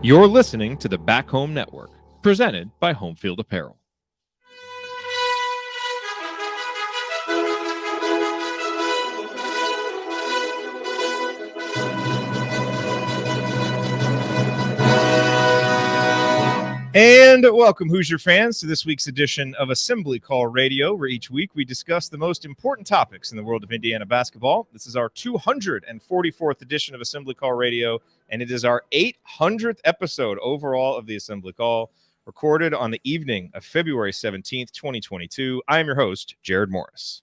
You're listening to the Back Home Network, presented by Home Field Apparel. And welcome, Hoosier fans, to this week's edition of Assembly Call Radio, where each week we discuss the most important topics in the world of Indiana basketball. This is our 244th edition of Assembly Call Radio, and it is our 800th episode overall of the Assembly Call, recorded on the evening of February 17th, 2022. I am your host, Jerod Morris.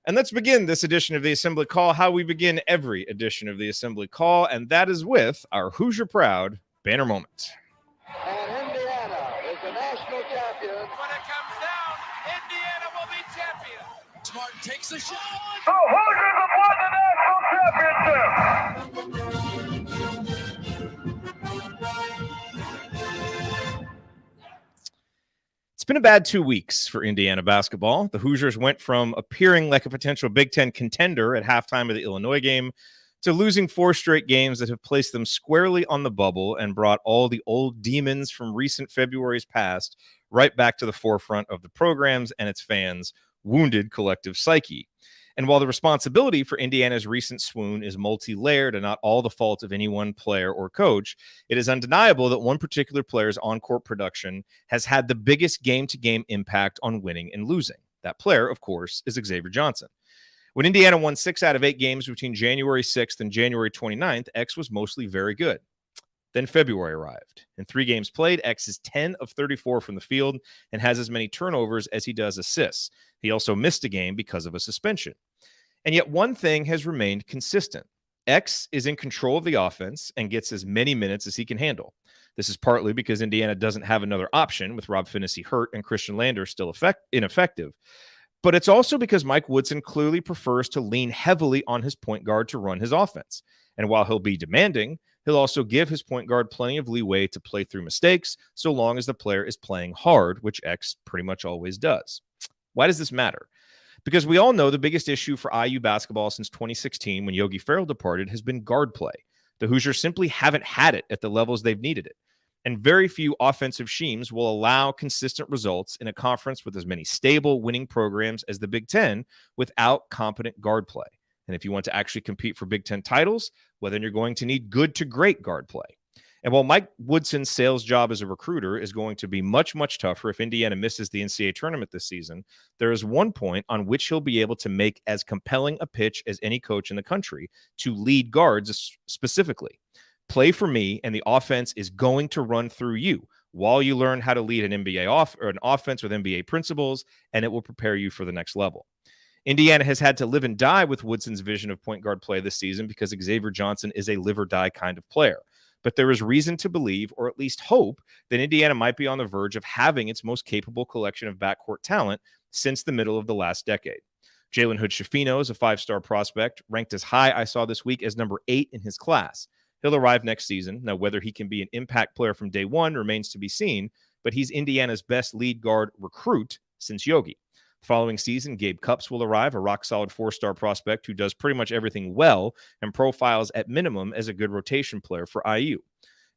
And let's begin this edition of the Assembly Call how we begin every edition of the Assembly Call, and that is with our Hoosier Proud banner moment. And Indiana is the national champion. When it comes down, Indiana will be champion. Smart takes a shot. The Hoosiers have won the national championship. It's been a bad 2 weeks for Indiana basketball. The Hoosiers went from appearing like a potential Big Ten contender at halftime of the Illinois game to losing 4 straight games that have placed them squarely on the bubble and brought all the old demons from recent February's past right back to the forefront of the program's and its fans' wounded collective psyche. And while the responsibility for Indiana's recent swoon is multi-layered and not all the fault of any one player or coach, it is undeniable that one particular player's on-court production has had the biggest game-to-game impact on winning and losing. That player, of course, is Xavier Johnson. When Indiana won 6 out of 8 games between January 6th and January 29th, X was mostly very good. Then February arrived. In 3 games played, X is 10 of 34 from the field and has as many turnovers as he does assists. He also missed a game because of a suspension. And yet one thing has remained consistent. X is in control of the offense and gets as many minutes as he can handle. This is partly because Indiana doesn't have another option with Rob Finney hurt and Christian Lander still ineffective. But it's also because Mike Woodson clearly prefers to lean heavily on his point guard to run his offense. And while he'll be demanding, he'll also give his point guard plenty of leeway to play through mistakes so long as the player is playing hard, which X pretty much always does. Why does this matter? Because we all know the biggest issue for IU basketball since 2016 when Yogi Ferrell departed has been guard play. The Hoosiers simply haven't had it at the levels they've needed it. And very few offensive schemes will allow consistent results in a conference with as many stable winning programs as the Big Ten without competent guard play. And if you want to actually compete for Big Ten titles, well, then you're going to need good to great guard play. And while Mike Woodson's sales job as a recruiter is going to be much, much tougher if Indiana misses the NCAA tournament this season, there is one point on which he'll be able to make as compelling a pitch as any coach in the country to lead guards specifically. Play for me, and the offense is going to run through you while you learn how to lead an an offense with NBA principles, and it will prepare you for the next level. Indiana has had to live and die with Woodson's vision of point guard play this season because Xavier Johnson is a live or die kind of player. But there is reason to believe, or at least hope, that Indiana might be on the verge of having its most capable collection of backcourt talent since the middle of the last decade. Jalen Hood-Schifino is a 5-star prospect, ranked as high I saw this week as number 8 in his class. He'll arrive next season. Now, whether he can be an impact player from day one remains to be seen, but he's Indiana's best lead guard recruit since Yogi. The following season, Gabe Cupps will arrive, a rock-solid 4-star prospect who does pretty much everything well and profiles at minimum as a good rotation player for IU.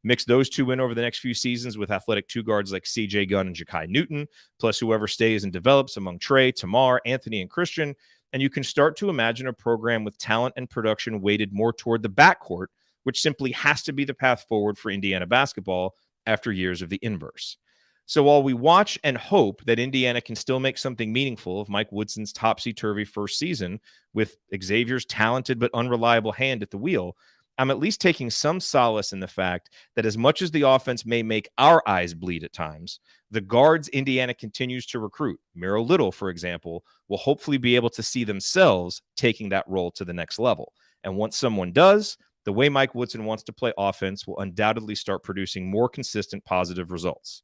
Mix those two in over the next few seasons with athletic 2 guards like C.J. Gunn and Ja'Kai Newton, plus whoever stays and develops among Trey, Tamar, Anthony, and Christian, and you can start to imagine a program with talent and production weighted more toward the backcourt, which simply has to be the path forward for Indiana basketball after years of the inverse. So while we watch and hope that Indiana can still make something meaningful of Mike Woodson's topsy-turvy first season with Xavier's talented but unreliable hand at the wheel, I'm at least taking some solace in the fact that as much as the offense may make our eyes bleed at times, the guards Indiana continues to recruit, Miro Little, for example, will hopefully be able to see themselves taking that role to the next level. And once someone does, the way Mike Woodson wants to play offense will undoubtedly start producing more consistent positive results.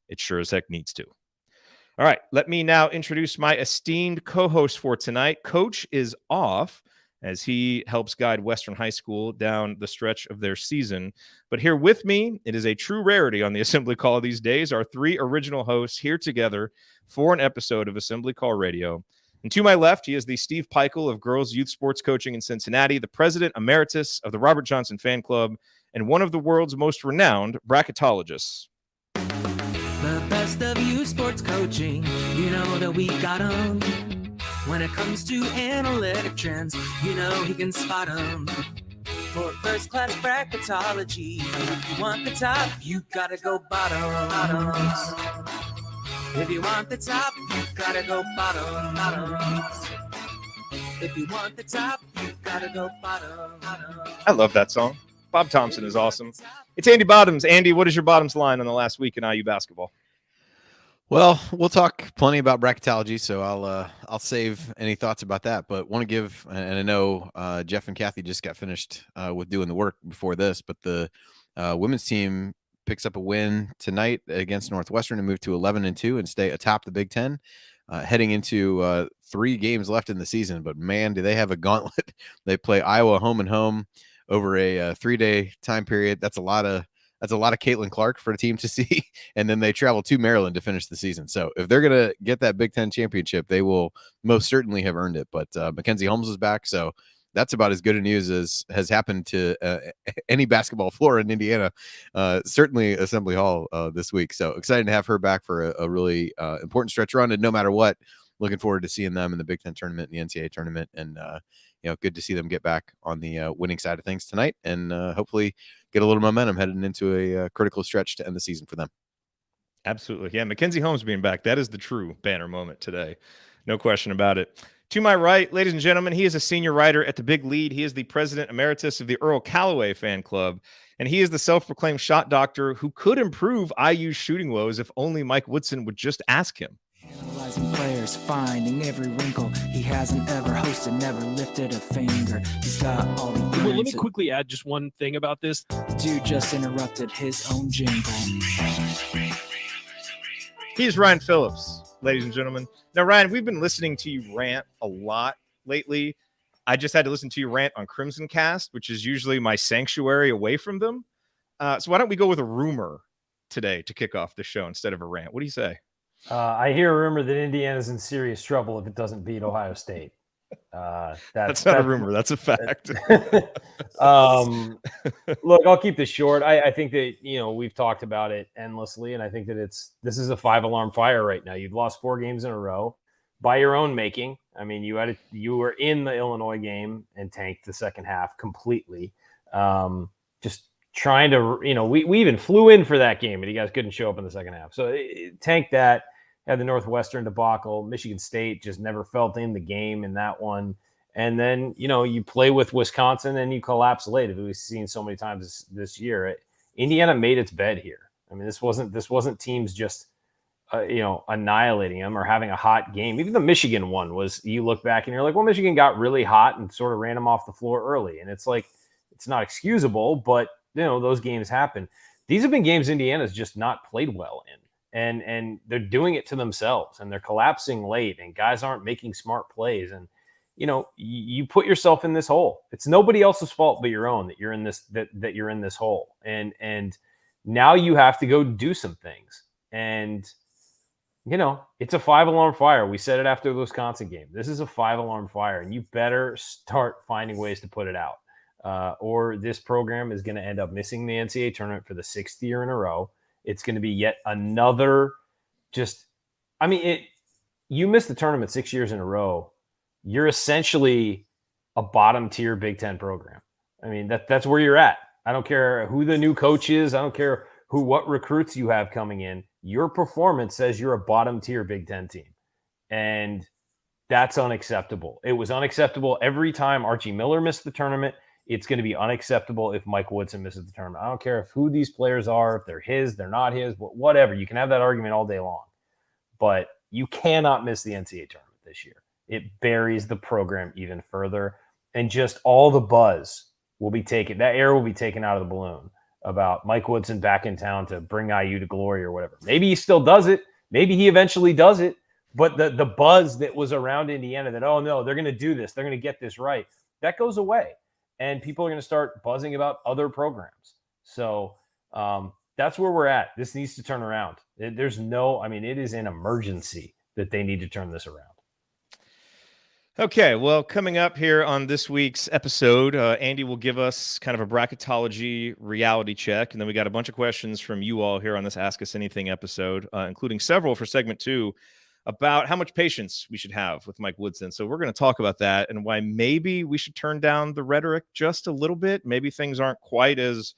It sure as heck needs to. All right, let me now introduce my esteemed co-host for tonight. Coach is off as he helps guide Western High School down the stretch of their season. But here with me, it is a true rarity on the Assembly Call these days, our 3 original hosts here together for an episode of Assembly Call Radio. And to my left, he is the Steve Peichel of Girls Youth Sports Coaching in Cincinnati, the president emeritus of the Robert Johnson Fan Club, and one of the world's most renowned bracketologists. The best of you sports coaching, you know that we got 'em. When it comes to analytic trends, you know he can spot 'em. For first-class bracketology, if you want the top, you gotta go bottoms. If you want the top, you gotta go bottoms. If you want the top, you gotta go bottoms. I love that song. Bob Thompson is awesome. It's Andy Bottoms. Andy, what is your bottoms line on the last week in IU basketball? Well, we'll talk plenty about bracketology, so I'll save any thoughts about that. But want to give, and I know Jeff and Kathy just got finished with doing the work before this, but the women's team picks up a win tonight against Northwestern and move to 11-2 and stay atop the Big Ten, heading into 3 games left in the season. But man, do they have a gauntlet! They play Iowa home and home over a 3-day time period. That's a lot of Caitlin Clark for a team to see. And then they travel to Maryland to finish the season. So if they're going to get that Big Ten championship, they will most certainly have earned it. But Mackenzie Holmes is back. So that's about as good a news as has happened to any basketball floor in Indiana, certainly Assembly Hall this week. So excited to have her back for a really important stretch run. And no matter what, looking forward to seeing them in the Big Ten tournament and the NCAA tournament. And, good to see them get back on the winning side of things tonight and hopefully get a little momentum heading into a critical stretch to end the season for them. Absolutely. Yeah, Mackenzie Holmes being back, that is the true banner moment today. No question about it. To my right, ladies and gentlemen, he is a senior writer at the Big Lead. He is the president emeritus of the Earl Callaway fan club, and he is the self-proclaimed shot doctor who could improve IU's shooting woes if only Mike Woodson would just ask him. Analyzing players, finding every wrinkle. He hasn't ever hosted, never lifted a finger. He's got all the Well, let me quickly add just one thing about this. Dude just interrupted his own jingle. He's Ryan Phillips, ladies and gentlemen. Now, Ryan, we've been listening to you rant a lot lately. I just had to listen to you rant on Crimson Cast, which is usually my sanctuary away from them. So why don't we go with a rumor today to kick off the show instead of a rant? What do you say? I hear a rumor that Indiana's in serious trouble if it doesn't beat Ohio State. That's not a rumor. That's a fact. Look, I'll keep this short. I think that, we've talked about it endlessly, and I think that this is a 5-alarm fire right now. You've lost 4 games in a row by your own making. I mean, you were in the Illinois game and tanked the second half completely. Just trying to, we even flew in for that game, and you guys couldn't show up in the second half. So tanked that. Had the Northwestern debacle. Michigan State just never felt in the game in that one. And then, you play with Wisconsin and you collapse late, as we've seen so many times this year. Indiana made its bed here. I mean, this wasn't teams just, annihilating them or having a hot game. Even the Michigan one was, you look back and you're like, well, Michigan got really hot and sort of ran them off the floor early. And it's like, it's not excusable, but, those games happen. These have been games Indiana's just not played well in. And they're doing it to themselves, and they're collapsing late, and guys aren't making smart plays. And, you put yourself in this hole. It's nobody else's fault but your own that you're in this, that you're in this hole. And now you have to go do some things. And, it's a 5-alarm fire. We said it after the Wisconsin game. This is a 5-alarm fire, and you better start finding ways to put it out. Or this program is going to end up missing the NCAA tournament for the 6th year in a row. It's going to be yet another you miss the tournament 6 years in a row. You're essentially a bottom tier Big Ten program. I mean, that's where you're at. I don't care who the new coach is. I don't care what recruits you have coming in. Your performance says you're a bottom tier Big Ten team. And that's unacceptable. It was unacceptable every time Archie Miller missed the tournament. It's going to be unacceptable if Mike Woodson misses the tournament. I don't care who these players are, if they're his, they're not his, whatever. You can have that argument all day long. But you cannot miss the NCAA tournament this year. It buries the program even further. And just all the buzz will be taken. That air will be taken out of the balloon about Mike Woodson back in town to bring IU to glory or whatever. Maybe he still does it. Maybe he eventually does it. But the buzz that was around Indiana that, oh, no, they're going to do this. They're going to get this right. That goes away. And people are going to start buzzing about other programs. So that's where we're at. This needs to turn around. It is an emergency that they need to turn this around. Okay, well, coming up here on this week's episode, Andy will give us kind of a bracketology reality check, and then we got a bunch of questions from you all here on this Ask Us Anything episode, including several for segment 2 about how much patience we should have with Mike Woodson. So we're going to talk about that and why maybe we should turn down the rhetoric just a little bit. Maybe things aren't quite as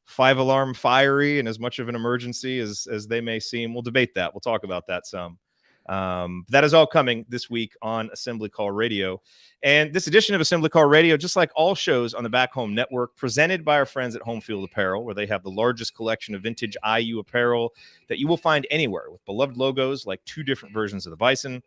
5-alarm fiery and as much of an emergency as they may seem. We'll debate that. We'll talk about that some. That is all coming this week on Assembly Call Radio. And this edition of Assembly Call Radio, just like all shows on the Back Home Network, presented by our friends at Home Field Apparel, where they have the largest collection of vintage IU apparel that you will find anywhere, with beloved logos like 2 different versions of the Bison.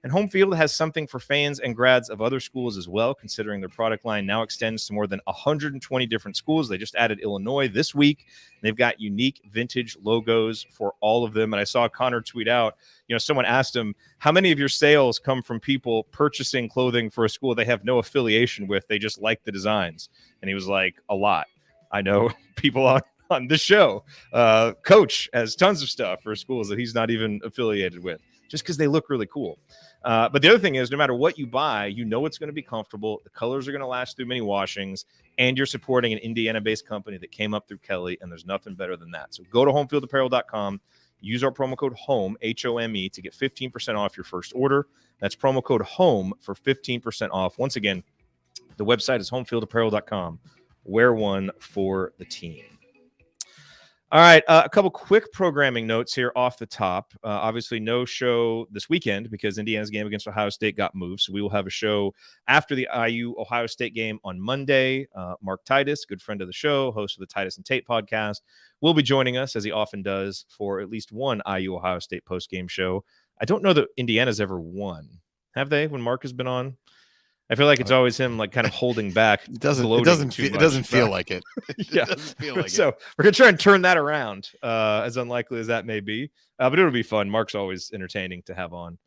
And Home Field has something for fans and grads of other schools as well, considering their product line now extends to more than 120 different schools. They just added Illinois this week. They've got unique vintage logos for all of them. And I saw Connor tweet out, someone asked him, how many of your sales come from people purchasing clothing for a school they have no affiliation with? They just like the designs. And he was like, a lot. I know people on this show. Coach has tons of stuff for schools that he's not even affiliated with, just because they look really cool. But the other thing is, no matter what you buy, it's going to be comfortable. The colors are going to last through many washings, and you're supporting an Indiana-based company that came up through Kelly, and there's nothing better than that. So go to homefieldapparel.com, use our promo code HOME, HOME, to get 15% off your first order. That's promo code HOME for 15% off. Once again, the website is homefieldapparel.com. Wear one for the team. All right, a couple quick programming notes here off the top. Obviously, no show this weekend because Indiana's game against Ohio State got moved. So we will have a show after the IU-Ohio State game on Monday. Mark Titus, good friend of the show, host of the Titus and Tate podcast, will be joining us, as he often does, for at least one IU-Ohio State postgame show. I don't know that Indiana's ever won. Have they, when Mark has been on? I feel like it's always him, like, kind of holding back. It doesn't feel like it. Yeah. It doesn't feel like so we're going to try and turn that around, as unlikely as that may be. But it'll be fun. Mark's always entertaining to have on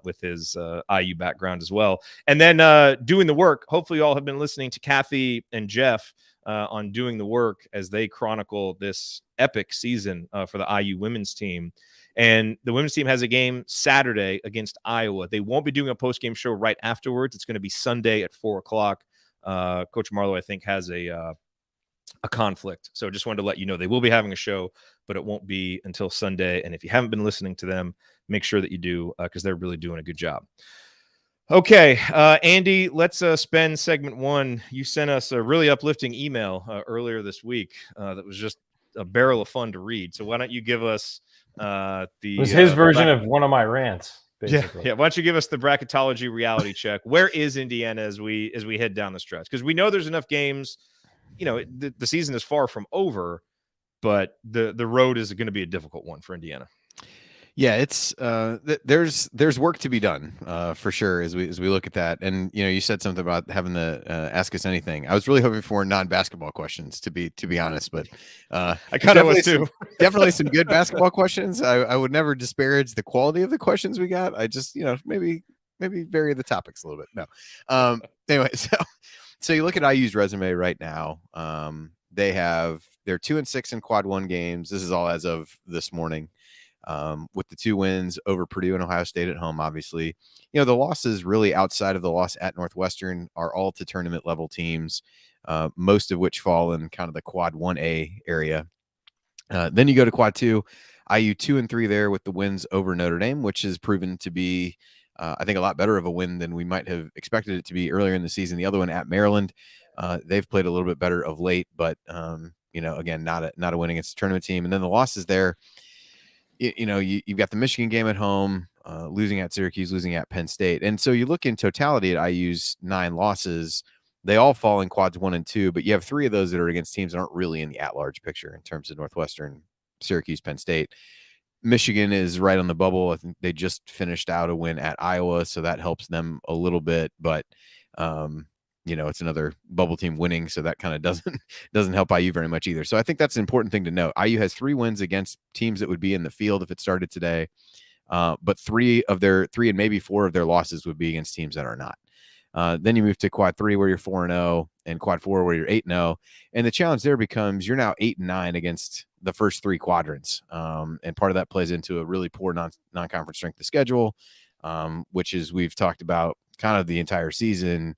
with his IU background as well. And then doing the work. Hopefully you all have been listening to Kathy and Jeff on doing the work as they chronicle this epic season for the IU women's team. And the women's team has a game Saturday against Iowa. They won't be doing a post-game show right afterwards. It's going to be Sunday at 4:00. Coach Marlowe, I think, has a conflict. So just wanted to let you know they will be having a show, but it won't be until Sunday. And if you haven't been listening to them, make sure that you do, because they're really doing a good job. Okay, Andy, let's spend segment 1. You sent us a really uplifting email earlier this week that was just a barrel of fun to read. So why don't you give us it was his version of one of my rants, basically. Yeah. Why don't you give us the bracketology reality check? Where is Indiana as we head down the stretch? Because we know there's enough games. The season is far from over, but the road is going to be a difficult one for Indiana. Yeah, it's there's work to be done for sure as we look at that. And you said something about having the Ask Us Anything. I was really hoping for non-basketball questions, to be honest, but I kind of was too. Definitely some good basketball questions. I would never disparage the quality of the questions we got. I just maybe vary the topics a little bit. No, anyway, so you look at IU's resume right now. They're 2-6 in quad 1 games. This is all as of this morning. With the 2 wins over Purdue and Ohio State at home, obviously, the losses really outside of the loss at Northwestern are all to tournament level teams, most of which fall in kind of the quad 1A area. Then you go to quad 2, IU 2-3 there with the wins over Notre Dame, which has proven to be, I think, a lot better of a win than we might have expected it to be earlier in the season. The other one at Maryland, they've played a little bit better of late, but again, not a win against a tournament team. And then the losses there. You've got the Michigan game at home, losing at Syracuse, losing at Penn State. And so you look in totality at IU's 9 losses, they all fall in quads 1 and 2, but you have 3 of those that are against teams that aren't really in the at-large picture in terms of Northwestern, Syracuse, Penn State. Michigan is right on the bubble. I think they just finished out a win at Iowa, so that helps them a little bit, but it's another bubble team winning, so that kind of doesn't help IU very much either. So I think that's an important thing to note. IU has 3 wins against teams that would be in the field if it started today, but 3 and maybe 4 of their losses would be against teams that are not. Then you move to quad 3 where you're 4-0, and quad 4 where you're 8-0, and the challenge there becomes you're now 8-9 against the first 3 quadrants, and part of that plays into a really poor non-conference strength of schedule, which is we've talked about kind of the entire season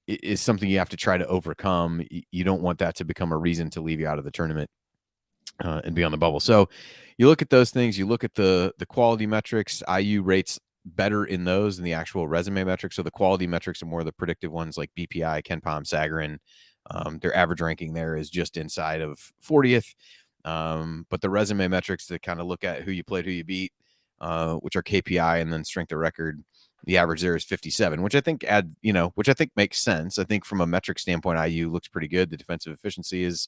is something you have to try to overcome. You don't want that to become a reason to leave you out of the tournament and be on the bubble. So you look at those things, you look at the quality metrics. IU rates better in those than the actual resume metrics. So the quality metrics are more the predictive ones like BPI, KenPom, Sagarin. Their average ranking there is just inside of 40th. But the resume metrics that kind of look at who you played, who you beat, which are KPI and then strength of record, the average there is 57, which I think which I think makes sense. I think from a metric standpoint, IU looks pretty good. The defensive efficiency is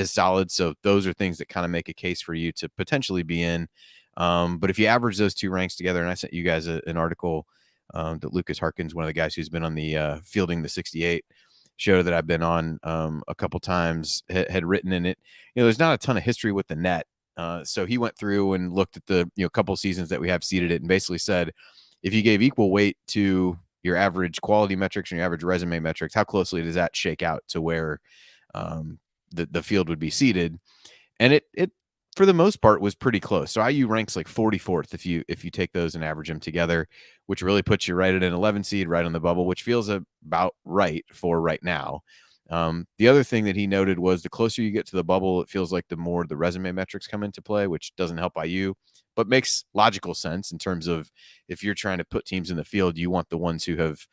solid. So those are things that kind of make a case for you to potentially be in. But if you average those two ranks together, and I sent you guys an article that Lucas Harkins, one of the guys who's been on the Fielding the 68 show that I've been on a couple times, had written in it. There's not a ton of history with the net. So he went through and looked at the couple seasons that we have seeded it and basically said, if you gave equal weight to your average quality metrics and your average resume metrics, how closely does that shake out to where the field would be seated? And it for the most part was pretty close. So IU ranks like 44th if you take those and average them together, which really puts you right at an 11 seed, right on the bubble, which feels about right for right now. The other thing that he noted was the closer you get to the bubble, it feels like the more the resume metrics come into play, which doesn't help IU, but makes logical sense in terms of if you're trying to put teams in the field, you want the ones who have,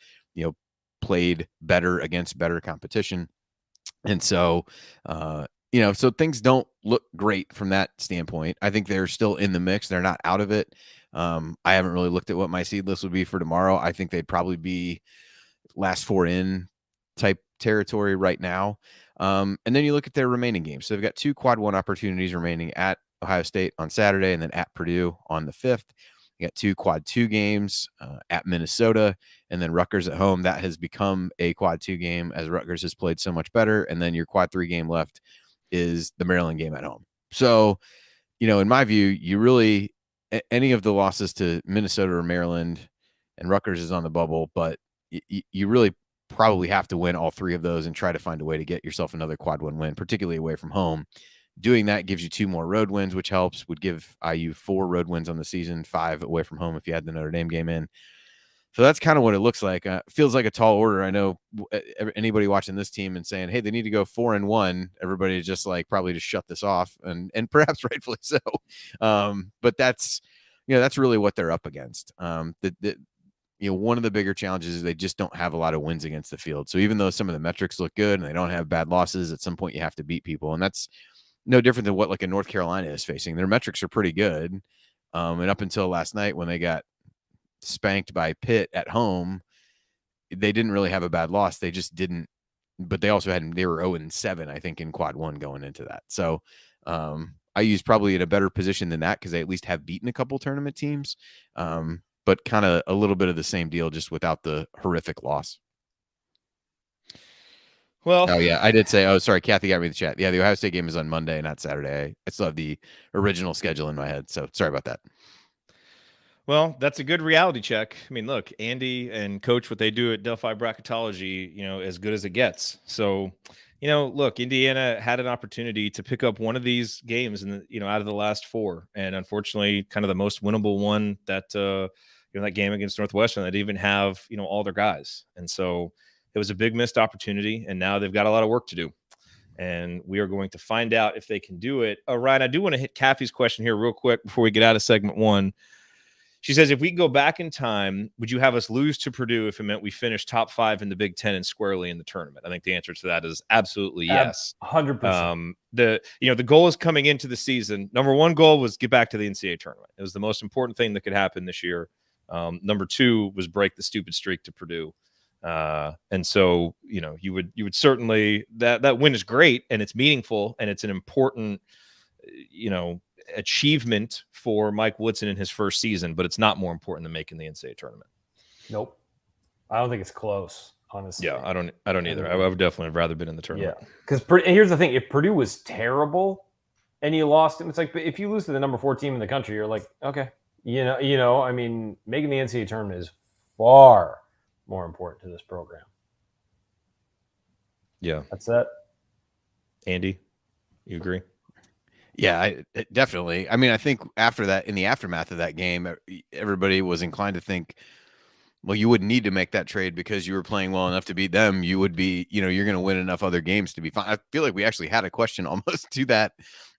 played better against better competition. And so, so things don't look great from that standpoint. I think they're still in the mix. They're not out of it. I haven't really looked at what my seed list would be for tomorrow. I think they'd probably be last four in type territory right now. And then you look at their remaining games. So they've got 2 quad 1 opportunities remaining at Ohio State on Saturday and then at Purdue on the 5th. You got 2 quad 2 games at Minnesota and then Rutgers at home. That has become a quad 2 game as Rutgers has played so much better. And then your quad 3 game left is the Maryland game at home. So, in my view, you really, any of the losses to Minnesota or Maryland, and Rutgers is on the bubble, but you really probably have to win all 3 of those and try to find a way to get yourself another quad 1 win, particularly away from home. Doing that gives you 2 more road wins, which helps, would give IU 4 road wins on the season, 5 away from home if you had the Notre Dame game in. So that's kind of what it looks like. Feels like a tall order. I know anybody watching this team and saying, hey, they need to go 4-1. Everybody is just like probably just shut this off, and perhaps rightfully so. But that's really what they're up against. One of the bigger challenges is they just don't have a lot of wins against the field. So even though some of the metrics look good and they don't have bad losses, at some point you have to beat people, and that's no different than what like a North Carolina is facing. Their metrics are pretty good, and up until last night when they got spanked by Pitt at home, they didn't really have a bad loss. They just didn't, but they also they were 0-7, I think, in quad 1 going into that. So IU's probably in a better position than that because they at least have beaten a couple tournament teams, but kind of a little bit of the same deal, just without the horrific loss. Well, oh yeah, I did say, oh, sorry, Kathy got me the chat. Yeah, the Ohio State game is on Monday, not Saturday. I still have the original schedule in my head, so sorry about that. Well, that's a good reality check. I mean, look, Andy and Coach, what they do at Delphi Bracketology, as good as it gets. So, look, Indiana had an opportunity to pick up one of these games out of the last 4. And unfortunately, kind of the most winnable one that, that game against Northwestern, that even have, all their guys. And so it was a big missed opportunity. And now they've got a lot of work to do. And we are going to find out if they can do it. Ryan, I do want to hit Kathy's question here real quick before we get out of segment 1. She says, if we can go back in time, would you have us lose to Purdue if it meant we finished top 5 in the Big Ten and squarely in the tournament? I think the answer to that is absolutely yes. 100%. The goal is coming into the season. Number 1 goal was get back to the NCAA tournament. It was the most important thing that could happen this year. Number 2 was break the stupid streak to Purdue. And so, you would certainly, that win is great and it's meaningful and it's an important, achievement for Mike Woodson in his first season, but it's not more important than making the NCAA tournament. Nope. I don't think it's close, honestly. Yeah, I don't either. I would definitely have rather been in the tournament. Yeah, because here's the thing: if Purdue was terrible and you lost him, it's like if you lose to the number 4 team in the country, you're like, okay, I mean, making the NCAA tournament is far more important to this program. Yeah, that's it. Andy, you agree? Yeah, definitely. I mean, I think after that, in the aftermath of that game, everybody was inclined to think well, you wouldn't need to make that trade because you were playing well enough to beat them. You would be, you're going to win enough other games to be fine. I feel like we actually had a question almost to that,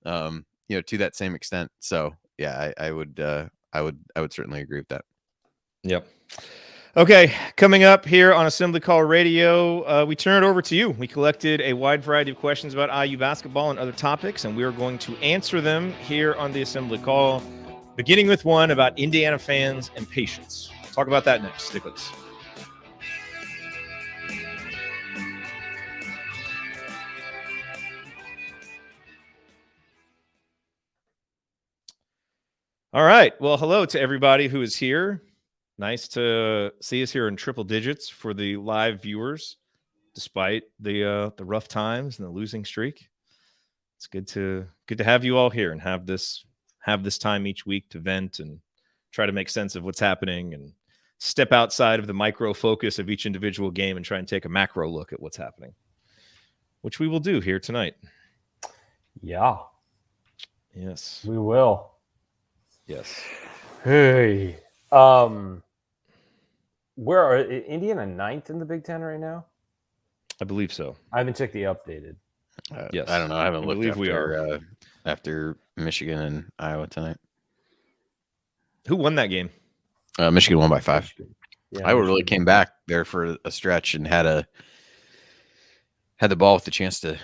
to that same extent. So yeah, I would certainly agree with that. Yep. Okay, coming up here on Assembly Call Radio, we turn it over to you. We collected a wide variety of questions about IU basketball and other topics, and we are going to answer them here on the Assembly Call, beginning with one about Indiana fans and patience. Talk about that next. Stick with us. All right. Well, hello to everybody who is here. Nice to see us here in triple digits for the live viewers, despite the rough times and the losing streak. It's good to have you all here and have this time each week to vent and try to make sense of what's happening and step outside of the micro focus of each individual game and try and take a macro look at what's happening, which we will do here tonight. Yeah. Yes. We will. Yes. Hey. Where are Indiana 9th in the Big Ten right now? I believe so. I haven't checked the updated. Yes. I don't know. I haven't looked. Believe we are after Michigan and Iowa tonight. Who won that game? Michigan won by 5. Yeah, Iowa really came back there for a stretch and had the ball with the chance to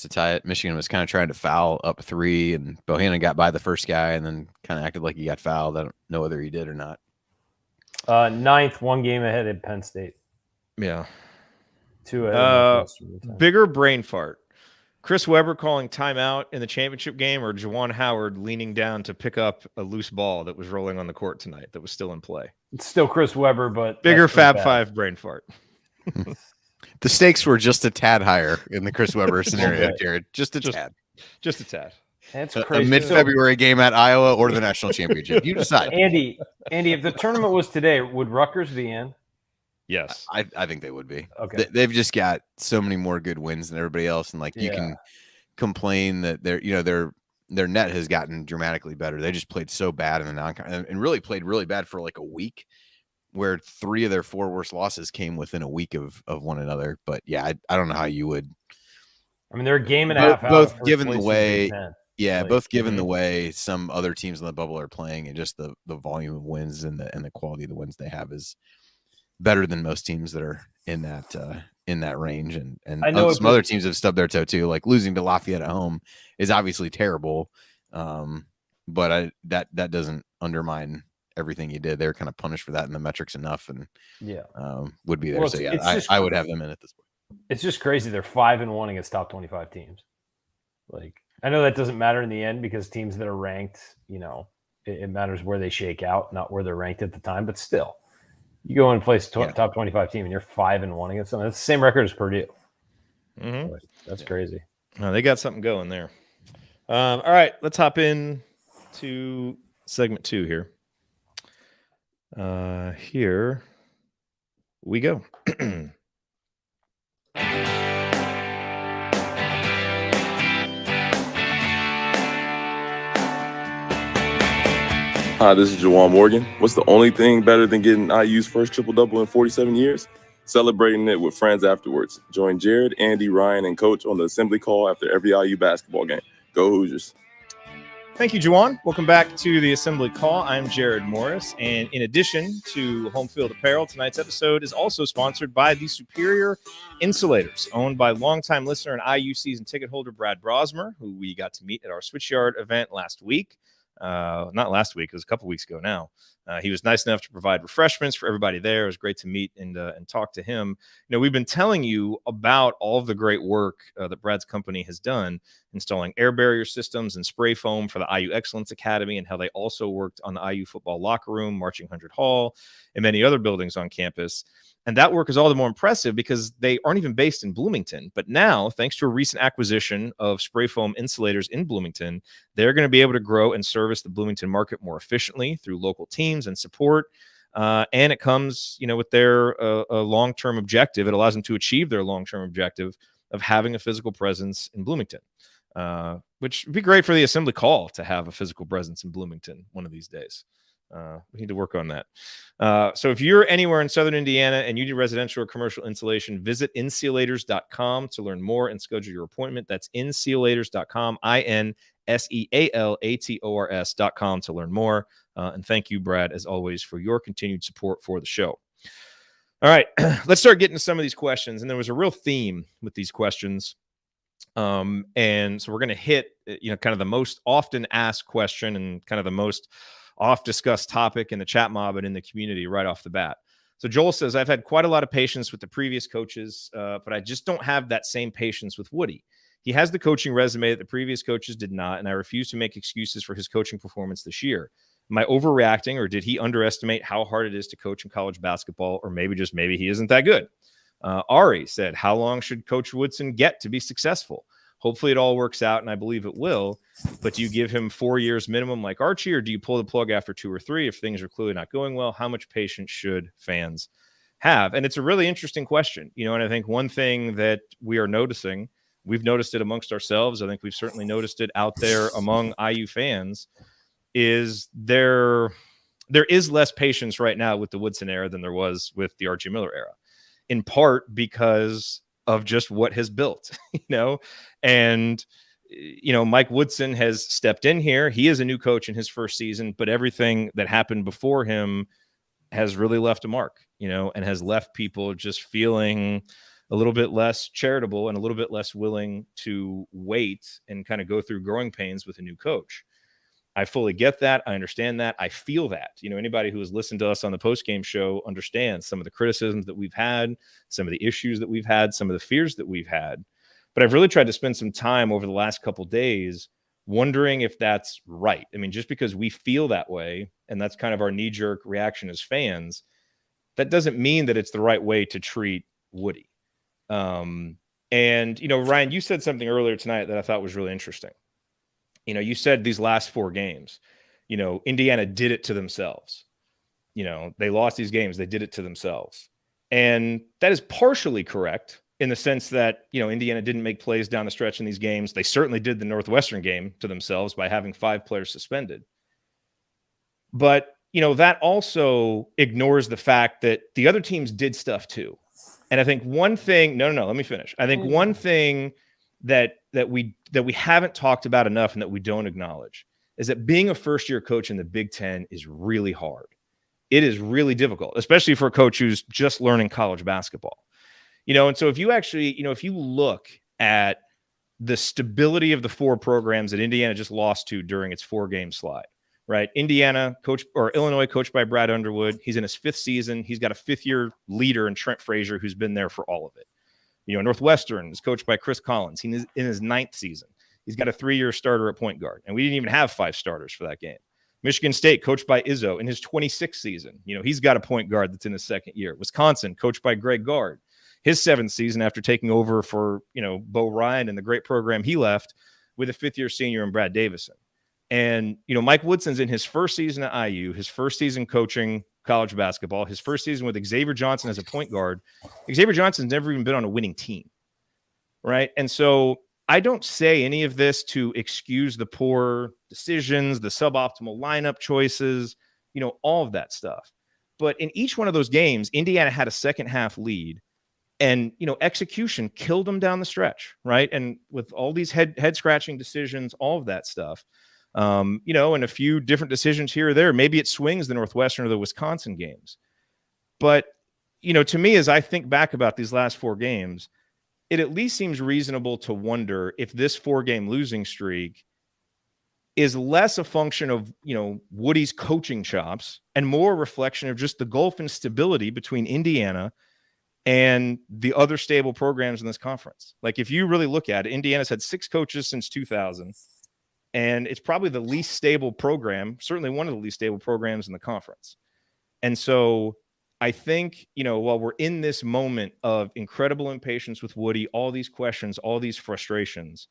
tie it. Michigan was kind of trying to foul up 3, and Bohannon got by the first guy and then kind of acted like he got fouled. I don't know whether he did or not. 9th, 1 game ahead at Penn State. Yeah. 2 ahead. Bigger brain fart. Chris Webber calling timeout in the championship game, or Juwan Howard leaning down to pick up a loose ball that was rolling on the court tonight that was still in play. It's still Chris Webber, but bigger Fab Five brain fart. The stakes were just a tad higher in the Chris Webber scenario, Jerod. Just a tad. Just a tad. That's a crazy. mid-February game at Iowa or the national championship. You decide. Andy, if the tournament was today, would Rutgers be in? Yes. I think they would be. Okay. They've just got so many more good wins than everybody else. And you can complain that their net has gotten dramatically better. They just played so bad in the non-con and really played really bad for like a week, where 3 of their 4 worst losses came within a week of one another. But yeah, I don't know how you would. I mean, they're a game and a half out. Both given the way, given the way some other teams in the bubble are playing, and just the volume of wins and the quality of the wins they have is better than most teams that are in that range. And I know some other teams have stubbed their toe too. Like losing to Lafayette at home is obviously terrible, but that doesn't undermine everything you did. They're kind of punished for that in the metrics enough, and would be there. Well, so yeah, I would have them in at this point. It's just crazy. They're 5-1 against top 25 teams. Like, I know that doesn't matter in the end because teams that are ranked, it matters where they shake out, not where they're ranked at the time. But still, you go and play top 25 team and you're 5-1 against them. That's the same record as Purdue. Mm-hmm. That's crazy. Oh, they got something going there. All right, let's hop in to segment 2 here. Here we go. Hi, this is Jawan Morgan. What's the only thing better than getting IU's first triple-double in 47 years? Celebrating it with friends afterwards. Join Jerod, Andy, Ryan, and Coach on the assembly call after every IU basketball game. Go Hoosiers. Thank you, Juwan. Welcome back to the Assembly Call. I'm Jerod Morris, and in addition to Home Field Apparel, tonight's episode is also sponsored by the Superior Insulators, owned by longtime listener and IU season ticket holder Brad Brosmer, who we got to meet at our Switchyard event last week. Not last week, it was a couple weeks ago now. He was nice enough to provide refreshments for everybody there. It was great to meet and talk to him. We've been telling you about all of the great work that Brad's company has done installing air barrier systems and spray foam for the IU Excellence Academy, and how they also worked on the IU football locker room, Marching 100 Hall, and many other buildings on campus. And that work is all the more impressive because they aren't even based in Bloomington. But now, thanks to a recent acquisition of spray foam insulators in Bloomington, they're going to be able to grow and service the Bloomington market more efficiently through local teams and support. And it comes, with their a long-term objective. It allows them to achieve their long-term objective of having a physical presence in Bloomington, which would be great for the Assembly Call to have a physical presence in Bloomington one of these days. We need to work on that. So if you're anywhere in Southern Indiana and you need residential or commercial insulation, visit insulators.com to learn more and schedule your appointment. That's insulators.com, insulators.com to learn more. And thank you, Brad, as always, for your continued support for the show. All right, let's start getting to some of these questions. And there was a real theme with these questions. And so we're going to hit, kind of the most often asked question and kind of the most oft discussed topic in the chat mob and in the community right off the bat. So Joel says, I've had quite a lot of patience with the previous coaches, but I just don't have that same patience with Woody. He has the coaching resume that the previous coaches did not, and I refuse to make excuses for his coaching performance this year. Am I overreacting, or did he underestimate how hard it is to coach in college basketball, or maybe he isn't that good? Ari said, how long should Coach Woodson get to be successful? Hopefully it all works out, and I believe it will. But do you give him 4 years minimum like Archie, or do you pull the plug after 2 or 3 if things are clearly not going well? How much patience should fans have? And it's a really interesting question, and I think one thing that we are noticing, we've noticed it amongst ourselves, I think we've certainly noticed it out there among IU fans, is there is less patience right now with the Woodson era than there was with the Archie Miller era, in part because of just what has built, and, Mike Woodson has stepped in here. He is a new coach in his first season, but everything that happened before him has really left a mark, and has left people just feeling a little bit less charitable and a little bit less willing to wait and kind of go through growing pains with a new coach. I fully get that. I understand that. I feel that. Anybody who has listened to us on the postgame show understands some of the criticisms that we've had, some of the issues that we've had, some of the fears that we've had. But I've really tried to spend some time over the last couple of days wondering if that's right. I mean, just because we feel that way, and that's kind of our knee-jerk reaction as fans, that doesn't mean that it's the right way to treat Woody. And, Ryan, you said something earlier tonight that I thought was really interesting. You said these last 4 games, Indiana did it to themselves. They lost these games. They did it to themselves. And that is partially correct in the sense that, Indiana didn't make plays down the stretch in these games. They certainly did the Northwestern game to themselves by having 5 players suspended. But, that also ignores the fact that the other teams did stuff too. And I think one thing, no, let me finish. I think one thing that we haven't talked about enough and that we don't acknowledge is that being a first-year coach in the Big Ten is really hard. It is really difficult, especially for a coach who's just learning college basketball. And so if you actually, if you look at the stability of the 4 programs that Indiana just lost to during its 4-game slide, right? Illinois coached by Brad Underwood. He's in his 5th season. He's got a 5th-year leader in Trent Frazier who's been there for all of it. Northwestern is coached by Chris Collins. He's in his 9th season. He's got a 3-year starter at point guard, and we didn't even have 5 starters for that game. Michigan State, coached by Izzo in his 26th season. He's got a point guard that's in his 2nd year. Wisconsin, coached by Greg Gard, his 7th season after taking over for, Bo Ryan and the great program he left with a 5th-year senior in Brad Davison. And, Mike Woodson's in his first season at IU, his first season coaching college basketball, his first season with Xavier Johnson as a point guard. Xavier Johnson's never even been on a winning team, right? And so I don't say any of this to excuse the poor decisions, the suboptimal lineup choices, all of that stuff. But in each one of those games, Indiana had a second-half lead, and, execution killed them down the stretch, right? And with all these head-scratching decisions, all of that stuff, and a few different decisions here or there. Maybe it swings the Northwestern or the Wisconsin games. But, to me, as I think back about these last 4 games, it at least seems reasonable to wonder if this 4-game losing streak is less a function of, Woody's coaching chops and more a reflection of just the gulf and stability between Indiana and the other stable programs in this conference. Like, if you really look at it, Indiana's had 6 coaches since 2000. And it's probably the least stable program, certainly one of the least stable programs in the conference. And so I think, while we're in this moment of incredible impatience with Woody, all these questions, all these frustrations,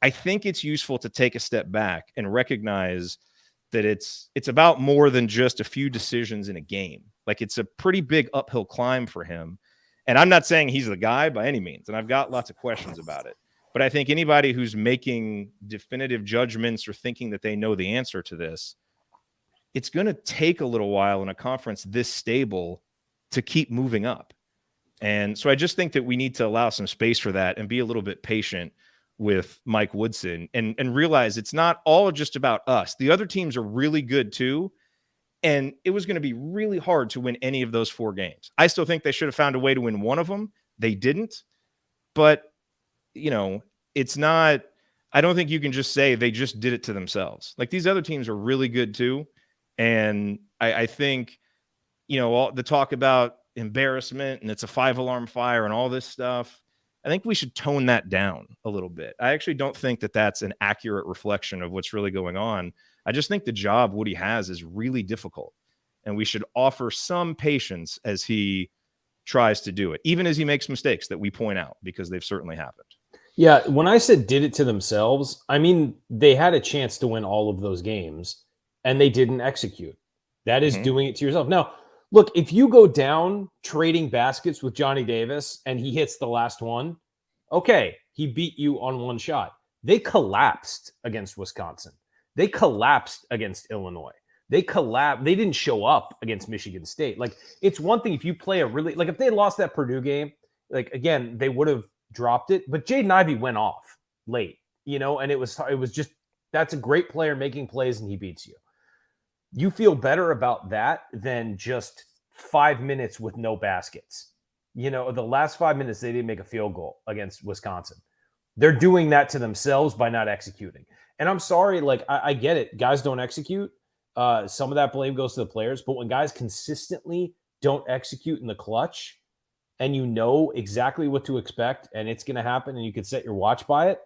I think it's useful to take a step back and recognize that it's about more than just a few decisions in a game. Like, it's a pretty big uphill climb for him. And I'm not saying he's the guy by any means, and I've got lots of questions about it. But I think anybody who's making definitive judgments or thinking that they know the answer to this, it's going to take a little while in a conference this stable to keep moving up. And so I just think that we need to allow some space for that and be a little bit patient with Mike Woodson and realize it's not all just about us. The other teams are really good too. And it was going to be really hard to win any of those 4 games. I still think they should have found a way to win one of them. They didn't. But, it's not, I don't think you can just say they just did it to themselves. Like, these other teams are really good too. And I think, all the talk about embarrassment and it's a 5-alarm fire and all this stuff, I think we should tone that down a little bit. I actually don't think that that's an accurate reflection of what's really going on. I just think the job Woody has is really difficult, and we should offer some patience as he tries to do it, even as he makes mistakes that we point out, because they've certainly happened. Yeah, when I said did it to themselves, I mean they had a chance to win all of those games, and they didn't execute. That is doing it to yourself. Now, look, if you go down trading baskets with Johnny Davis and he hits the last one, okay, he beat you on one shot. They collapsed against Wisconsin. They collapsed against Illinois. They didn't show up against Michigan State. Like, it's one thing if you play a really, like, if they lost that Purdue game, like, again, they would have dropped it. But Jaden Ivey went off late, and it was just, that's a great player making plays and he beats you. You feel better about that than just 5 minutes with no baskets. The last 5 minutes, they didn't make a field goal against Wisconsin. They're doing that to themselves by not executing. And I'm sorry, like, I get it. Guys don't execute. Some of that blame goes to the players. But when guys consistently don't execute in the clutch and you know exactly what to expect and it's going to happen and you can set your watch by it,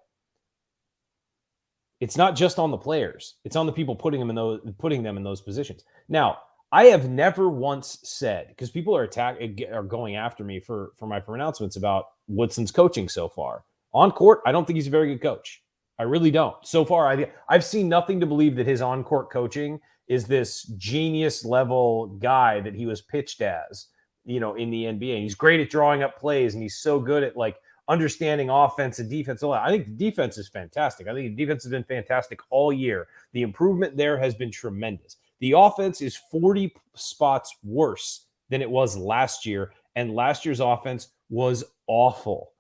it's not just on the players. It's on the people putting them in those positions. Now, I have never once said, because people are going after me for my pronouncements about Woodson's coaching so far. On court, I don't think he's a very good coach. I really don't. So far, I've seen nothing to believe that his on-court coaching is this genius level guy that he was pitched as, in the NBA. And he's great at drawing up plays, and he's so good at like understanding offense and defense. I think the defense is fantastic. I think the defense has been fantastic all year. The improvement there has been tremendous. The offense is 40 spots worse than it was last year, and last year's offense was awful.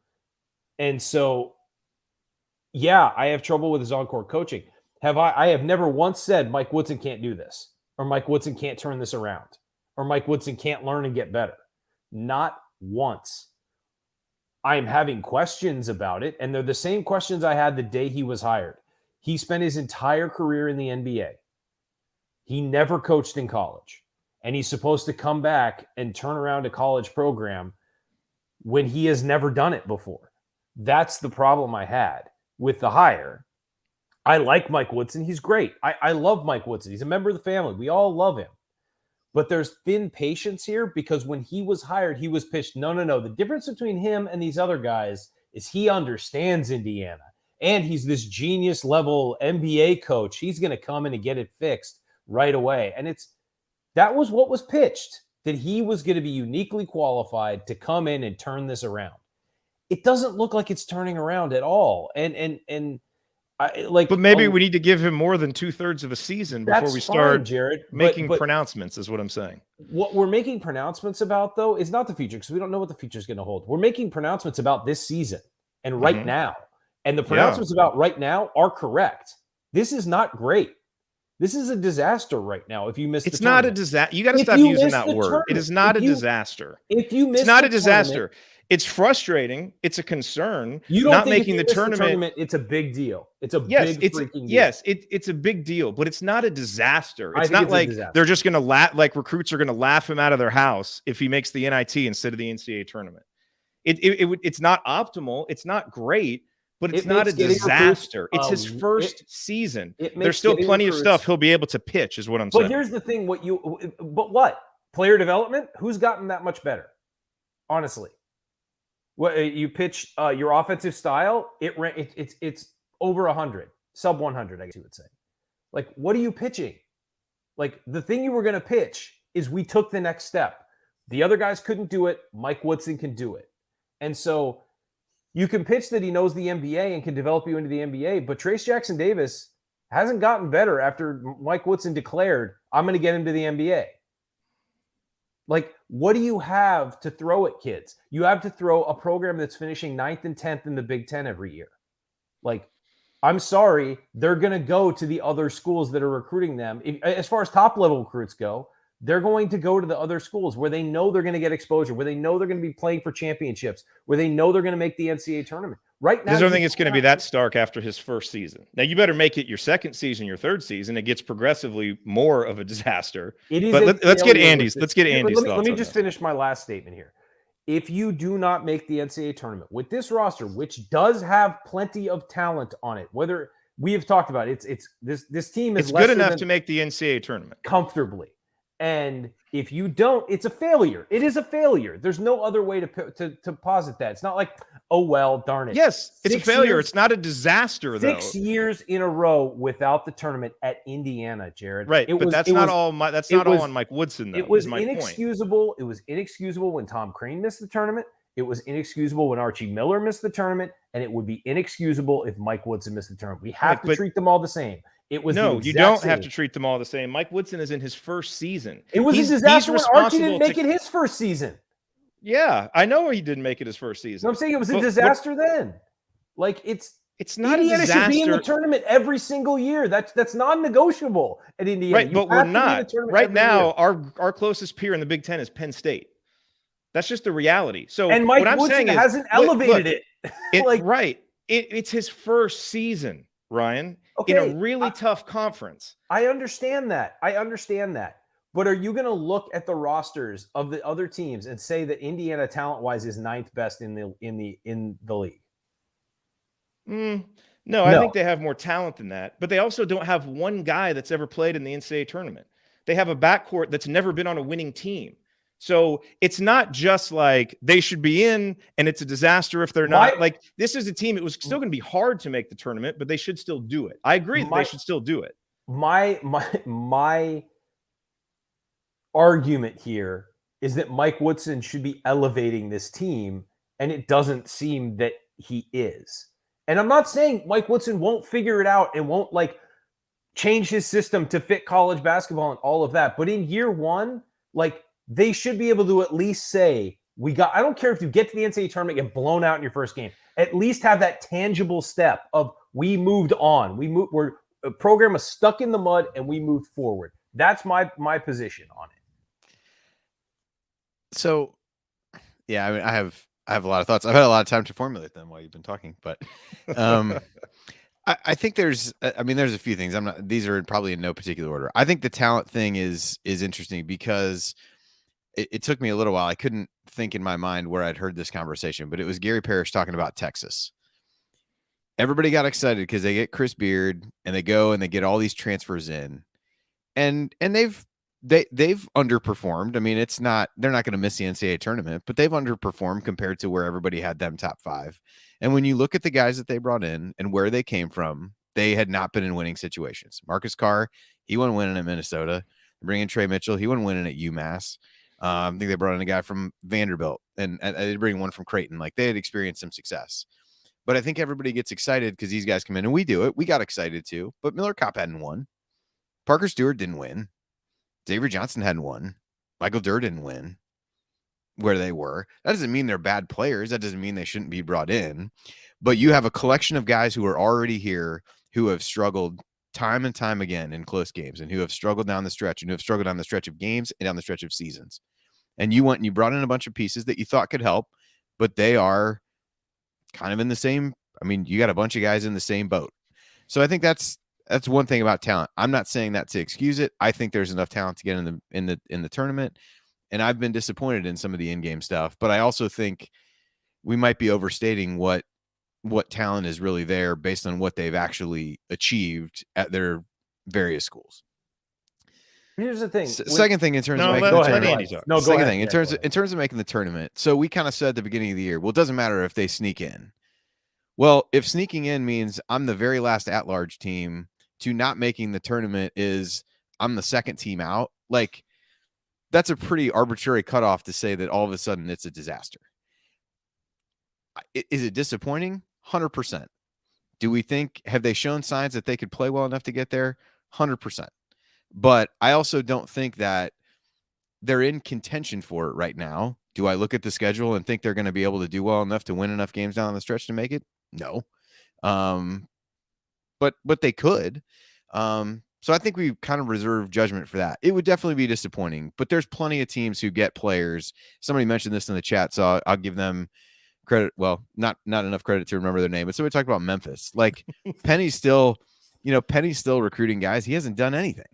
And so, yeah, I have trouble with his on-court coaching. I have never once said Mike Woodson can't do this, or Mike Woodson can't turn this around, or Mike Woodson can't learn and get better. Not once. I am having questions about it, and they're the same questions I had the day he was hired. He spent his entire career in the NBA. He never coached in college, and he's supposed to come back and turn around a college program when he has never done it before. That's the problem I had with the hire. I like Mike Woodson. He's great. I love Mike Woodson. He's a member of the family. We all love him. But there's thin patience here because when he was hired, he was pitched, no. The difference between him and these other guys is he understands Indiana. And he's this genius level NBA coach. He's going to come in and get it fixed right away. And that was what was pitched, that he was going to be uniquely qualified to come in and turn this around. It doesn't look like it's turning around at all. But maybe we need to give him more than 2/3 of a season before we start Jerod, making pronouncements, is what I'm saying. What we're making pronouncements about, though, is not the future, because we don't know what the future is going to hold. We're making pronouncements about this season and right now. And the pronouncements about right now are correct. This is not great. This is a disaster right now. If you miss, it's not a disaster. You got to stop using that word. It is not a disaster. If you miss, it's not a disaster. It's frustrating. It's a concern. You don't not think making the tournament. It's a big deal. It's a big freaking deal. Yes, it's a big deal, but it's not a disaster. It's not like they're just going to like recruits are going to laugh him out of their house if he makes the NIT instead of the NCAA tournament. It's not optimal. It's not great, but it's not a disaster. It's his first season. There's still plenty of stuff he'll be able to pitch, is what I'm saying. But here's the thing: what player development? Who's gotten that much better? Honestly. What you pitch your offensive style, it's over 100, sub 100, I guess you would say. Like, what are you pitching? Like, the thing you were going to pitch is we took the next step. The other guys couldn't do it. Mike Woodson can do it. And so you can pitch that he knows the NBA and can develop you into the NBA, but Trace Jackson Davis hasn't gotten better after Mike Woodson declared, I'm going to get him to the NBA. Like, what do you have to throw at kids? You have to throw a program that's finishing 9th and 10th in the Big Ten every year. Like, I'm sorry, they're going to go to the other schools that are recruiting them. As far as top-level recruits go, they're going to go to the other schools where they know they're going to get exposure, where they know they're going to be playing for championships, where they know they're going to make the NCAA tournament. Right now, I don't think it's going to be that stark after his first season. Now, you better make it your second season, your third season. It gets progressively more of a disaster. It is. But let's get Andy's. Let's get Andy's thoughts. Let me just finish my last statement here. If you do not make the NCAA tournament with this roster, which does have plenty of talent on it, whether we have talked about it, it's this team is good enough to make the NCAA tournament comfortably. And if you don't, it's a failure. It is a failure. There's no other way to posit that. It's not like, oh, well, darn it. Yes, it's a failure. It's not a disaster, though. 6 years in a row without the tournament at Indiana, Jerod. Right, but that's not all on Mike Woodson, though. It was inexcusable. It was inexcusable when Tom Crean missed the tournament. It was inexcusable when Archie Miller missed the tournament. And it would be inexcusable if Mike Woodson missed the tournament. We have to treat them all the same. It was you don't have to treat them all the same. Mike Woodson is in his first season. It was a disaster when Archie didn't make it his first season. Yeah, I know he didn't make it his first season. No, I'm saying it was a disaster then. Like it's not Indiana a disaster. Should be in the tournament every single year. That's non-negotiable at Indiana. Right, but we're not. Right now, our closest peer in the Big Ten is Penn State. That's just the reality. So and Mike what I'm Woodson saying is, hasn't elevated it. It's his first season, Ryan. Okay, in a really tough conference. I understand that. But are you going to look at the rosters of the other teams and say that Indiana talent-wise is 9th best in the league? No, I think they have more talent than that. But they also don't have one guy that's ever played in the NCAA tournament. They have a backcourt that's never been on a winning team. So it's not just like they should be in and it's a disaster if they're not. Like, this is a team. It was still going to be hard to make the tournament, but they should still do it. I agree that they should still do it. My argument here is that Mike Woodson should be elevating this team, and it doesn't seem that he is. And I'm not saying Mike Woodson won't figure it out and won't change his system to fit college basketball and all of that. But in year one, they should be able to at least say, I don't care if you get to the NCAA tournament, get blown out in your first game, at least have that tangible step of we moved on. We're a program was stuck in the mud and we moved forward. That's my position on it. So, yeah, I mean, I have a lot of thoughts. I've had a lot of time to formulate them while you've been talking, but I think there's a few things. These are probably in no particular order. I think the talent thing is interesting because it took me a little while. I couldn't think in my mind where I'd heard this conversation, but it was Gary Parrish talking about Texas. Everybody got excited because they get Chris Beard and they go and they get all these transfers in, and they've underperformed. I mean, they're not going to miss the NCAA tournament, but they've underperformed compared to where everybody had them top 5. And when you look at the guys that they brought in and where they came from, they had not been in winning situations. Marcus Carr, he wasn't winning at Minnesota. Bring in Trey Mitchell, he wasn't winning at UMass. I think they brought in a guy from Vanderbilt, and they bring one from Creighton. They had experienced some success. But I think everybody gets excited because these guys come in, and we do it. We got excited too. But Miller Kopp hadn't won. Parker Stewart didn't win. Xavier Johnson hadn't won. Michael Durr didn't win where they were. That doesn't mean they're bad players. That doesn't mean they shouldn't be brought in. But you have a collection of guys who are already here who have struggled time and time again in close games and who have struggled down the stretch and who have struggled down the stretch of games and down the stretch of seasons. And you went and you brought in a bunch of pieces that you thought could help, but they are kind of in the same. I mean, you got a bunch of guys in the same boat. So I think that's one thing about talent. I'm not saying that to excuse it. I think there's enough talent to get in the tournament. And I've been disappointed in some of the in-game stuff, but I also think we might be overstating what talent is really there based on what they've actually achieved at their various schools. Here's the thing. Second thing in terms of making the tournament. Second thing in terms of making the tournament. So we kind of said at the beginning of the year, well, it doesn't matter if they sneak in. Well, if sneaking in means I'm the very last at-large team, to not making the tournament is I'm the second team out. That's a pretty arbitrary cutoff to say that all of a sudden it's a disaster. Is it disappointing? 100%. Do we think, have they shown signs that they could play well enough to get there? 100%. But I also don't think that they're in contention for it right now. Do I look at the schedule and think they're going to be able to do well enough to win enough games down the stretch to make it? No. But they could. So I think we kind of reserve judgment for that. It would definitely be disappointing, but there's plenty of teams who get players. Somebody mentioned this in the chat, so I'll give them credit. Well, not enough credit to remember their name, but somebody talked about Memphis. Like Penny's still recruiting guys. He hasn't done anything.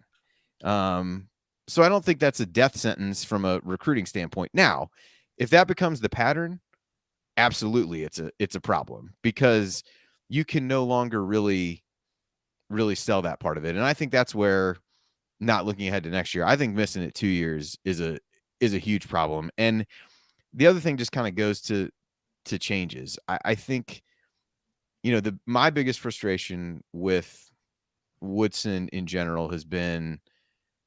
So I don't think that's a death sentence from a recruiting standpoint. Now, if that becomes the pattern, absolutely it's a problem, because you can no longer really sell that part of it. And I think that's where, not looking ahead to next year, I think missing it 2 years is a huge problem. And the other thing just kind of goes to changes. I think, my biggest frustration with Woodson in general has been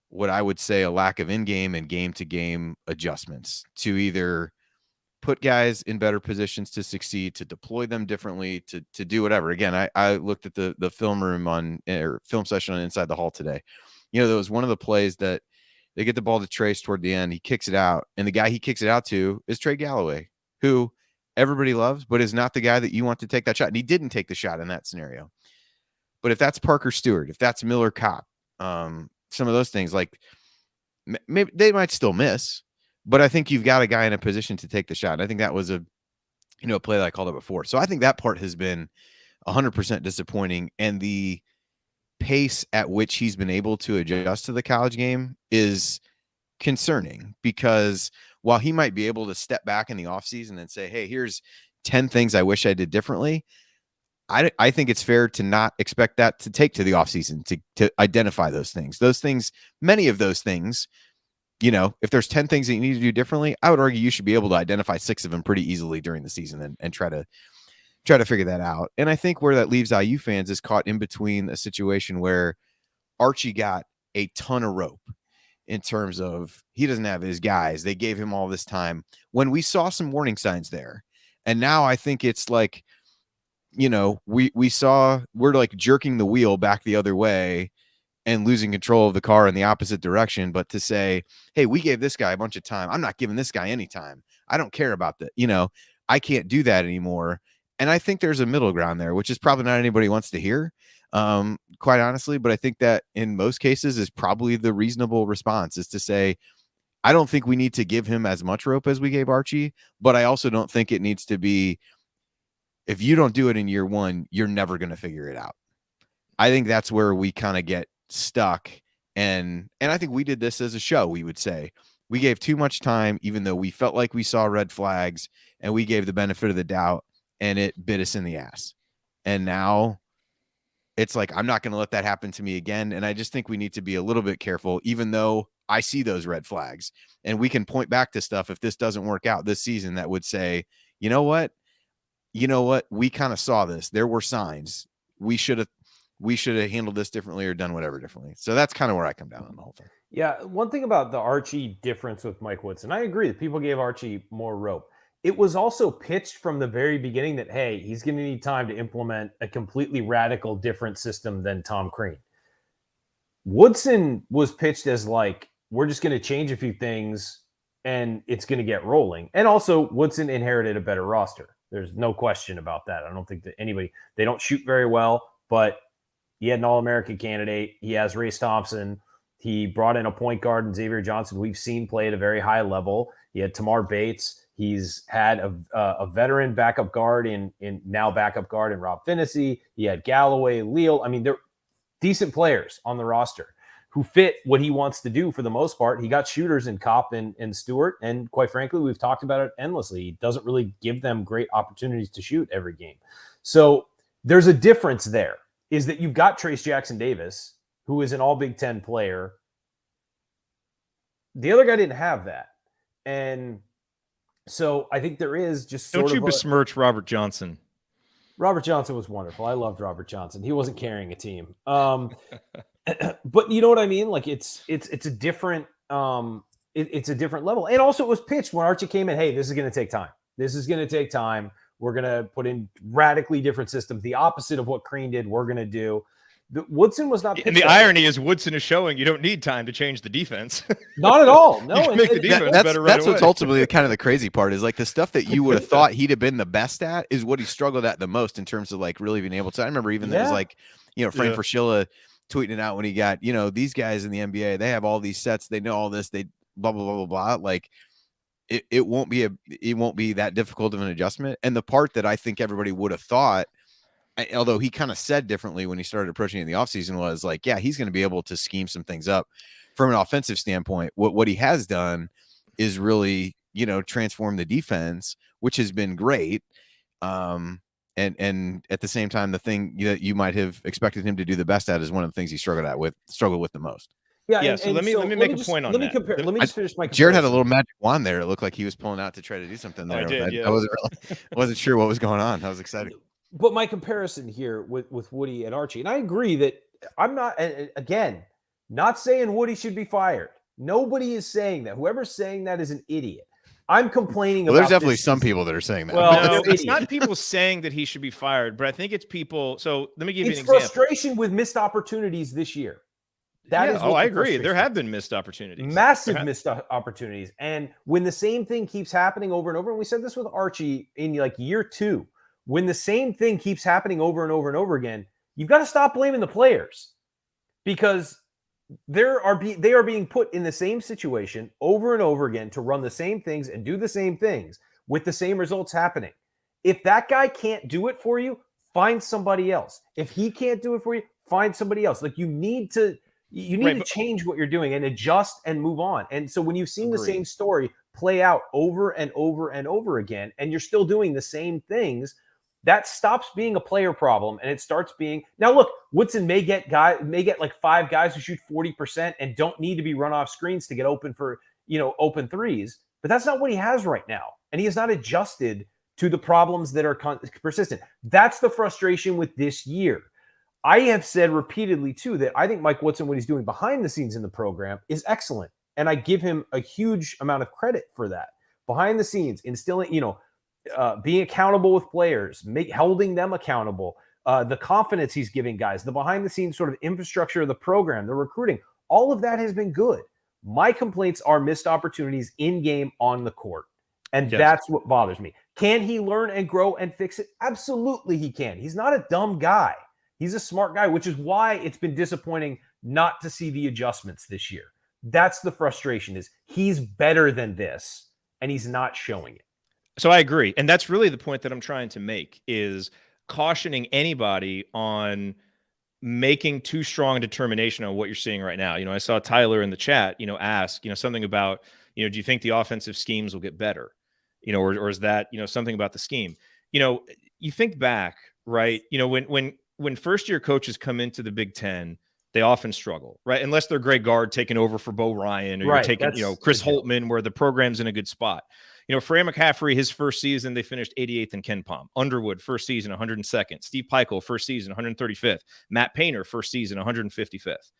what I would say a lack of in-game and game-to-game adjustments to either put guys in better positions to succeed, to deploy them differently, to do whatever. Again, I looked at the film room or film session on Inside the Hall today. There was one of the plays that they get the ball to Trace toward the end. He kicks it out, and the guy he kicks it out to is Trey Galloway, who everybody loves, but is not the guy that you want to take that shot. And he didn't take the shot in that scenario. But if that's Parker Stewart, if that's Miller Kopp, some of those things, like maybe they might still miss, but I think you've got a guy in a position to take the shot. And I think that was a play that I called it before. So I think that part has been 100% disappointing. And the pace at which he's been able to adjust to the college game is concerning, because while he might be able to step back in the offseason and say, hey, here's 10 things I wish I did differently, I think it's fair to not expect that to take to the offseason to identify those things. Many of those things, if there's 10 things that you need to do differently, I would argue you should be able to identify 6 of them pretty easily during the season and try to figure that out. And I think where that leaves IU fans is caught in between a situation where Archie got a ton of rope in terms of he doesn't have his guys. They gave him all this time when we saw some warning signs there. And now I think it's like, we're like jerking the wheel back the other way and losing control of the car in the opposite direction. But to say, hey, we gave this guy a bunch of time, I'm not giving this guy any time, I don't care about that. I can't do that anymore. And I think there's a middle ground there, which is probably not anybody wants to hear, quite honestly. But I think that in most cases is probably the reasonable response, is to say, I don't think we need to give him as much rope as we gave Archie, but I also don't think it needs to be, if you don't do it in year one, you're never going to figure it out. I think that's where we kind of get stuck. And I think we did this as a show. We would say we gave too much time, even though we felt like we saw red flags, and we gave the benefit of the doubt, and it bit us in the ass. And now it's like, I'm not going to let that happen to me again. And I just think we need to be a little bit careful, even though I see those red flags, and we can point back to stuff if this doesn't work out this season that would say, you know what? We kind of saw this. There were signs. We should have handled this differently or done whatever differently. So that's kind of where I come down on the whole thing. Yeah. One thing about the Archie difference with Mike Woodson, I agree that people gave Archie more rope. It was also pitched from the very beginning that, hey, he's going to need time to implement a completely radical different system than Tom Crean. Woodson was pitched as like, we're just going to change a few things and it's going to get rolling. And also Woodson inherited a better roster. There's no question about that. I don't think that they don't shoot very well, but he had an All-American candidate. He has Race Thompson. He brought in a point guard in Xavier Johnson, we've seen play at a very high level. He had Tamar Bates. He's had a veteran backup guard in backup guard in Rob Finnessy. He had Galloway, Leal. I mean, they're decent players on the roster who fit what he wants to do for the most part. He got shooters in Kopp and Stewart, and quite frankly, we've talked about it endlessly. He doesn't really give them great opportunities to shoot every game. So there's a difference there, is that you've got Trace Jackson Davis, who is an all Big Ten player. The other guy didn't have that. And so I think there is just sort of... Don't you besmirch Robert Johnson. Robert Johnson was wonderful. I loved Robert Johnson. He wasn't carrying a team. But you know what I mean? Like it's a different it's a different level. And also it was pitched when Archie came in, hey, this is going to take time. This is going to take time. We're going to put in radically different systems, the opposite of what Crean did. We're going to do. Woodson was not. And the irony is Woodson is showing you don't need time to change the defense. Not at all. No, you can make the defense better right that's away. what's ultimately kind of the crazy part is like the stuff that you would have thought he'd have been the best at is what he struggled at the most in terms of like really being able to. I remember even there was like, Frank Fraschilla tweeting it out when he got, these guys in the NBA, they have all these sets, they know all this, they blah blah blah blah blah. Like it won't be that difficult of an adjustment. And the part that I think everybody would have thought, although he kind of said differently when he started approaching it in the offseason, was like, yeah, he's going to be able to scheme some things up from an offensive standpoint. What he has done is really, transform the defense, which has been great. And at the same time, the thing that you might have expected him to do the best at is one of the things he struggled with the most. Yeah. So let me make a point on that. Let me just finish my. Jared had a little magic wand there. It looked like he was pulling out to try to do something there. I did. I wasn't sure what was going on. I was excited. But my comparison here with Woody and Archie, and I agree that I'm not, again, not saying Woody should be fired. Nobody is saying that. Whoever's saying that is an idiot. I'm complaining about. There's definitely some people that are saying that. Well, no, it's not people saying that he should be fired, but I think it's people. So let me give you an example. example. It's frustration with missed opportunities this year. That is. I agree. There have been missed opportunities. Massive missed opportunities. And when the same thing keeps happening over and over, and we said this with Archie in like year 2, when the same thing keeps happening over and over and over again, you've got to stop blaming the players because they are being put in the same situation over and over again to run the same things and do the same things with the same results happening. If that guy can't do it for you, find somebody else. If he can't do it for you, find somebody else. Like you need to change what you're doing and adjust and move on. And so when you've seen the same story play out over and over and over again, and you're still doing the same things, that stops being a player problem and it starts being. Now look, Woodson may get like 5 guys who shoot 40% and don't need to be run off screens to get open for, open threes, but that's not what he has right now. And he has not adjusted to the problems that are persistent. That's the frustration with this year. I have said repeatedly too, that I think Mike Woodson, what he's doing behind the scenes in the program is excellent. And I give him a huge amount of credit for that. Behind the scenes, instilling, being accountable with players, holding them accountable, the confidence he's giving guys, the behind the scenes sort of infrastructure of the program, the recruiting, all of that has been good. My complaints are missed opportunities in game on the court. And that's what bothers me. Can he learn and grow and fix it? Absolutely he can. He's not a dumb guy. He's a smart guy, which is why it's been disappointing not to see the adjustments this year. That's the frustration, is he's better than this and he's not showing it. So I agree. And that's really the point that I'm trying to make, is cautioning anybody on making too strong a determination on what you're seeing right now. I saw Tyler in the chat, ask, something about, do you think the offensive schemes will get better? Or is that, something about the scheme? You think back, right? When first year coaches come into the Big Ten, they often struggle, right? Unless they're Greg Gard taking over for Bo Ryan, or you're taking, Chris Holtman, where the program's in a good spot. Fran McCaffrey, his first season, they finished 88th in Ken Pom. Underwood, first season, 102nd. Steve Peichel, first season, 135th. Matt Painter, first season, 155th.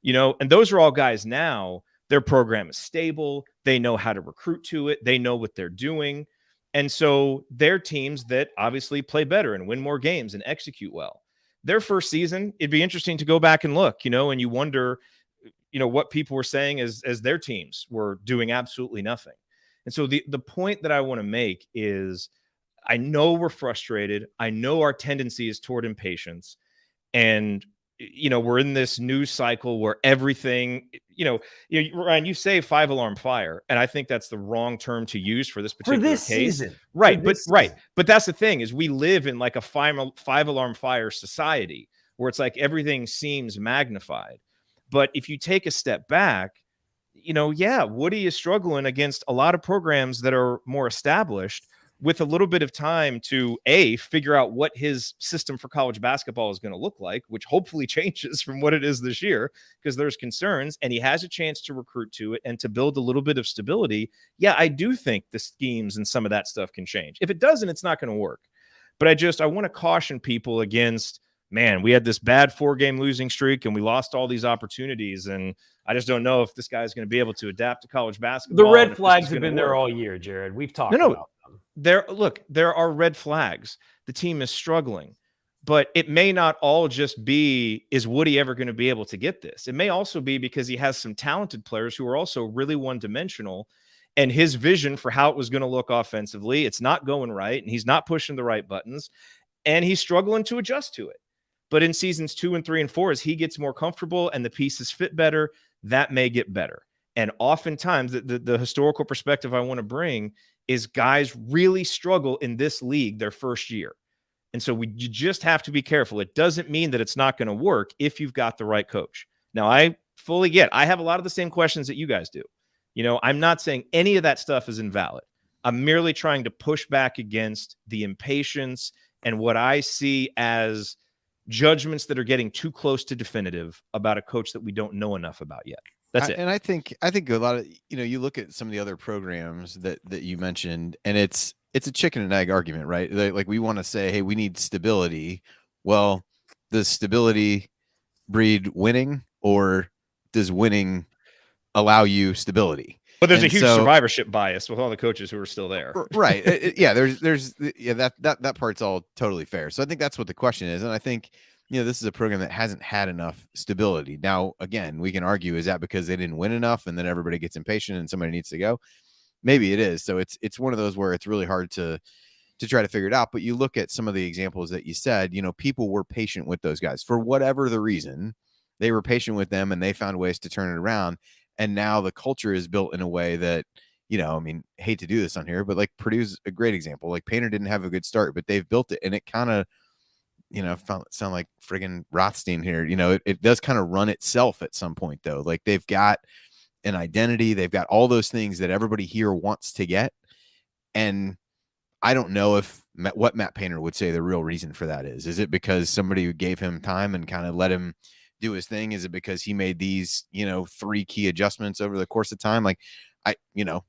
And those are all guys now, their program is stable. They know how to recruit to it. They know what they're doing. And so they're teams that obviously play better and win more games and execute well. Their first season, it'd be interesting to go back and look, and you wonder, what people were saying as their teams were doing absolutely nothing. And so the point that I want to make is, I know we're frustrated. I know our tendency is toward impatience. And, we're in this news cycle where everything, Ryan, you say 5-alarm fire. And I think that's the wrong term to use for this particular case. Season. Right. But that's the thing, is we live in like a 5-alarm fire society where it's like everything seems magnified. But if you take a step back, Woody is struggling against a lot of programs that are more established, with a little bit of time to figure out what his system for college basketball is going to look like, which hopefully changes from what it is this year, because there's concerns, and he has a chance to recruit to it and to build a little bit of stability. Yeah, I do think the schemes and some of that stuff can change. If it doesn't, it's not going to work. But I want to caution people against, man, we had this bad 4-game losing streak and we lost all these opportunities, and I just don't know if this guy's going to be able to adapt to college basketball. The red flags have been there all year, Jerod. We've talked about them. there are red flags. The team is struggling, but it may not all just be, is Woody ever going to be able to get this? It may also be because he has some talented players who are also really one-dimensional, and his vision for how it was going to look offensively, it's not going right, and he's not pushing the right buttons, and he's struggling to adjust to it. But in seasons 2 and 3 and 4, as he gets more comfortable and the pieces fit better, that may get better. And oftentimes, the historical perspective I want to bring is guys really struggle in this league their first year. And so you just have to be careful. It doesn't mean that it's not going to work if you've got the right coach. Now, I fully get, I have a lot of the same questions that you guys do. You know, I'm not saying any of that stuff is invalid. I'm merely trying to push back against the impatience and what I see as judgments that are getting too close to definitive about a coach that we don't know enough about yet. That's it. And I think a lot of, you look at some of the other programs that you mentioned, and it's a chicken and egg argument, right? Like we want to say, hey, we need stability. Well, does stability breed winning, or does winning allow you stability? But there's a huge survivorship bias with all the coaches who are still there. Right. That part's all totally fair. So I think that's what the question is. And I think, this is a program that hasn't had enough stability. Now, again, we can argue, is that because they didn't win enough and then everybody gets impatient and somebody needs to go? Maybe it is. So it's one of those where it's really hard to try to figure it out. But you look at some of the examples that you said, people were patient with those guys for whatever the reason. They were patient with them and they found ways to turn it around. And now the culture is built in a way that, hate to do this on here, but like Purdue's a great example. Like Painter didn't have a good start, but they've built it, and it kind of, sound like friggin' Rothstein here. It does kind of run itself at some point, though. Like they've got an identity, they've got all those things that everybody here wants to get. And I don't know what Matt Painter would say the real reason for that is. Is it because somebody gave him time and kind of let him do his thing? Is it because he made these, 3 key adjustments over the course of time? Like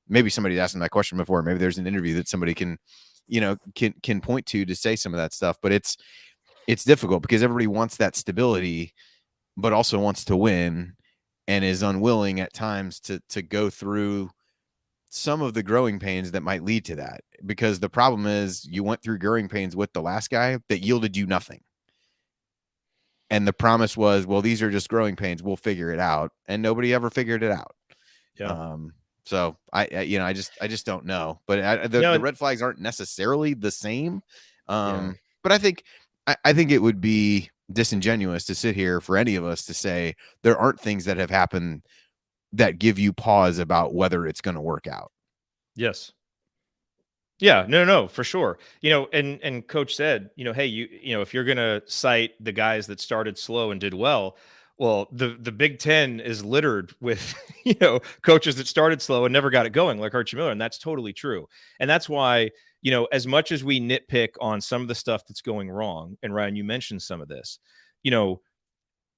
maybe somebody's asked him that question before. Maybe there's an interview that somebody can point to say some of that stuff, but it's difficult because everybody wants that stability, but also wants to win and is unwilling at times to go through some of the growing pains that might lead to that. Because the problem is you went through growing pains with the last guy that yielded you nothing. And the promise was, well, these are just growing pains. We'll figure it out. And nobody ever figured it out. Yeah. So I just don't know, but the red flags aren't necessarily the same. But I think it would be disingenuous to sit here for any of us to say there aren't things that have happened that give you pause about whether it's going to work out. Yes. Yeah, no, for sure. And coach said, hey, if you're going to cite the guys that started slow and did well, the Big Ten is littered with, coaches that started slow and never got it going, like Archie Miller. And that's totally true. And that's why, as much as we nitpick on some of the stuff that's going wrong, and Ryan, you mentioned some of this,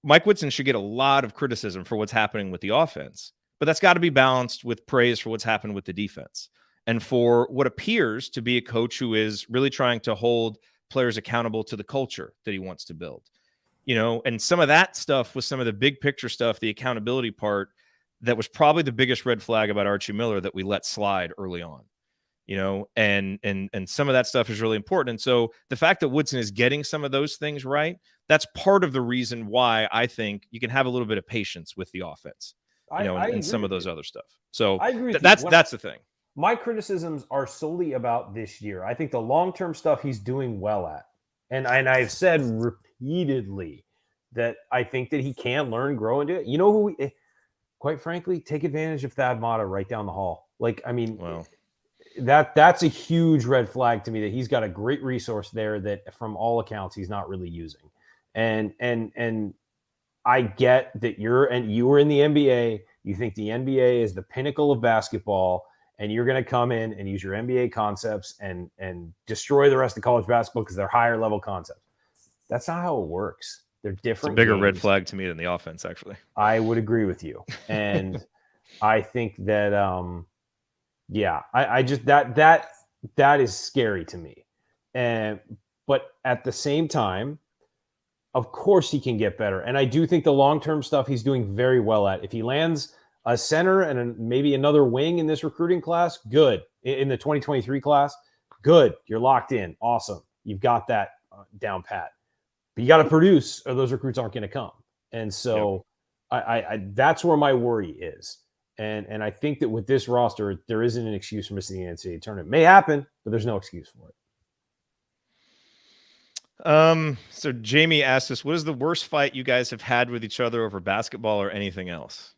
Mike Whitson should get a lot of criticism for what's happening with the offense, but that's got to be balanced with praise for what's happened with the defense. And for what appears to be a coach who is really trying to hold players accountable to the culture that he wants to build. And some of that stuff was some of the big picture stuff, the accountability part, that was probably the biggest red flag about Archie Miller that we let slide early on, and some of that stuff is really important. And so the fact that Woodson is getting some of those things right, that's part of the reason why I think you can have a little bit of patience with the offense, and some of those other stuff. So I agree that's the thing. My criticisms are solely about this year. I think the long-term stuff he's doing well at. And I've said repeatedly that I think that he can learn, grow into it. Quite frankly, take advantage of Thad Matta right down the hall. That's a huge red flag to me, that he's got a great resource there that from all accounts he's not really using. And I get that you were in the NBA. You think the NBA is the pinnacle of basketball, and you're going to come in and use your NBA concepts and destroy the rest of college basketball because they're higher level concepts. That's not how it works. They're different. It's a bigger red flag to me than the offense, actually. I would agree with you. And I think that, I just, that is scary to me. But at the same time, of course he can get better. And I do think the long-term stuff he's doing very well at. If he lands a center and maybe another wing in this recruiting class, good. In the 2023 class, Good. You're locked in. Awesome. You've got that down pat. But you got to produce, or those recruits aren't going to come. And so I that's where my worry is. And I think that with this roster, there isn't an excuse for missing the NCAA tournament. May happen, but there's no excuse for it. So Jamie asked us, what is the worst fight you guys have had with each other over basketball or anything else?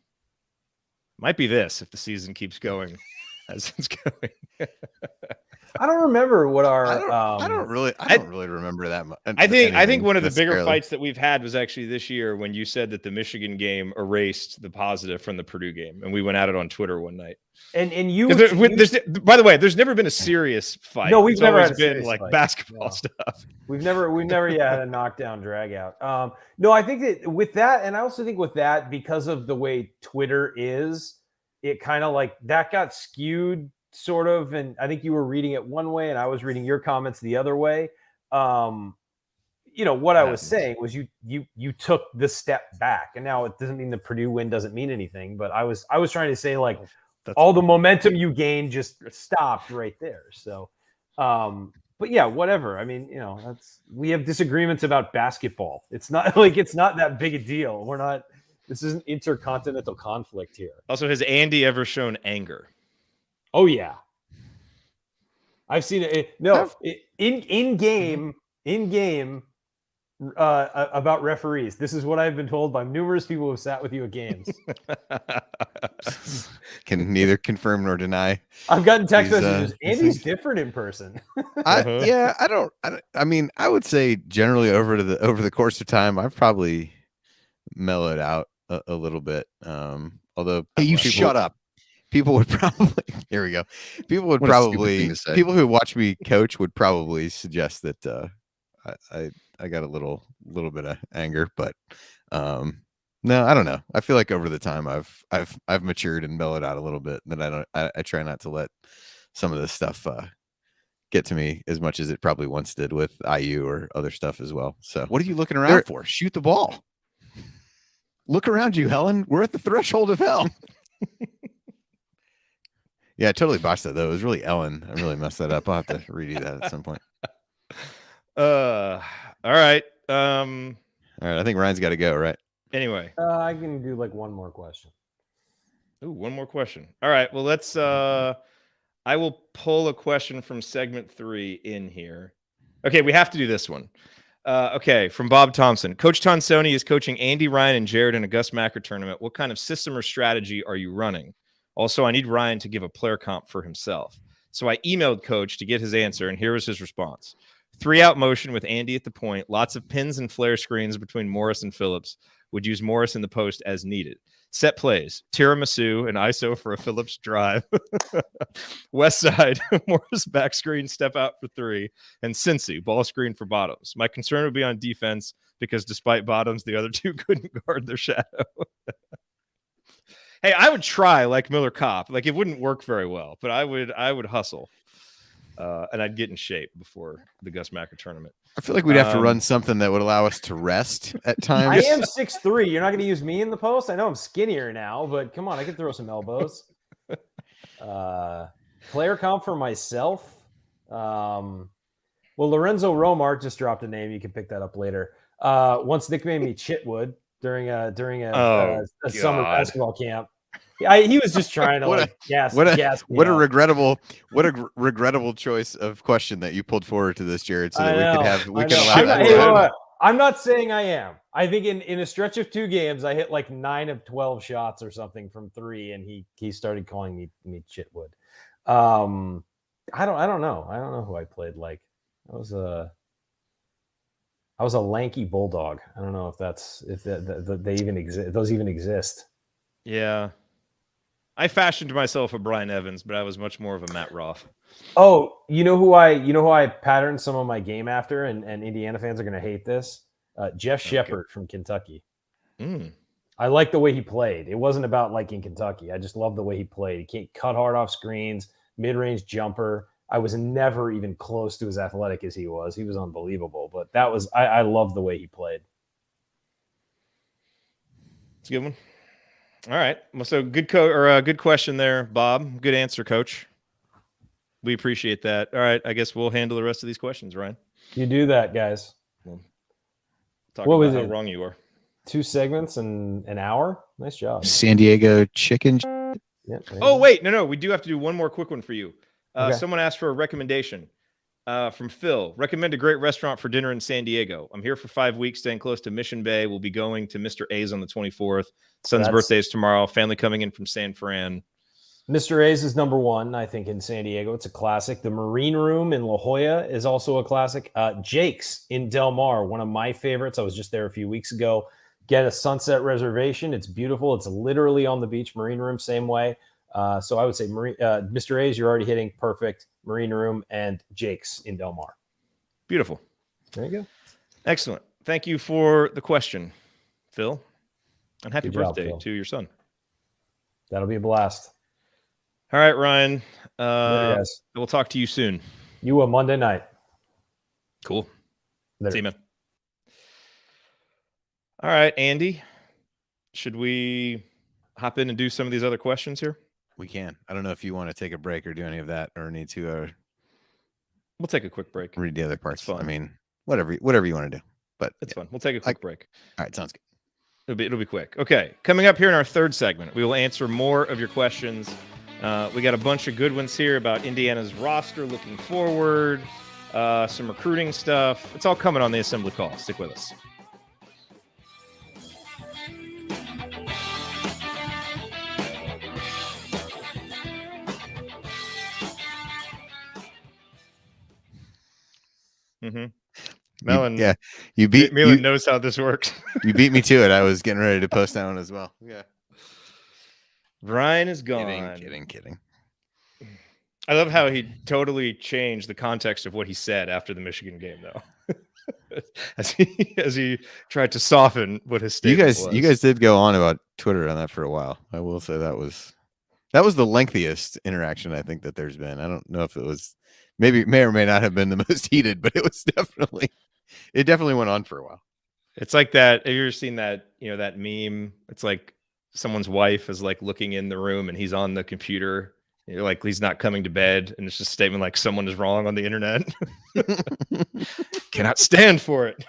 Might be this if the season keeps going as it's going. I don't remember what our. I don't really remember that much. I think one of the bigger fights that we've had was actually this year when you said that the Michigan game erased the positive from the Purdue game, and we went at it on Twitter one night. And you, by the way, there's never been a serious fight. No, we've never always had been like fight. basketball stuff. We've never yet had a knockdown drag out. No, I think that with that, and I also think with that, because of the way Twitter is, it kind of like that got skewed sort of, and I think you were reading it one way and I was reading your comments the other way. What I was saying was you took the step back, and now it doesn't mean the Purdue win doesn't mean anything, but I was trying to say like all the momentum you gained just stopped right there. So but yeah, whatever. I mean, we have disagreements about basketball. It's not that big a deal. This isn't intercontinental conflict here. Also, has Andy ever shown anger? Oh yeah, I've seen it. In game about referees. This is what I've been told by numerous people who have sat with you at games. Can neither confirm nor deny. I've gotten text messages. Andy's different in person. I mean, I would say generally over the course of time, I've probably mellowed out a little bit. Although shut up. People would probably people who watch me coach would probably suggest that I got a little bit of anger, but no, I don't know. I feel like over the time I've matured and mellowed out a little bit. That I try not to let some of this stuff get to me as much as it probably once did with IU or other stuff as well. So what are you looking around for? Shoot the ball. Look around you, Helen. We're at the threshold of hell. Yeah, I totally botched that though. It was really Ellen. I really messed that up. I'll have to redo that at some point. All right. All right. I think Ryan's got to go, right? Anyway. I can do like one more question. Ooh, one more question. All right. Well, let's I will pull a question from segment 3 in here. Okay, we have to do this one. Okay, from Bob Thompson. Coach Tonsoni is coaching Andy, Ryan, and Jerod in a Gus Macker tournament. What kind of system or strategy are you running? Also, I need Ryan to give a player comp for himself. So I emailed Coach to get his answer, and here was his response. 3-out motion with Andy at the point, lots of pins and flare screens between Morris and Phillips. Would use Morris in the post as needed. Set plays, tiramisu and ISO for a Phillips drive. West side, Morris back screen, step out for 3. And Cincy, ball screen for Bottoms. My concern would be on defense because despite Bottoms, the other two couldn't guard their shadow. Hey, I would try like Miller Kopp. Like it wouldn't work very well, but I would hustle. And I'd get in shape before the Gus Macker tournament. I feel like we'd have to run something that would allow us to rest at times. I am 6'3". You're not going to use me in the post. I know I'm skinnier now, but come on, I can throw some elbows. Player comp for myself. Well, Lorenzo Romart just dropped a name. You can pick that up later. Once nicknamed me Chitwood during a summer basketball camp. Yeah, he was just trying to gas. What a regrettable choice of question that you pulled forward to this, Jerod, so that we can allow. I'm not saying I am. I think in a stretch of 2 games, I hit like 9 of 12 shots or something from 3, and he started calling me Chitwood. I don't know. I don't know who I played like. I was a lanky bulldog. I don't know if they even exist. Those even exist. Yeah. I fashioned myself a Brian Evans, but I was much more of a Matt Roth. Oh, you know who I patterned some of my game after, and Indiana fans are going to hate this. Jeff Shepard from Kentucky. I like the way he played. It wasn't about liking Kentucky. I just love the way he played. He can't cut hard off screens, mid-range jumper. I was never even close to as athletic as he was. He was unbelievable, but I love the way he played. It's a good one. All right. Well, so good question there, Bob. Good answer, Coach. We appreciate that. All right, I guess we'll handle the rest of these questions, Ryan. You do that, guys. We'll talk What about was how it? wrong you are. 2 segments in an hour. Nice job. San Diego chicken. Yeah, there you Oh, go. wait. No. We do have to do one more quick one for you. Okay. Someone asked for a recommendation from Phil. Recommend a great restaurant for dinner in San Diego. I'm here for 5 weeks, staying close to Mission Bay. We'll be going to Mr. A's on the 24th. Son's birthday is tomorrow. Family coming in from San Fran. Mr. A's is number 1, I think, in San Diego. It's a classic. The Marine Room in La Jolla is also a classic. Jake's in Del Mar, one of my favorites. I was just there a few weeks ago. Get a sunset reservation. It's beautiful. It's literally on the beach. Marine Room, same way. So I would say Mr. A's, you're already hitting perfect. Marine Room and Jake's in Del Mar. Beautiful. There you go. Excellent. Thank you for the question, Phil. And happy Good job, birthday Phil. to your son. That'll be a blast. All right, Ryan. Later, guys. We'll talk to you soon. You a Monday night. Cool. Later. See you, man. All right, Andy. Should we hop in and do some of these other questions here? We can. I don't know if you want to take a break or do any of that, or need to We'll take a quick break. read the other parts. fine. I mean, whatever you want to do. But It's fun. We'll take a quick break. all right, sounds good. It'll be quick. Okay, coming up here in our third segment, we will answer more of your questions. We got a bunch of good ones here about Indiana's roster looking forward, some recruiting stuff. It's all coming on the assembly call. Stick with us. Mm-hmm. Melon, you beat Melon knows how this works. You beat me to it. I was getting ready to post that one as well. Yeah. Ryan is gone. Kidding. I love how he totally changed the context of what he said after the Michigan game, though, as he tried to soften what his statement was. You guys did go on about Twitter on that for a while. I will say that was the lengthiest interaction I think that there's been. I don't know if it was, maybe may or may not have been the most heated, but it definitely went on for a while. It's like that. Have you ever seen that? That meme. It's like someone's wife is like looking in the room and he's on the computer. Like he's not coming to bed, and it's just a statement like someone is wrong on the internet. Cannot stand for it.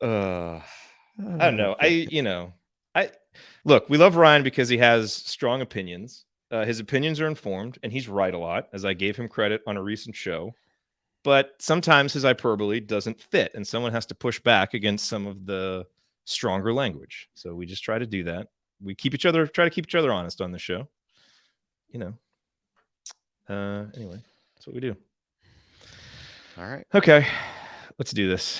I don't know. I look. We love Ryan because he has strong opinions. His opinions are informed, and he's right a lot, as I gave him credit on a recent show. But sometimes his hyperbole doesn't fit, and someone has to push back against some of the stronger language. So we just try to do that. We try to keep each other honest on the show. Anyway, that's what we do. All right. Okay, let's do this.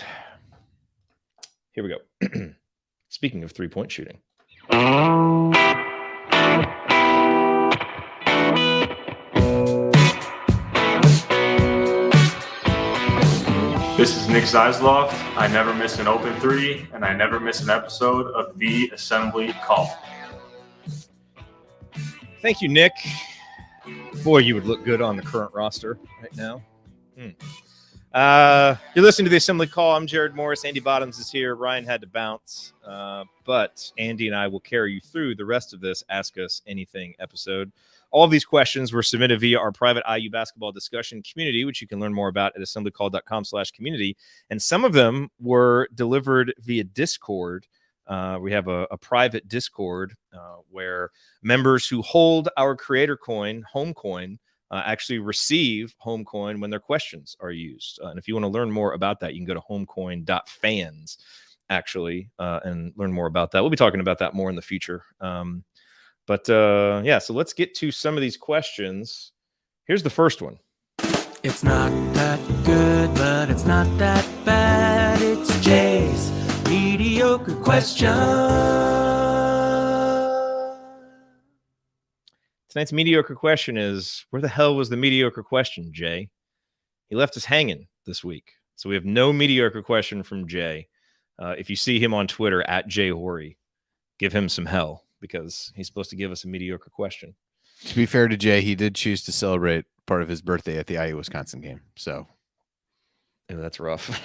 Here we go. Speaking of 3-point shooting. This is Nick Zeisloft. I never miss an open three, and I never miss an episode of The Assembly Call. Thank you, Nick. Boy, you would look good on the current roster right now. You're listening to The Assembly Call. I'm Jerod Morris. Andy Bottoms is here. Ryan had to bounce. But Andy and I will carry you through the rest of this Ask Us Anything episode. All of these questions were submitted via our private IU basketball discussion community, which you can learn more about at assemblycall.com/community. And some of them were delivered via Discord. We have a private Discord where members who hold our creator coin, home coin, actually receive home coin when their questions are used. And if you want to learn more about that, you can go to homecoin.fans actually and learn more about that. We'll be talking about that more in the future. So let's get to some of these questions. Here's the first one. It's not that good, but it's not that bad. It's Jay's mediocre question. Tonight's mediocre question is, where the hell was the mediocre question, Jay? He left us hanging this week. So we have no mediocre question from Jay. If you see him on Twitter, @JayHorry, give him some hell, because he's supposed to give us a mediocre question. To be fair to Jay, he did choose to celebrate part of his birthday at the IU Wisconsin game. So Yeah, that's rough.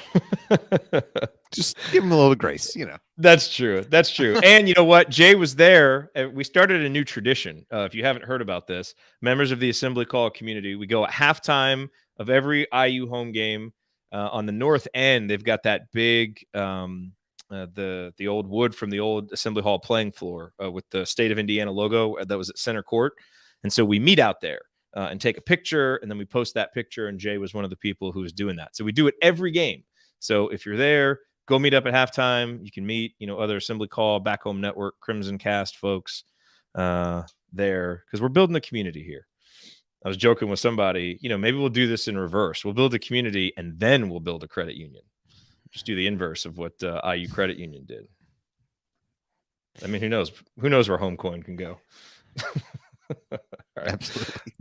Just give him a little grace, That's true. That's true. And you know what? Jay was there. We started a new tradition. If you haven't heard about this, members of the Assembly Call community, we go at halftime of every IU home game. On the north end, they've got that big, the old wood from the old Assembly Hall playing floor with the state of Indiana logo that was at center court. And so we meet out there and take a picture, and then we post that picture. And Jay was one of the people who was doing that. So we do it every game. So if you're there, go meet up at halftime. You can meet, other Assembly Call, Back Home Network, Crimson Cast folks there, because we're building a community here. I was joking with somebody, maybe we'll do this in reverse. We'll build a community and then we'll build a credit union. Just do the inverse of what IU Credit Union did. I mean, who knows? Who knows where home coin can go? All right. Absolutely.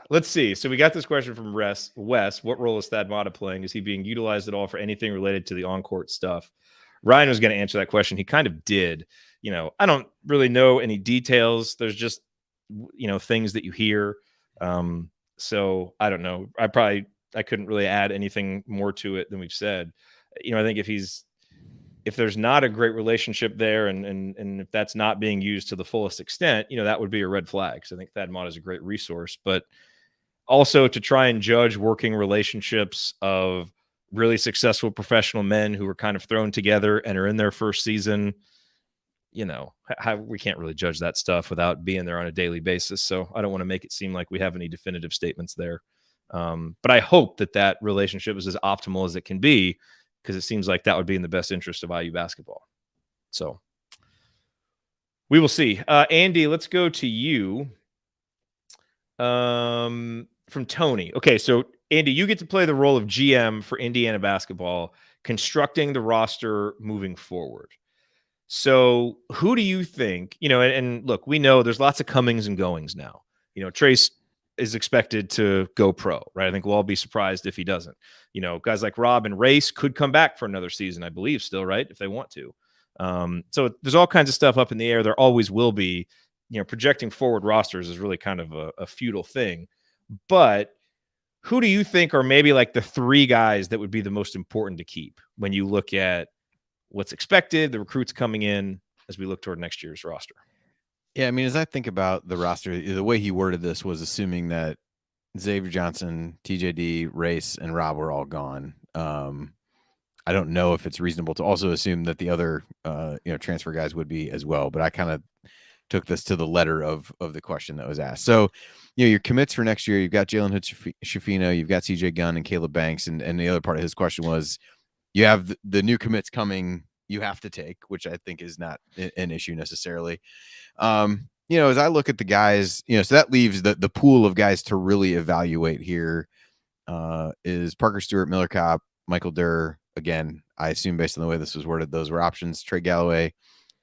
Let's see. So we got this question from Wes. What role is Thad Matta playing? Is he being utilized at all for anything related to the on-court stuff? Ryan was going to answer that question. He kind of did. I don't really know any details. There's just, things that you hear. So I don't know. I couldn't really add anything more to it than we've said. I think if there's not a great relationship there and if that's not being used to the fullest extent, that would be a red flag. So I think Thad Matta is a great resource, but also to try and judge working relationships of really successful professional men who are kind of thrown together and are in their first season, we can't really judge that stuff without being there on a daily basis. So I don't want to make it seem like we have any definitive statements there. But I hope that relationship is as optimal as it can be, because it seems like that would be in the best interest of IU basketball. So we will see. Andy, let's go to you. From Tony. Okay, so Andy, you get to play the role of GM for Indiana basketball, constructing the roster moving forward. So who do you think, and look, we know there's lots of comings and goings now. Trace is expected to go pro, right? I think we'll all be surprised if he doesn't. Guys like Rob and Race could come back for another season, I believe, still, right? If they want to. So there's all kinds of stuff up in the air. There always will be. Projecting forward rosters is really kind of a futile thing. But who do you think are maybe like the three guys that would be the most important to keep when you look at what's expected, the recruits coming in as we look toward next year's roster? Yeah, I mean, as I think about the roster, the way he worded this was assuming that Xavier Johnson, TJD, Race, and Rob were all gone. I don't know if it's reasonable to also assume that the other transfer guys would be as well, but I kind of took this to the letter of the question that was asked. So, your commits for next year, you've got Jalen Hood-Schifino, you've got CJ Gunn and Caleb Banks. And the other part of his question was, you have the new commits coming, you have to take, which I think is not an issue necessarily. As I look at the guys, so that leaves the pool of guys to really evaluate here is Parker Stewart, Miller Kopp, Michael Durr. Again, I assume based on the way this was worded, those were options. Trey Galloway,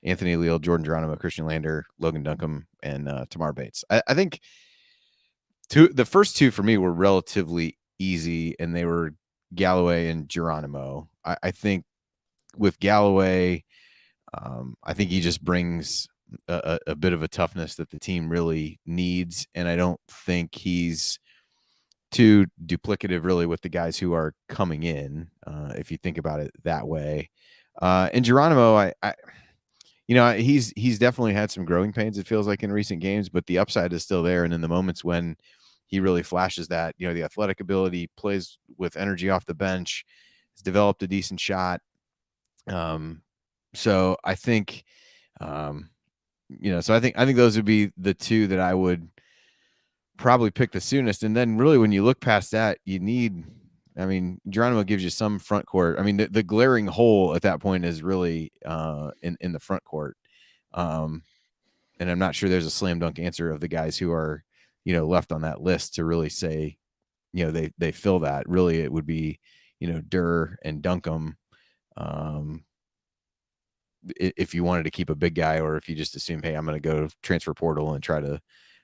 Anthony Leal, Jordan Geronimo, Christian Lander, Logan Duncombe, and Tamar Bates. I think the first two for me were relatively easy, and they were Galloway and Geronimo. I think with Galloway, I think he just brings a bit of a toughness that the team really needs, and I don't think he's too duplicative really with the guys who are coming in, if you think about it that way. And Geronimo, he's definitely had some growing pains, it feels like, in recent games, but the upside is still there. And in the moments when he really flashes that, the athletic ability, plays with energy off the bench, has developed a decent shot. So I think, so I think those would be the two that I would probably pick the soonest. And then really, when you look past that, Geronimo gives you some front court. I mean, the glaring hole at that point is really in the front court. And I'm not sure there's a slam dunk answer of the guys who are, left on that list to really say, they fill that. Really, it would be, Durr and Duncombe. If you wanted to keep a big guy, or if you just assume, hey, I'm going to go transfer portal and try to,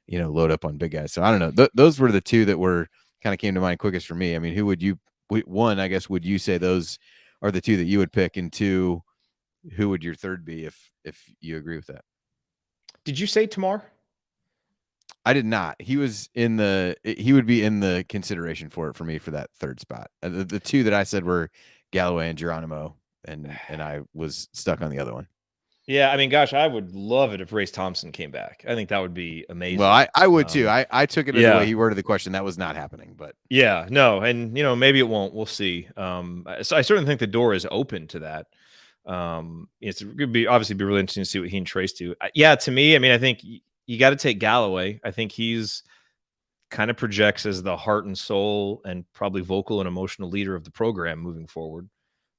load up on big guys. So I don't know. Those were the two that were kind of came to mind quickest for me. I mean, who would you, one, I guess, would you say those are the two that you would pick? And two, who would your third be if you agree with that? Did you say Tamar? I did not. He would be in the consideration for me for that third spot. The two that I said were Galloway and Geronimo, and I was stuck on the other one. Yeah, I mean, gosh, I would love it if Race Thompson came back. I think that would be amazing. Well, I would too. I took it as the way he worded the question. That was not happening, but yeah, no, and maybe it won't. We'll see. So I certainly think the door is open to that. It's going to obviously be really interesting to see what he and Trace do. Yeah, to me, I mean, I think you got to take Galloway. I think he's kind of projects as the heart and soul and probably vocal and emotional leader of the program moving forward.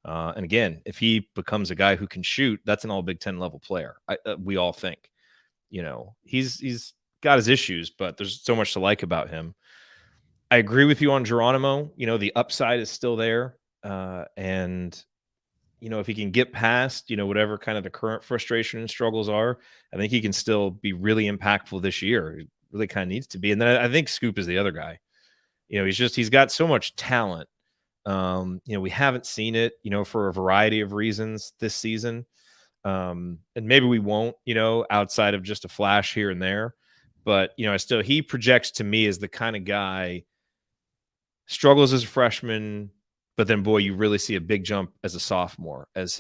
And again, if he becomes a guy who can shoot, that's an all Big Ten level player. We all think, he's got his issues, but there's so much to like about him. I agree with you on Geronimo. The upside is still there. And if he can get past, whatever kind of the current frustration and struggles are, I think he can still be really impactful this year. He really kind of needs to be. And then I think Scoop is the other guy. He's got so much talent. We haven't seen it, for a variety of reasons this season. And maybe we won't, outside of just a flash here and there. But, he projects to me as the kind of guy struggles as a freshman, but then, boy, you really see a big jump as a sophomore as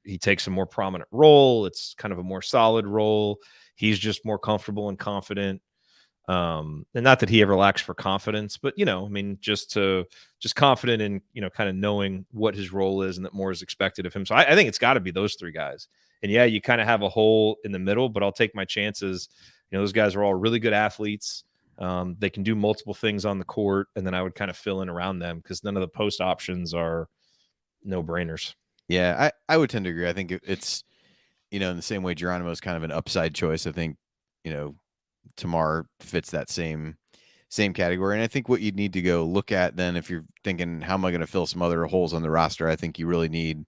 he takes a more prominent role. It's kind of a more solid role. He's just more comfortable and confident. And not that he ever lacks for confidence, but, just confident in, kind of knowing what his role is and that more is expected of him. So I think it's got to be those three guys. And yeah, you kind of have a hole in the middle, but I'll take my chances. Those guys are all really good athletes. They can do multiple things on the court, and then I would kind of fill in around them because none of the post options are no-brainers. Yeah, I would tend to agree. I think it's, in the same way Geronimo is kind of an upside choice. I think, Tamar fits that same category. And I think what you'd need to go look at then, if you're thinking, how am I going to fill some other holes on the roster? I think you really need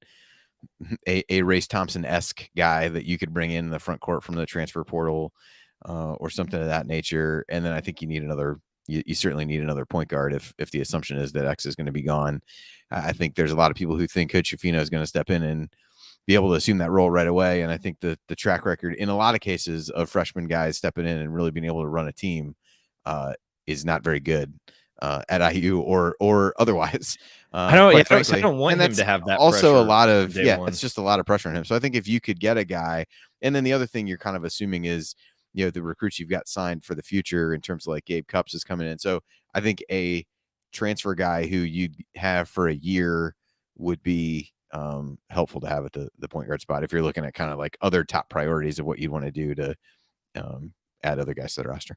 a Race Thompson-esque guy that you could bring in the front court from the transfer portal. Or something of that nature. And then I think you need you certainly need another point guard if the assumption is that X is going to be gone. I think there's a lot of people who think Coach Schifino is going to step in and be able to assume that role right away. And I think the track record in a lot of cases of freshman guys stepping in and really being able to run a team is not very good at IU or otherwise. I don't want him to have that. Also, a lot of it's just a lot of pressure on him. So I think if you could get a guy, and then the other thing you're kind of assuming is, the recruits you've got signed for the future in terms of like Gabe Cups is coming in. So I think a transfer guy who you'd have for a year would be helpful to have at the point guard spot if you're looking at kind of like other top priorities of what you'd want to do to add other guys to the roster.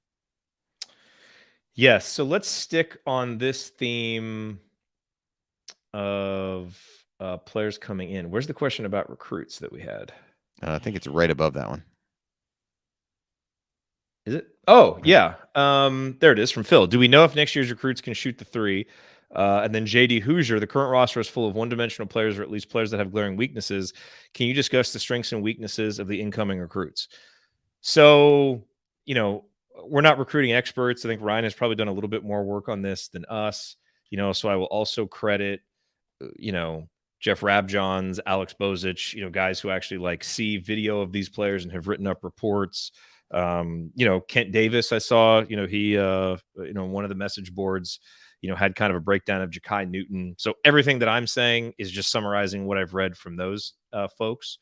Yes. So let's stick on this theme of players coming in. Where's the question about recruits that we had? I think it's right above that one. Is it? Oh, yeah. There it is from Phil. Do we know if next year's recruits can shoot the three? And then JD Hoosier, the current roster is full of one-dimensional players or at least players that have glaring weaknesses. Can you discuss the strengths and weaknesses of the incoming recruits? So, we're not recruiting experts. I think Ryan has probably done a little bit more work on this than us, so I will also credit, Jeff Rabjohns, Alex Bozich, guys who actually see video of these players and have written up reports. Kent Davis, I saw, he, one of the message boards, had kind of a breakdown of Ja'Kai Newton. So everything that I'm saying is just summarizing what I've read from those folks.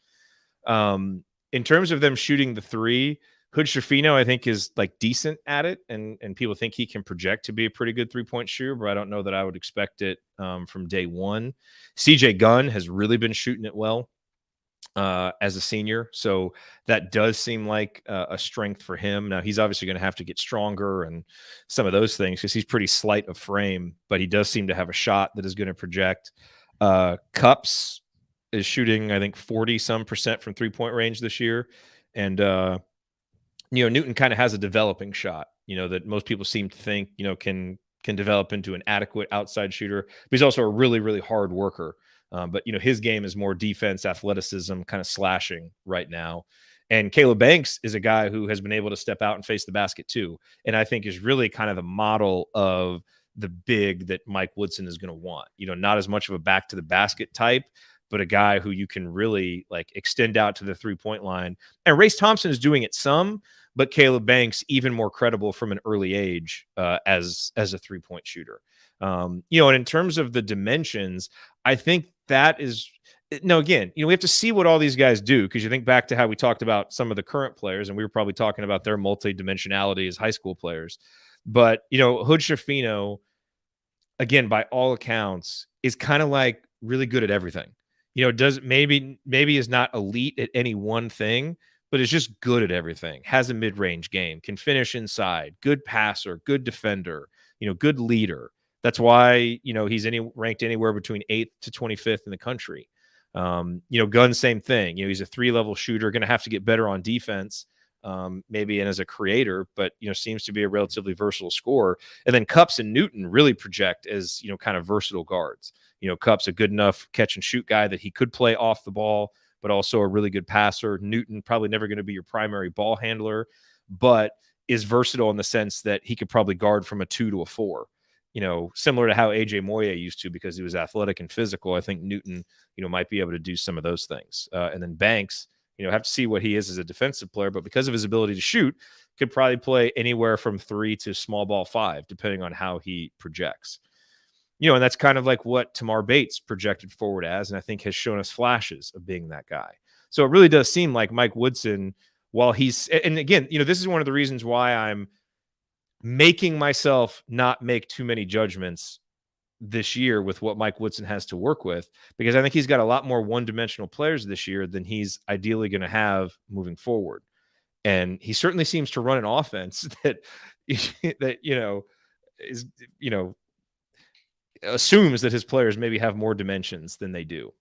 In terms of them shooting the three, Hood Schifino, I think, is decent at it. And people think he can project to be a pretty good 3-point shooter, but I don't know that I would expect it from day one. CJ Gunn has really been shooting it well as a senior. So that does seem like a strength for him. Now, he's obviously going to have to get stronger and some of those things because he's pretty slight of frame, but he does seem to have a shot that is going to project. Cups is shooting, I think, 40% from 3-point range this year. And, Newton kind of has a developing shot, that most people seem to think, can develop into an adequate outside shooter. But he's also a really, really hard worker. But his game is more defense, athleticism, kind of slashing right now. And Caleb Banks is a guy who has been able to step out and face the basket too. And I think is really kind of the model of the big that Mike Woodson is going to want. Not as much of a back to the basket type, but a guy who you can really extend out to the 3-point line. And Race Thompson is doing it some, but Caleb Banks even more credible from an early age as a 3-point shooter. And in terms of the dimensions, I think that is again, we have to see what all these guys do, because you think back to how we talked about some of the current players, and we were probably talking about their multi-dimensionality as high school players. But Hood Schifino, again, by all accounts, is kind of like really good at everything. Does maybe is not elite at any one thing, but is just good at everything. Has a mid-range game, can finish inside, good passer, good defender, good leader. That's why, he's ranked anywhere between 8th to 25th in the country. Gunn, same thing. He's a 3-level shooter, going to have to get better on defense, maybe, and as a creator, but, seems to be a relatively versatile scorer. And then Cups and Newton really project as, kind of versatile guards. Cups a good enough catch and shoot guy that he could play off the ball, but also a really good passer. Newton probably never going to be your primary ball handler, but is versatile in the sense that he could probably guard from a 2 to a 4. Similar to how AJ Moye used to, because he was athletic and physical. I think Newton, might be able to do some of those things. And then Banks, have to see what he is as a defensive player, but because of his ability to shoot, could probably play anywhere from 3 to small ball 5, depending on how he projects. And that's kind of like what Tamar Bates projected forward as, and I think has shown us flashes of being that guy. So it really does seem like Mike Woodson, while he's, and again, this is one of the reasons why I'm making myself not make too many judgments this year with what Mike Woodson has to work with, because I think he's got a lot more one-dimensional players this year than he's ideally going to have moving forward. And he certainly seems to run an offense that is, assumes that his players maybe have more dimensions than they do.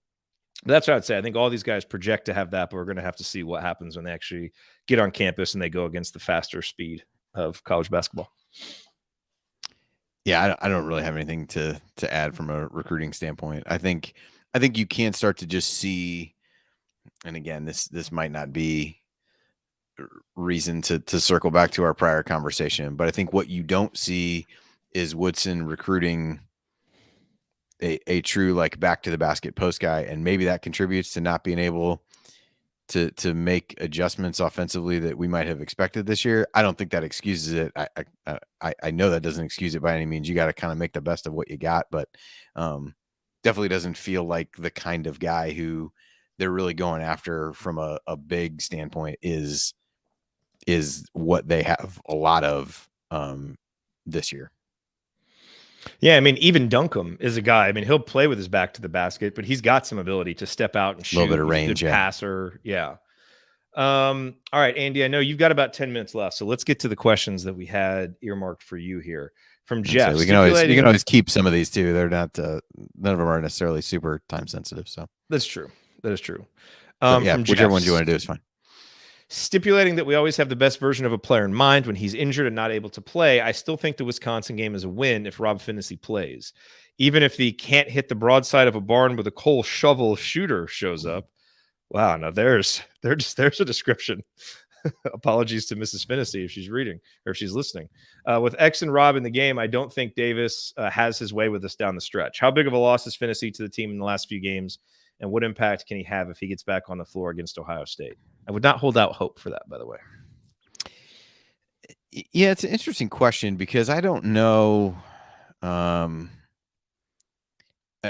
But that's what I'd say. I think all these guys project to have that, but we're going to have to see what happens when they actually get on campus and they go against the faster speed of college basketball. Yeah, I don't really have anything to add from a recruiting standpoint. I think you can start to just see, and again, this might not be reason to circle back to our prior conversation, but I think what you don't see is Woodson recruiting a true like back to the basket post guy, and maybe that contributes to not being able to make adjustments offensively that we might have expected this year. I don't think that excuses it. I know that doesn't excuse it by any means. You got to kind of make the best of what you got, but definitely doesn't feel like the kind of guy who they're really going after from a big standpoint is what they have a lot of this year. Yeah, I mean, even Duncombe is a guy. I mean, he'll play with his back to the basket, but he's got some ability to step out and shoot. A little bit of range, good passer. Yeah. All right, Andy, I know you've got about 10 minutes left, so let's get to the questions that we had earmarked for you here from Jeff. So we can always keep some of these too. They're not none of them are necessarily super time sensitive. So that's true. That is true. Yeah, whichever one you want to do is fine. Stipulating that we always have the best version of a player in mind when he's injured and not able to play, I still think the Wisconsin game is a win if Rob Finney plays. Even if the can't hit the broadside of a barn with a coal shovel shooter shows up. Wow, now there's a description. Apologies to Mrs. Finney if she's reading or if she's listening. With X and Rob in the game, I don't think Davis has his way with us down the stretch. How big of a loss is Finney to the team in the last few games, and what impact can he have if he gets back on the floor against Ohio State? I would not hold out hope for that, by the way. Yeah, it's an interesting question because I don't know.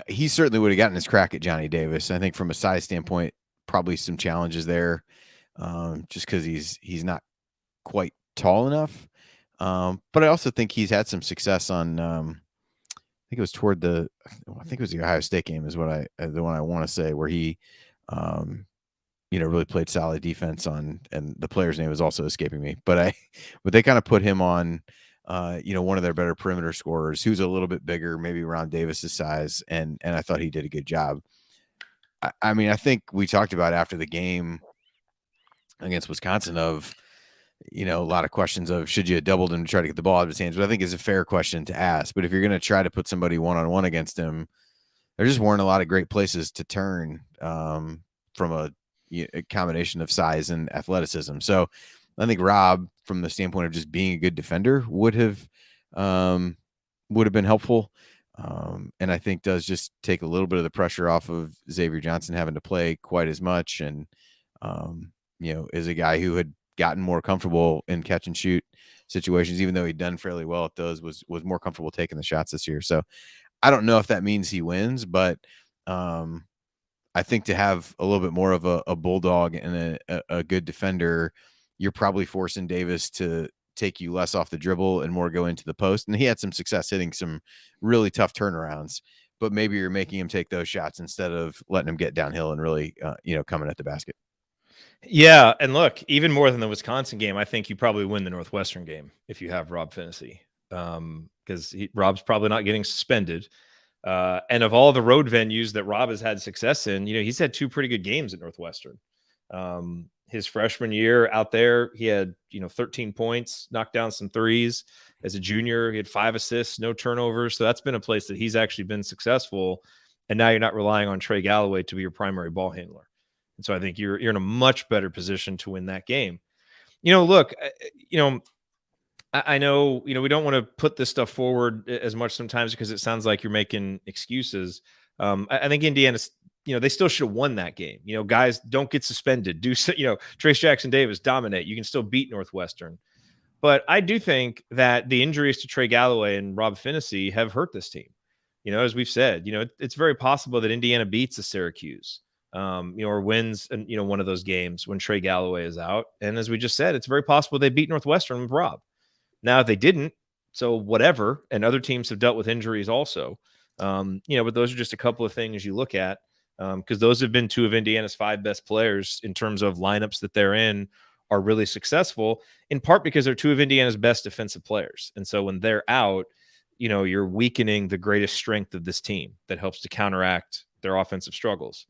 He certainly would have gotten his crack at Johnny Davis. I think from a size standpoint, probably some challenges there, just because he's not quite tall enough. But I also think he's had some success on. I think it was the Ohio State game is what the one I want to say, where he really played solid defense on, and the player's name is also escaping me, but they kind of put him on, one of their better perimeter scorers who's a little bit bigger, maybe around Davis's size. And I thought he did a good job. I mean, I think we talked about after the game against Wisconsin of, a lot of questions of should you have doubled him to try to get the ball out of his hands, but I think is a fair question to ask. But if you're going to try to put somebody one-on-one against him, there just weren't a lot of great places to turn from a combination of size and athleticism. So I think Rob, from the standpoint of just being a good defender, would have been helpful. And I think does just take a little bit of the pressure off of Xavier Johnson having to play quite as much. And, is a guy who had gotten more comfortable in catch and shoot situations, even though he'd done fairly well at those, was more comfortable taking the shots this year. So I don't know if that means he wins, but I think to have a little bit more of a bulldog and a good defender, you're probably forcing Davis to take you less off the dribble and more go into the post. And he had some success hitting some really tough turnarounds, but maybe you're making him take those shots instead of letting him get downhill and really, coming at the basket. Yeah, and look, even more than the Wisconsin game, I think you probably win the Northwestern game if you have Rob Finney, because Rob's probably not getting suspended. And of all the road venues that Rob has had success in, he's had 2 pretty good games at Northwestern. His freshman year out there, he had 13 points, knocked down some threes. As a junior, he had 5 assists, no turnovers. So that's been a place that he's actually been successful. And now you're not relying on Trey Galloway to be your primary ball handler. And so I think you're in a much better position to win that game. Look, I know, we don't want to put this stuff forward as much sometimes because it sounds like you're making excuses. I think Indiana's, they still should have won that game. Guys don't get suspended. Trace Jackson Davis dominate. You can still beat Northwestern. But I do think that the injuries to Trey Galloway and Rob Finney have hurt this team. As we've said, it's very possible that Indiana beats the Syracuse. Or wins, one of those games when Trey Galloway is out. And as we just said, it's very possible they beat Northwestern with Rob. Now they didn't, so whatever. And other teams have dealt with injuries also. But those are just a couple of things you look at because those have been 2 of Indiana's 5 best players in terms of lineups that they're in are really successful, in part because they're 2 of Indiana's best defensive players. And so when they're out, you're weakening the greatest strength of this team that helps to counteract their offensive struggles.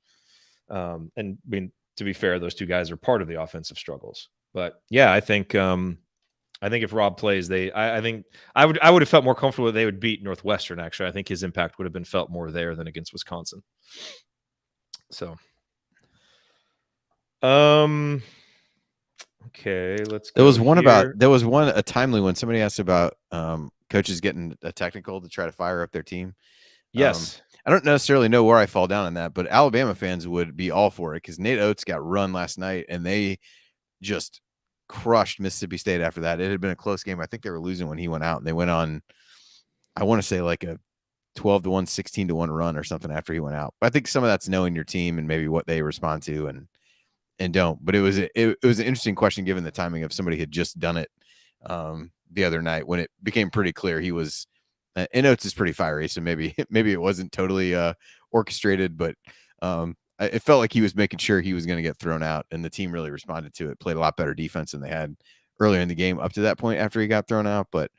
And I mean, to be fair, those 2 guys are part of the offensive struggles. But yeah, I think if Rob plays, I think I would have felt more comfortable that they would beat Northwestern. Actually, I think his impact would have been felt more there than against Wisconsin. So, okay, let's go. There was a timely one. Somebody asked about coaches getting a technical to try to fire up their team. Yes. I don't necessarily know where I fall down on that, but Alabama fans would be all for it because Nate Oates got run last night and they just crushed Mississippi State after that. It had been a close game. I think they were losing when he went out, and they went on, I want to say like a 12-1, 16-1 run or something after he went out. But I think some of that's knowing your team and maybe what they respond to and don't. But it was an interesting question given the timing of somebody had just done it the other night when it became pretty clear he was. And Oates is pretty fiery, so maybe it wasn't totally orchestrated, but it felt like he was making sure he was going to get thrown out, and the team really responded to it. Played a lot better defense than they had earlier in the game up to that point after he got thrown out. But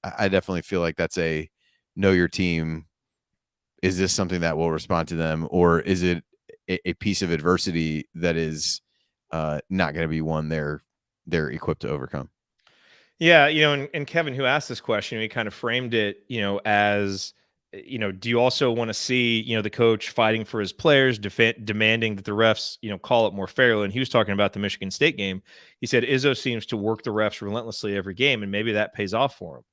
I definitely feel like that's a know your team. Is this something that will respond to them, or is it a piece of adversity that is not going to be one they're equipped to overcome? Yeah, and Kevin, who asked this question, he kind of framed it, as, do you also want to see, the coach fighting for his players, demanding that the refs, call it more fairly? And he was talking about the Michigan State game. He said Izzo seems to work the refs relentlessly every game, and maybe that pays off for him.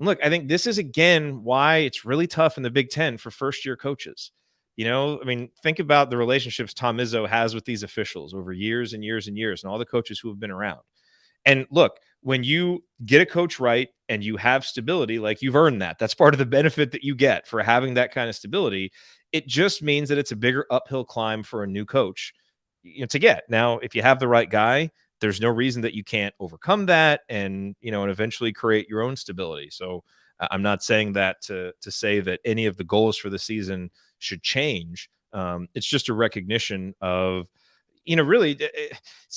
And look, I think this is, again, why it's really tough in the Big Ten for first-year coaches. Think about the relationships Tom Izzo has with these officials over years and years and years, and all the coaches who have been around. And look, when you get a coach right and you have stability, like you've earned that. That's part of the benefit that you get for having that kind of stability. It just means that it's a bigger uphill climb for a new coach to get. Now, if you have the right guy, there's no reason that you can't overcome that and eventually create your own stability. So I'm not saying that to say that any of the goals for the season should change. It's just a recognition of, really,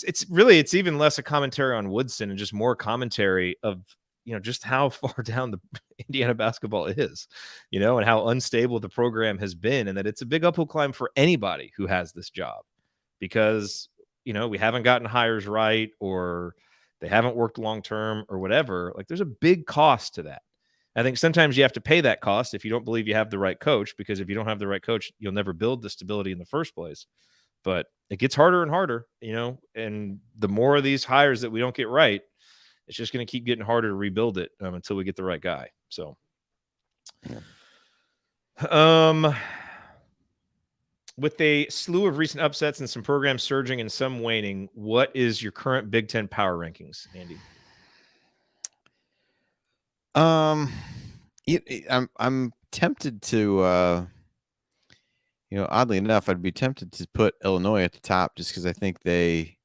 it's even less a commentary on Woodson and just more commentary of, just how far down the Indiana basketball is, and how unstable the program has been, and that it's a big uphill climb for anybody who has this job because, we haven't gotten hires right or they haven't worked long-term or whatever. Like there's a big cost to that. I think sometimes you have to pay that cost if you don't believe you have the right coach, because if you don't have the right coach, you'll never build the stability in the first place. But it gets harder and harder, and the more of these hires that we don't get right, it's just going to keep getting harder to rebuild it until we get the right guy. So, With a slew of recent upsets and some programs surging and some waning, what is your current Big Ten power rankings, Andy? I'm tempted to, oddly enough, I'd be tempted to put Illinois at the top just because I think they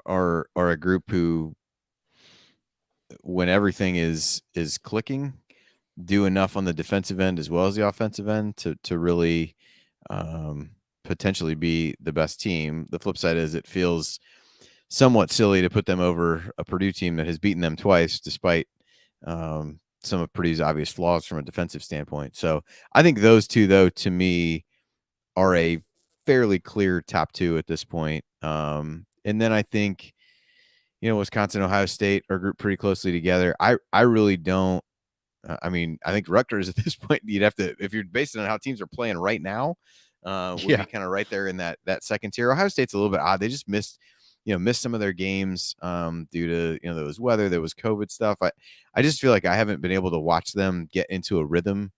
are a group who, when everything is clicking, do enough on the defensive end as well as the offensive end to really potentially be the best team. The flip side is it feels somewhat silly to put them over a Purdue team that has beaten them twice, despite some of Purdue's obvious flaws from a defensive standpoint. So I think those two, though, to me, are a fairly clear top two at this point. And then I think, Wisconsin, Ohio State are grouped pretty closely together. I really don't. I think Rutgers at this point, you'd have to, if you're basing on how teams are playing right now, would be kind of right there in that second tier. Ohio State's a little bit odd. They just missed some of their games due to, there was weather, there was COVID stuff. I just feel like I haven't been able to watch them get into a rhythm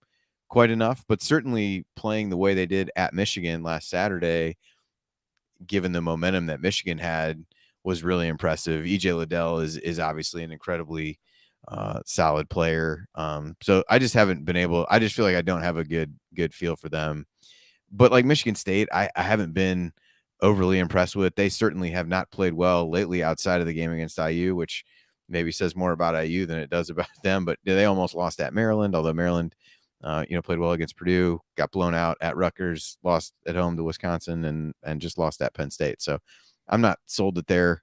quite enough, but certainly playing the way they did at Michigan last Saturday, given the momentum that Michigan had, was really impressive. EJ Liddell is obviously an incredibly solid player. So I just haven't been able, I just feel like I don't have a good feel for them. But like Michigan State, I haven't been overly impressed with. They certainly have not played well lately outside of the game against IU, which maybe says more about IU than it does about them. But they almost lost at Maryland, although Maryland, played well against Purdue, got blown out at Rutgers, lost at home to Wisconsin, and just lost at Penn State. So I'm not sold that they're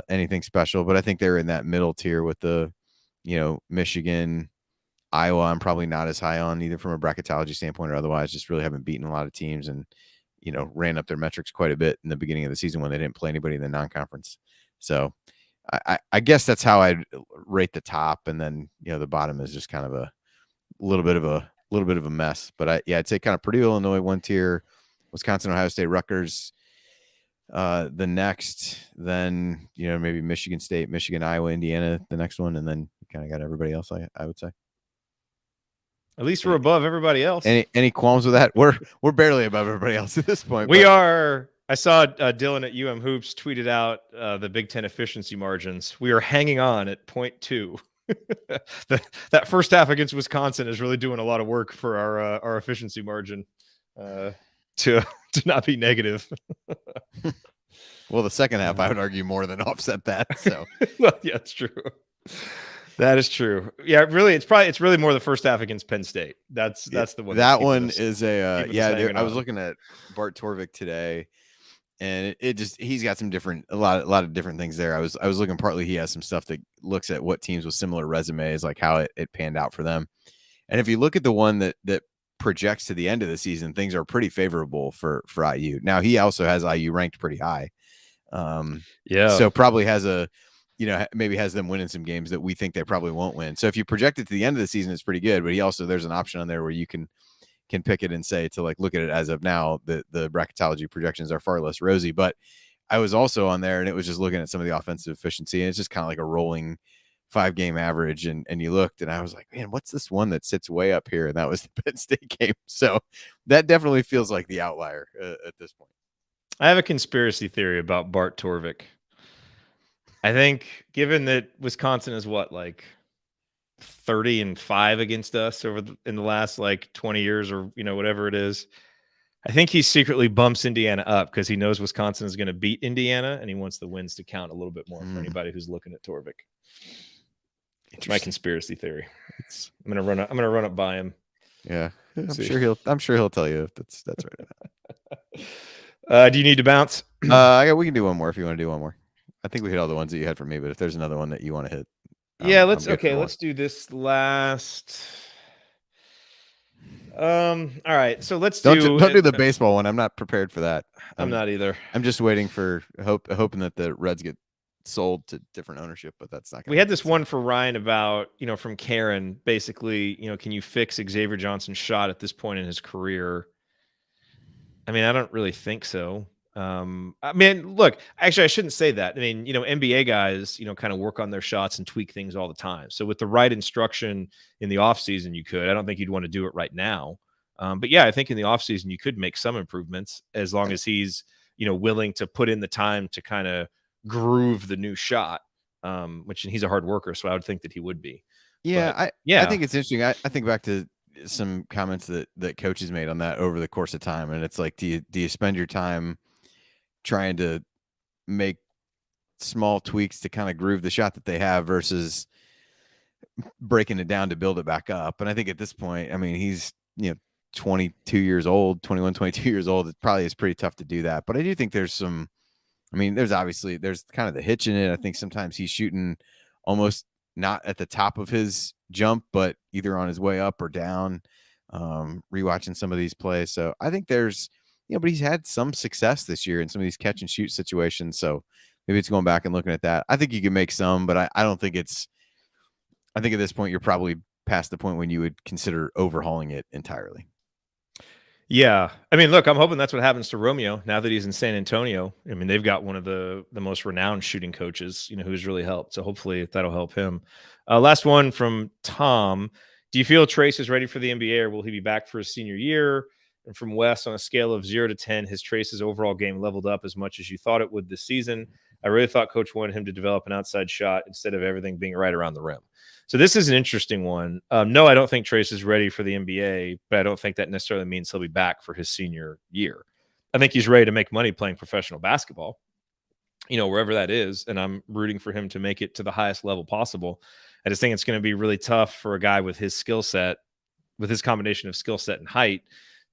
anything special, but I think they're in that middle tier with the, Michigan, Iowa. I'm probably not as high on either from a bracketology standpoint or otherwise. Just really haven't beaten a lot of teams and, ran up their metrics quite a bit in the beginning of the season when they didn't play anybody in the non-conference. So I guess that's how I'd rate the top, and then the bottom is just kind of a little bit of a mess. But I'd say kind of Purdue, Illinois, one tier, Wisconsin, Ohio State, Rutgers the next, then maybe Michigan State, Michigan, Iowa, Indiana the next one, and then you kind of got everybody else. I would say. At least we're above everybody else. Any qualms with that? We're barely above everybody else at this point. We are. I saw Dylan at UM Hoops tweeted out the Big Ten efficiency margins. We are hanging on at 0.2. That first half against Wisconsin is really doing a lot of work for our efficiency margin to not be negative. Well, the second half, I would argue, more than offset that. So, well, yeah, it's true. That is true. Yeah, really, it's really more the first half against Penn State. That's the one. That one is a I was looking at Bart Torvik today, and he's got some a lot of different things there. I was looking, partly he has some stuff that looks at what teams with similar resumes, like how it panned out for them. And if you look at the one that projects to the end of the season, things are pretty favorable for IU. Now he also has IU ranked pretty high. So probably has maybe has them winning some games that we think they probably won't win. So if you project it to the end of the season, it's pretty good. But there's an option on there where you can pick it and say, to like, look at it as of now, the bracketology projections are far less rosy. But I was also on there, and it was just looking at some of the offensive efficiency, and it's just kind of like a rolling 5-game average. And you looked, and I was like, man, what's this one that sits way up here? And that was the Penn State game. So that definitely feels like the outlier at this point. I have a conspiracy theory about Bart Torvik. I think, given that Wisconsin is like 30-5 against us in the last 20 years, or whatever it is, I think he secretly bumps Indiana up because he knows Wisconsin is going to beat Indiana, and he wants the wins to count a little bit more for anybody who's looking at Torvik. It's my conspiracy theory. I'm gonna run up by him. Yeah, I'm sure he'll tell you if that's right. Do you need to bounce? We can do one more if you want to do one more. I think we hit all the ones that you had for me, but if there's another one that you want to hit, let's do this last. All right, so let's don't do the baseball one. I'm not prepared for that. I'm not either. I'm just waiting for hoping that the Reds get sold to different ownership, but that's not. We had this one for Ryan about from Karen, basically, can you fix Xavier Johnson's shot at this point in his career? I mean, I don't really think so. Look, actually, I shouldn't say that. I mean, NBA guys, kind of work on their shots and tweak things all the time. So with the right instruction in the off season, you could. I don't think you'd want to do it right now. But yeah, I think in the offseason you could make some improvements as long as he's, willing to put in the time to kind of groove the new shot, which he's a hard worker. So I would think that he would be. Yeah, But, I think it's interesting. I think back to some comments that coaches made on that over the course of time, and it's like, do you spend your time trying to make small tweaks to kind of groove the shot that they have versus breaking it down to build it back up? And I think at this point, I mean, he's 22 years old, 21, 22 years old. It probably is pretty tough to do that. But I do think there's some. I mean, there's kind of the hitch in it. I think sometimes he's shooting almost not at the top of his jump, but either on his way up or down, rewatching some of these plays. So I think there's, but he's had some success this year in some of these catch and shoot situations. So maybe it's going back and looking at that. I think you can make some, but I don't think I think at this point, you're probably past the point when you would consider overhauling it entirely. Yeah. I mean, look, I'm hoping that's what happens to Romeo now that he's in San Antonio. I mean, they've got one of the most renowned shooting coaches, who's really helped. So hopefully that'll help him. Last one from Tom. Do you feel Trace is ready for the NBA, or will he be back for his senior year? And from Wes, on a scale of 0 to 10, has Trace's overall game leveled up as much as you thought it would this season? I really thought Coach wanted him to develop an outside shot instead of everything being right around the rim. So this is an interesting one. No, I don't think Trace is ready for the NBA, but I don't think that necessarily means he'll be back for his senior year. I think he's ready to make money playing professional basketball, wherever that is, and I'm rooting for him to make it to the highest level possible. I just think it's going to be really tough for a guy with his skill set, with his combination of skill set and height,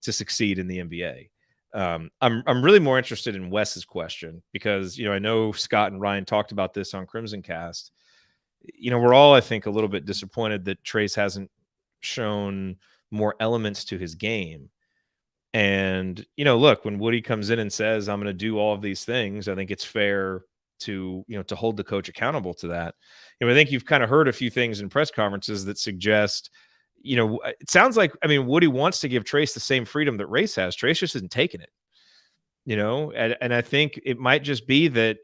to succeed in the NBA. I'm really more interested in Wes's question because, I know Scott and Ryan talked about this on Crimson Cast. We're all, I think, a little bit disappointed that Trace hasn't shown more elements to his game. And, look, when Woody comes in and says, I'm going to do all of these things, I think it's fair to, to hold the coach accountable to that. I think you've kind of heard a few things in press conferences that suggest, it sounds like, Woody wants to give Trace the same freedom that Race has. Trace just isn't taking it, and I think it might just be that,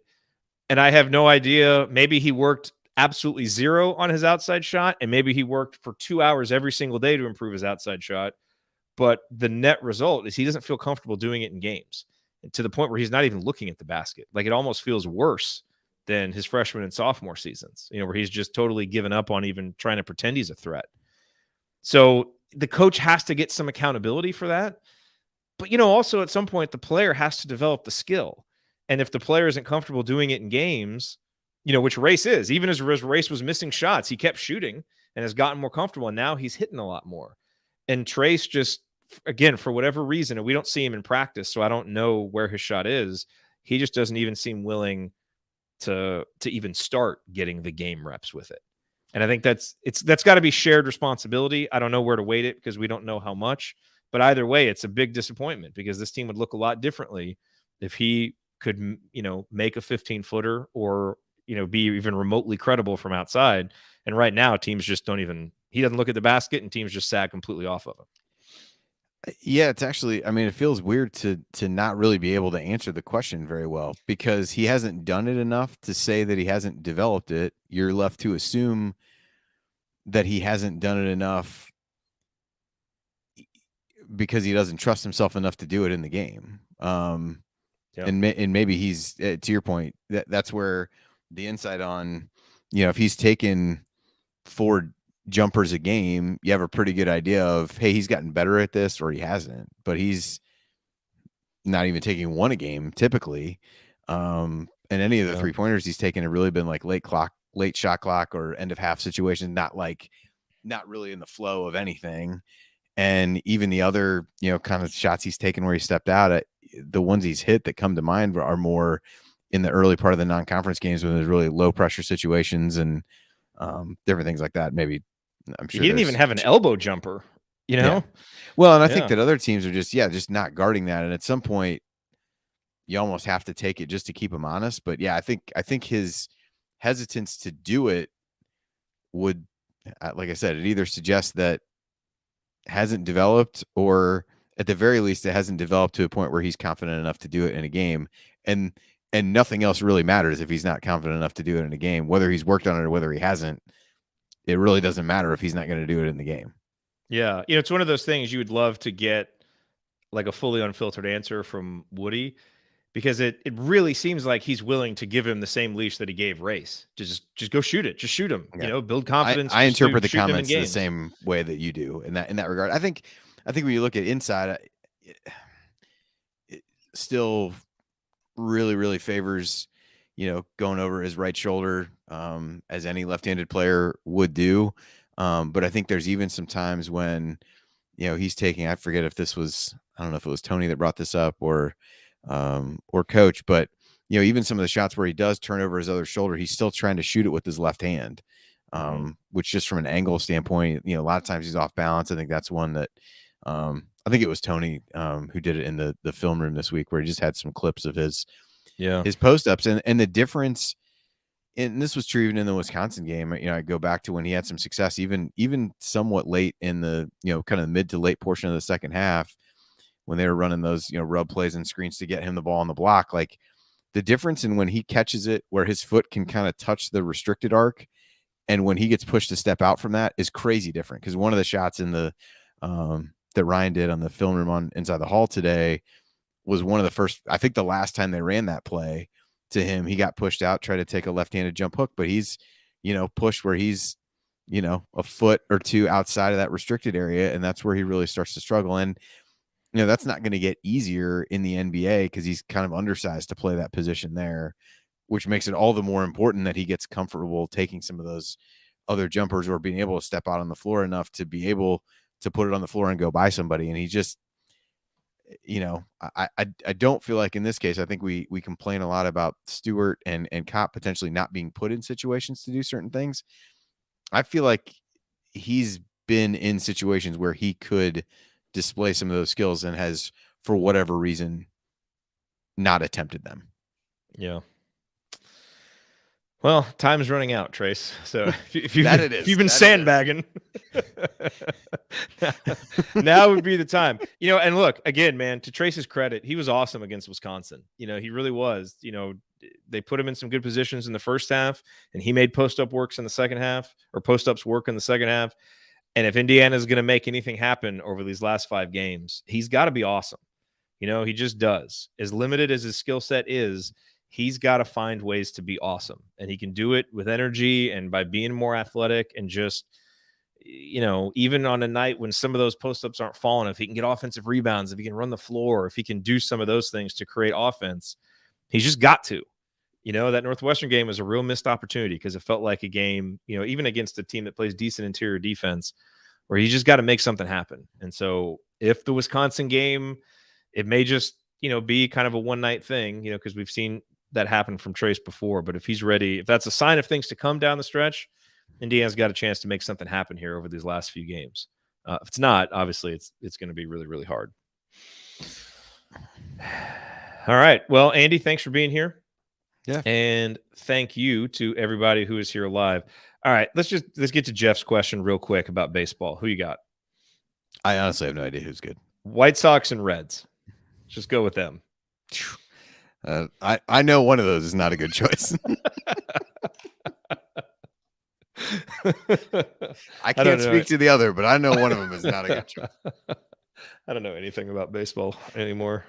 and I have no idea, maybe he worked absolutely 0 on his outside shot, and maybe he worked for 2 hours every single day to improve his outside shot. But the net result is he doesn't feel comfortable doing it in games, to the point where he's not even looking at the basket. Like, it almost feels worse than his freshman and sophomore seasons, where he's just totally given up on even trying to pretend he's a threat. So the coach has to get some accountability for that. But, also at some point, the player has to develop the skill. And if the player isn't comfortable doing it in games, which Race is, even as Race was missing shots, he kept shooting and has gotten more comfortable. And now he's hitting a lot more. And Trace just, again, for whatever reason, and we don't see him in practice, so I don't know where his shot is. He just doesn't even seem willing to even start getting the game reps with it. And I think that's got to be shared responsibility. I don't know where to weight it because we don't know how much. But either way, it's a big disappointment because this team would look a lot differently if he could, make a 15-footer or, be even remotely credible from outside. And right now, teams just he doesn't look at the basket and teams just sag completely off of him. Yeah, it's actually, it feels weird to not really be able to answer the question very well because he hasn't done it enough to say that he hasn't developed it. You're left to assume that he hasn't done it enough because he doesn't trust himself enough to do it in the game. And maybe he's, to your point, that's where the insight on, if he's taken 4 jumpers a game, you have a pretty good idea of, hey, he's gotten better at this or he hasn't, but he's not even taking 1 a game typically. And any of the 3-pointers he's taken have really been like late shot clock or end of half situation, not really in the flow of anything. And even the other, kind of shots he's taken where he stepped out, the ones he's hit that come to mind are more in the early part of the non-conference games when there's really low pressure situations and different things like that. Maybe I'm sure he didn't even have an elbow jumper, Yeah. Well, and I think that other teams are just not guarding that. And at some point you almost have to take it just to keep him honest. But yeah, I think his hesitance to do it would, like I said, it either suggests that hasn't developed, or at the very least, it hasn't developed to a point where he's confident enough to do it in a game. And nothing else really matters if he's not confident enough to do it in a game, whether he's worked on it or whether he hasn't. It really doesn't matter if he's not going to do it in the game. Yeah. It's one of those things you would love to get like a fully unfiltered answer from Woody, because it really seems like he's willing to give him the same leash that he gave Race. Just go shoot it. Just shoot him. Yeah. Build confidence. I just interpret the shoot him in comments the games. same way that you do in that regard. I think when you look at inside, it still really, really favors, going over his right shoulder, as any left-handed player would do. But I think there's even some times when, he's taking, I forget if this was, I don't know if it was Tony that brought this up or Coach, but even some of the shots where he does turn over his other shoulder, he's still trying to shoot it with his left hand, which just from an angle standpoint, a lot of times he's off balance. I think that's one that, I think it was Tony who did it in the film room this week, where he just had some clips of his post ups and the difference. And this was true even in the Wisconsin game. I go back to when he had some success, even somewhat late in the, kind of mid to late portion of the second half, when they were running those, rub plays and screens to get him the ball on the block. Like the difference in when he catches it, where his foot can kind of touch the restricted arc, and when he gets pushed to step out from that is crazy different. Because one of the shots in the that Ryan did on the film room on Inside the Hall today was one of the first, I think the last time they ran that play to him, he got pushed out, tried to take a left-handed jump hook, but he's, pushed where he's, a foot or two outside of that restricted area. And that's where he really starts to struggle. And, that's not going to get easier in the NBA because he's kind of undersized to play that position there, which makes it all the more important that he gets comfortable taking some of those other jumpers or being able to step out on the floor enough to be able to put it on the floor and go by somebody. And he just, I don't feel like in this case, I think we complain a lot about Stewart and Kopp potentially not being put in situations to do certain things. I feel like he's been in situations where he could display some of those skills and has, for whatever reason, not attempted them. Yeah. Well, time's running out, Trace. So if you've been sandbagging, now would be the time. And look, again, man, to Trace's credit, he was awesome against Wisconsin. He really was. They put him in some good positions in the first half, and he made post-ups work in the second half. And if Indiana is going to make anything happen over these last 5 games, he's got to be awesome. He just does. As limited as his skill set is, he's got to find ways to be awesome. And he can do it with energy and by being more athletic and just, even on a night when some of those post-ups aren't falling, if he can get offensive rebounds, if he can run the floor, if he can do some of those things to create offense, he's just got to. That Northwestern game was a real missed opportunity because it felt like a game, even against a team that plays decent interior defense, where you just got to make something happen. And so if the Wisconsin game, it may just, be kind of a one-night thing, because we've seen that happen from Trace before. But if he's ready, if that's a sign of things to come down the stretch, Indiana's got a chance to make something happen here over these last few games. If it's not, obviously it's going to be really, really hard. All right. Well, Andy, thanks for being here. Yeah. And thank you to everybody who is here live. All right, let's get to Jeff's question real quick about baseball. Who you got? I honestly have no idea who's good. White Sox and Reds. Just go with them. I know one of those is not a good choice. I can't speak to the other, but I know one of them is not a good choice. I don't know anything about baseball anymore.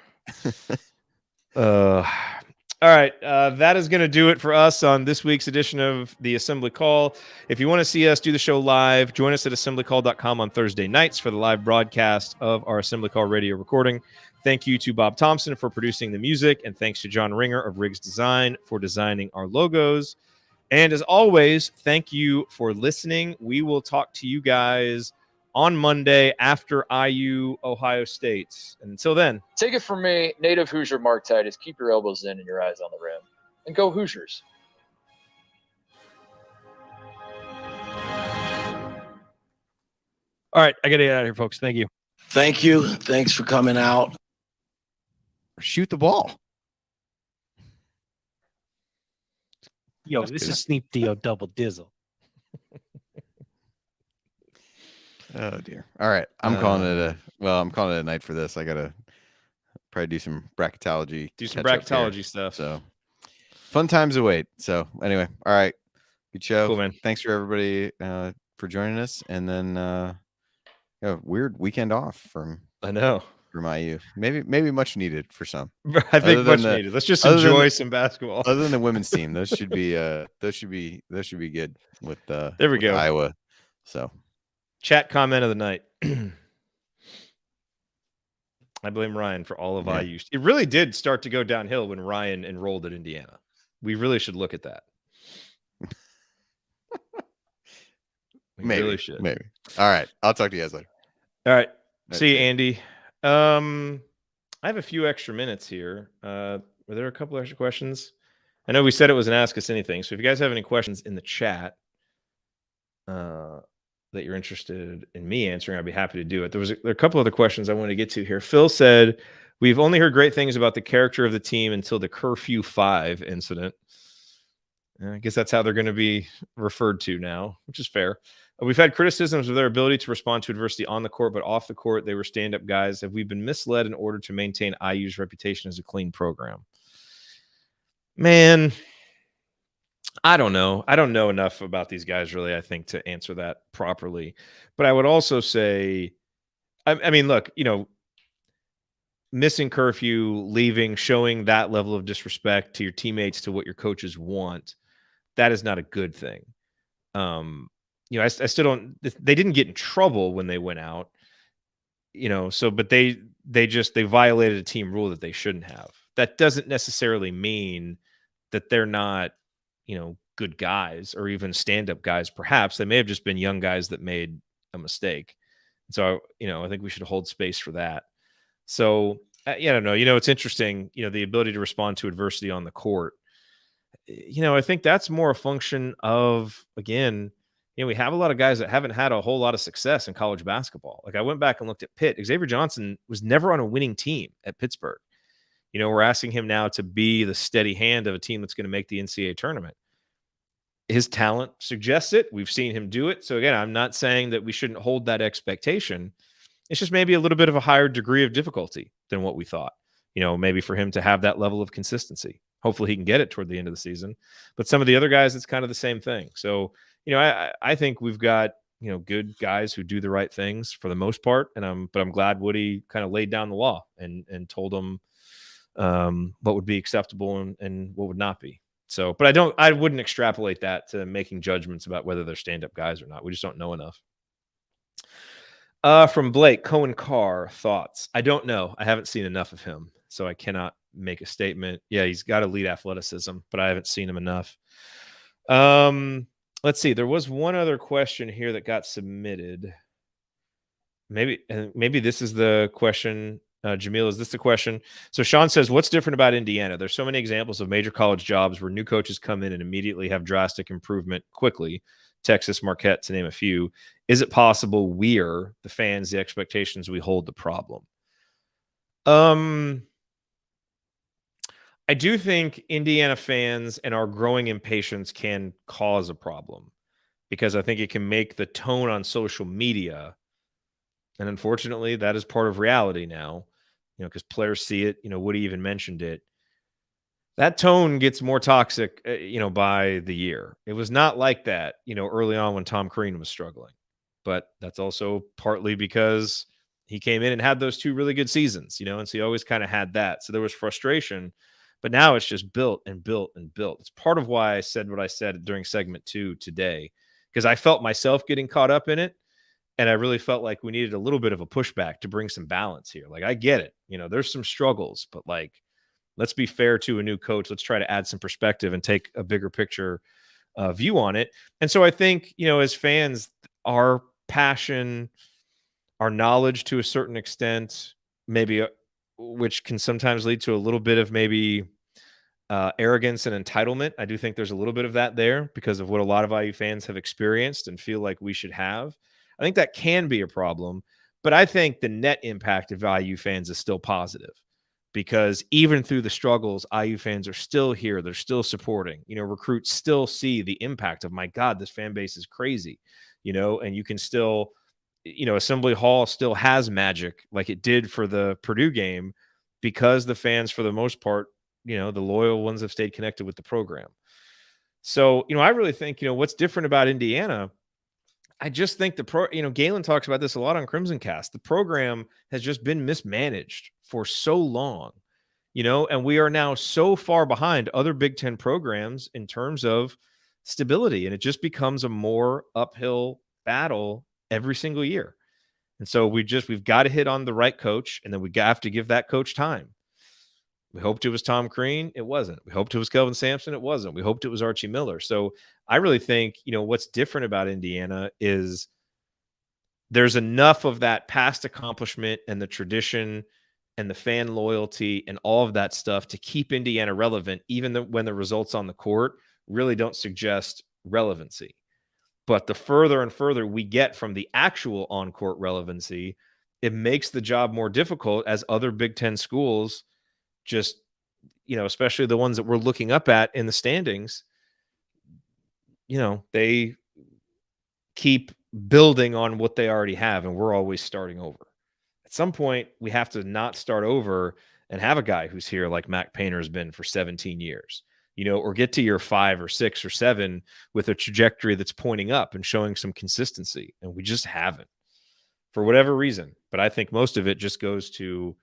All right, that is going to do it for us on this week's edition of the Assembly Call. If you want to see us do the show live, join us at assemblycall.com on Thursday nights for the live broadcast of our Assembly Call radio recording. Thank you to Bob Thompson for producing the music, and thanks to John Ringer of Riggs Design for designing our logos. And as always, thank you for listening. We will talk to you guys on Monday after IU Ohio State. And until then, take it from me, native Hoosier Mark Titus. Keep your elbows in and your eyes on the rim. And go Hoosiers. All right, I got to get out of here, folks. Thank you. Thank you. Thanks for coming out. Shoot the ball. Yo, this is Sneep Dio Double Dizzle. Oh dear. All right. I'm calling it a night for this. I gotta probably do some bracketology. Do some bracketology stuff. So fun times await. So anyway, all right. Good show. Cool, man. Thanks for everybody for joining us. And then A weird weekend off from I know. IU. Maybe much needed for some. I think much needed. Let's just enjoy some basketball. Other than the women's team, those should be good with there we with go. Iowa. So chat comment of the night. I blame Ryan for all of IU. It really did start to go downhill when Ryan enrolled at Indiana. We really should look at that. Maybe. All right. I'll talk to you guys later. All right. See you, Andy. I have a few extra minutes here. Were there a couple extra questions? I know we said it was an Ask Us Anything. So if you guys have any questions in the chat that you're interested in me answering, I'd be happy to do it. There are a couple other questions I want to get to here. Phil said, we've only heard great things about the character of the team until the Curfew 5 incident. I guess that's how they're going to be referred to now, which is fair. We've had criticisms of their ability to respond to adversity on the court, but off the court, they were stand-up guys. Have we been misled in order to maintain IU's reputation as a clean program? Man, I don't know. I don't know enough about these guys, really, I think, to answer that properly. But I would also say, I mean, look, missing curfew, leaving, showing that level of disrespect to your teammates, to what your coaches want, that is not a good thing. I still don't. They didn't get in trouble when they went out, but they violated a team rule that they shouldn't have. That doesn't necessarily mean that they're not, good guys or even stand-up guys. Perhaps they may have just been young guys that made a mistake. So, I think we should hold space for that. So, I don't know. It's interesting, the ability to respond to adversity on the court. I think that's more a function of, again, we have a lot of guys that haven't had a whole lot of success in college basketball. Like I went back and looked at Pitt. Xavier Johnson was never on a winning team at Pittsburgh. We're asking him now to be the steady hand of a team that's going to make the NCAA tournament. His talent suggests it. We've seen him do it. So again, I'm not saying that we shouldn't hold that expectation. It's just maybe a little bit of a higher degree of difficulty than what we thought, maybe for him to have that level of consistency. Hopefully he can get it toward the end of the season. But some of the other guys, it's kind of the same thing. So, I think we've got, good guys who do the right things for the most part. But I'm glad Woody kind of laid down the law and told them what would be acceptable and what would not be. So, but I wouldn't extrapolate that to making judgments about whether they're stand-up guys or not. We just don't know enough. From Blake, Cohen Carr, thoughts. I don't know. I haven't seen enough of him, so I cannot make a statement. Yeah, he's got elite athleticism, but I haven't seen him enough. Let's see. There was one other question here that got submitted. Maybe this is the question. Jamil, is this the question? So Sean says, what's different about Indiana? There's so many examples of major college jobs where new coaches come in and immediately have drastic improvement quickly. Texas, Marquette, to name a few. Is it possible we're, the fans, the expectations we hold, the problem? I do think Indiana fans and our growing impatience can cause a problem because I think it can make the tone on social media. And unfortunately, that is part of reality now, because players see it. Woody even mentioned it. That tone gets more toxic, by the year. It was not like that, early on when Tom Crean was struggling. But that's also partly because he came in and had those two really good seasons, and so he always kind of had that. So there was frustration. But now it's just built and built and built. It's part of why I said what I said during segment 2 today, because I felt myself getting caught up in it. And I really felt like we needed a little bit of a pushback to bring some balance here. Like, I get it. There's some struggles, but let's be fair to a new coach. Let's try to add some perspective and take a bigger picture view on it. And so I think, as fans, our passion, our knowledge to a certain extent, maybe which can sometimes lead to a little bit of maybe arrogance and entitlement. I do think there's a little bit of that there because of what a lot of IU fans have experienced and feel like we should have. I think that can be a problem, but I think the net impact of IU fans is still positive because even through the struggles, IU fans are still here. They're still supporting. Recruits still see the impact of, my God, this fan base is crazy, and you can still, Assembly Hall still has magic like it did for the Purdue game because the fans, for the most part, the loyal ones have stayed connected with the program. So, I really think, what's different about Indiana, I just think Galen talks about this a lot on Crimson Cast. The program has just been mismanaged for so long, and we are now so far behind other Big Ten programs in terms of stability. And it just becomes a more uphill battle every single year. And so we've got to hit on the right coach, and then we have to give that coach time. We hoped it was Tom Crean. It wasn't. We hoped it was Kelvin Sampson. It wasn't. We hoped it was Archie Miller. So I really think, what's different about Indiana is there's enough of that past accomplishment and the tradition and the fan loyalty and all of that stuff to keep Indiana relevant, even when the results on the court really don't suggest relevancy. But the further and further we get from the actual on-court relevancy, it makes the job more difficult as other Big Ten schools just, especially the ones that we're looking up at in the standings, they keep building on what they already have, and we're always starting over. At some point, we have to not start over and have a guy who's here like Mac Painter has been for 17 years, or get to year 5 or 6 or 7 with a trajectory that's pointing up and showing some consistency. And we just haven't, for whatever reason. But I think most of it just goes to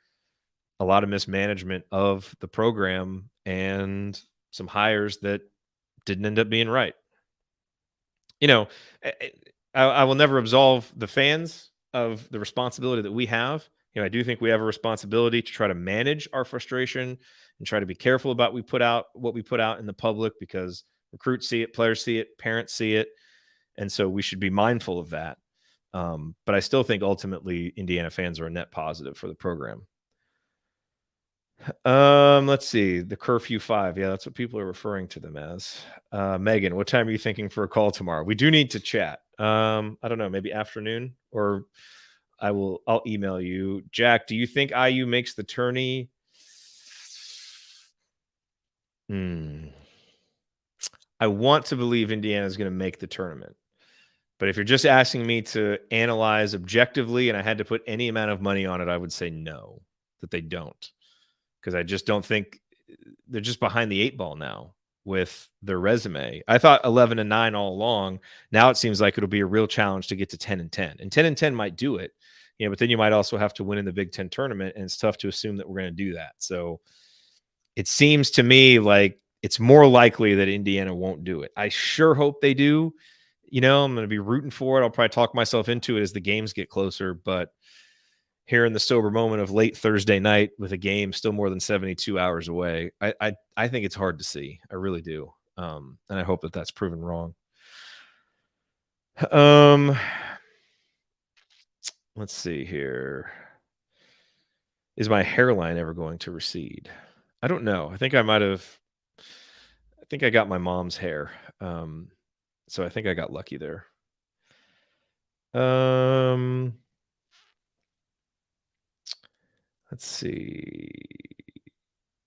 a lot of mismanagement of the program and some hires that didn't end up being right. I will never absolve the fans of the responsibility that we have. I do think we have a responsibility to try to manage our frustration and try to be careful about what we put out in the public, because recruits see it, players see it, parents see it. And so we should be mindful of that. But I still think ultimately Indiana fans are a net positive for the program. Let's see. The curfew 5. Yeah, that's what people are referring to them as. Megan, what time are you thinking for a call tomorrow? We do need to chat. I don't know, maybe afternoon, or I'll email you. Jack, do you think IU makes the tourney? I want to believe Indiana is going to make the tournament. But if you're just asking me to analyze objectively and I had to put any amount of money on it, I would say no, that they don't. Because I just don't think they're just behind the 8 ball now with their resume. I thought 11-9 all along. Now it seems like it'll be a real challenge to get to 10-10. And 10-10 might do it, but then you might also have to win in the Big Ten tournament, and it's tough to assume that we're going to do that. So it seems to me like it's more likely that Indiana won't do it. I sure hope they do. I'm going to be rooting for it. I'll probably talk myself into it as the games get closer, but here in the sober moment of late Thursday night with a game still more than 72 hours away, I think it's hard to see. I really do. And I hope that that's proven wrong. Let's see here. Is my hairline ever going to recede? I don't know. I think I got my mom's hair. So I think I got lucky there. Let's see.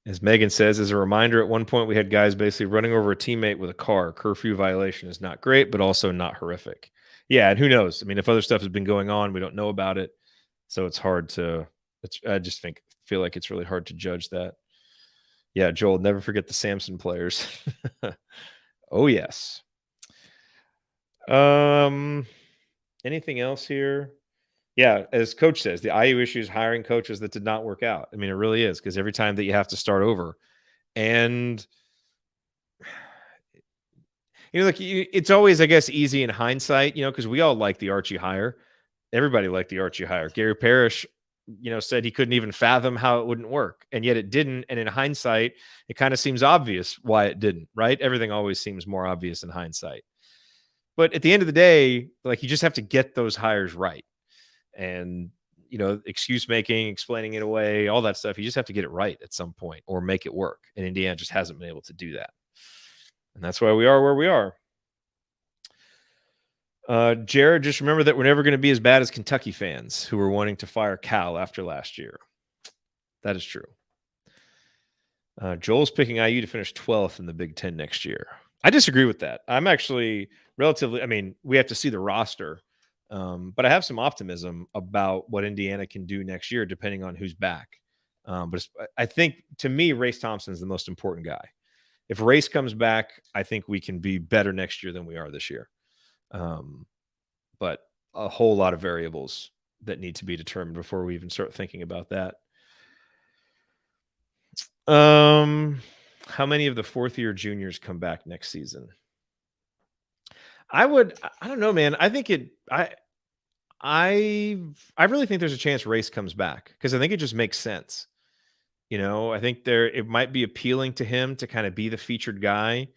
As Megan says, as a reminder, at one point we had guys basically running over a teammate with a car. Curfew violation is not great, but also not horrific. Yeah, and who knows? I mean, if other stuff has been going on, we don't know about it. So it's hard to I just feel like it's really hard to judge that. Yeah, Joel, never forget the Samson players. Oh, yes. Anything else here? Yeah, as Coach says, the IU issue is hiring coaches that did not work out. I mean, it really is, because every time that you have to start over, and it's always, I guess, easy in hindsight, because we all like the Archie hire. Everybody liked the Archie hire. Gary Parrish, said he couldn't even fathom how it wouldn't work, and yet it didn't. And in hindsight, it kind of seems obvious why it didn't. Right? Everything always seems more obvious in hindsight. But at the end of the day, you just have to get those hires right. And, excuse making, explaining it away, all that stuff. You just have to get it right at some point or make it work. And Indiana just hasn't been able to do that. And that's why we are where we are. Jerod, just remember that we're never going to be as bad as Kentucky fans who were wanting to fire Cal after last year. That is true. Joel's picking IU to finish 12th in the Big Ten next year. I disagree with that. I'm actually we have to see the roster. But I have some optimism about what Indiana can do next year, depending on who's back. But I think, to me, Race Thompson is the most important guy. If Race comes back, I think we can be better next year than we are this year. but a whole lot of variables that need to be determined before we even start thinking about that. How many of the fourth-year juniors come back next season? I don't know, man. I think I really think there's a chance Race comes back because I think it just makes sense. I think it might be appealing to him to kind of be the featured guy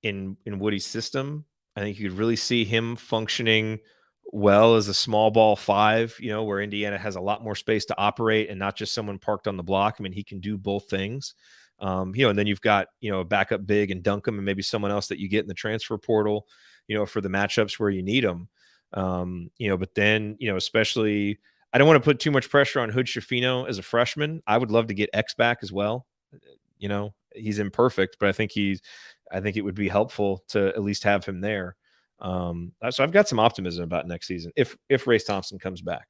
in Woody's system. I think you could really see him functioning well as a small ball 5, where Indiana has a lot more space to operate and not just someone parked on the block. I mean, he can do both things. And then you've got, a backup big and Duncombe and maybe someone else that you get in the transfer portal, for the matchups where you need them. But then, especially, I don't want to put too much pressure on Hood Schifino as a freshman. I would love to get X back as well. He's imperfect, but I think it would be helpful to at least have him there. So I've got some optimism about next season. If Race Thompson comes back,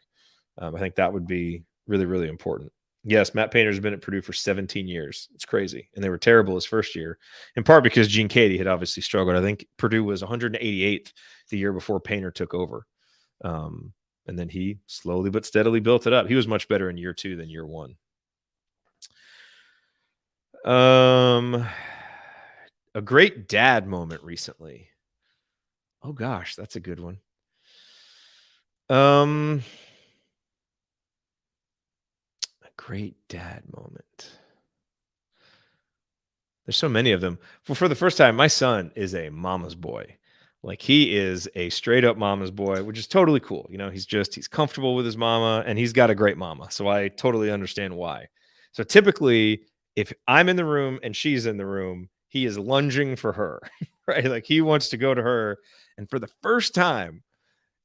I think that would be really, really important. Yes, Matt Painter's been at Purdue for 17 years. It's crazy. And they were terrible his first year, in part because Gene Cady had obviously struggled. I think Purdue was 188th the year before Painter took over. And then he slowly but steadily built it up. He was much better in year 2 than year 1. A great dad moment recently. Oh gosh, that's a good one. A great dad moment. There's so many of them. For the first time, my son is a mama's boy. Like, he is a straight up mama's boy, which is totally cool. He's comfortable with his mama and he's got a great mama. So I totally understand why. So typically, if I'm in the room and she's in the room, he is lunging for her, right? Like, he wants to go to her. And for the first time,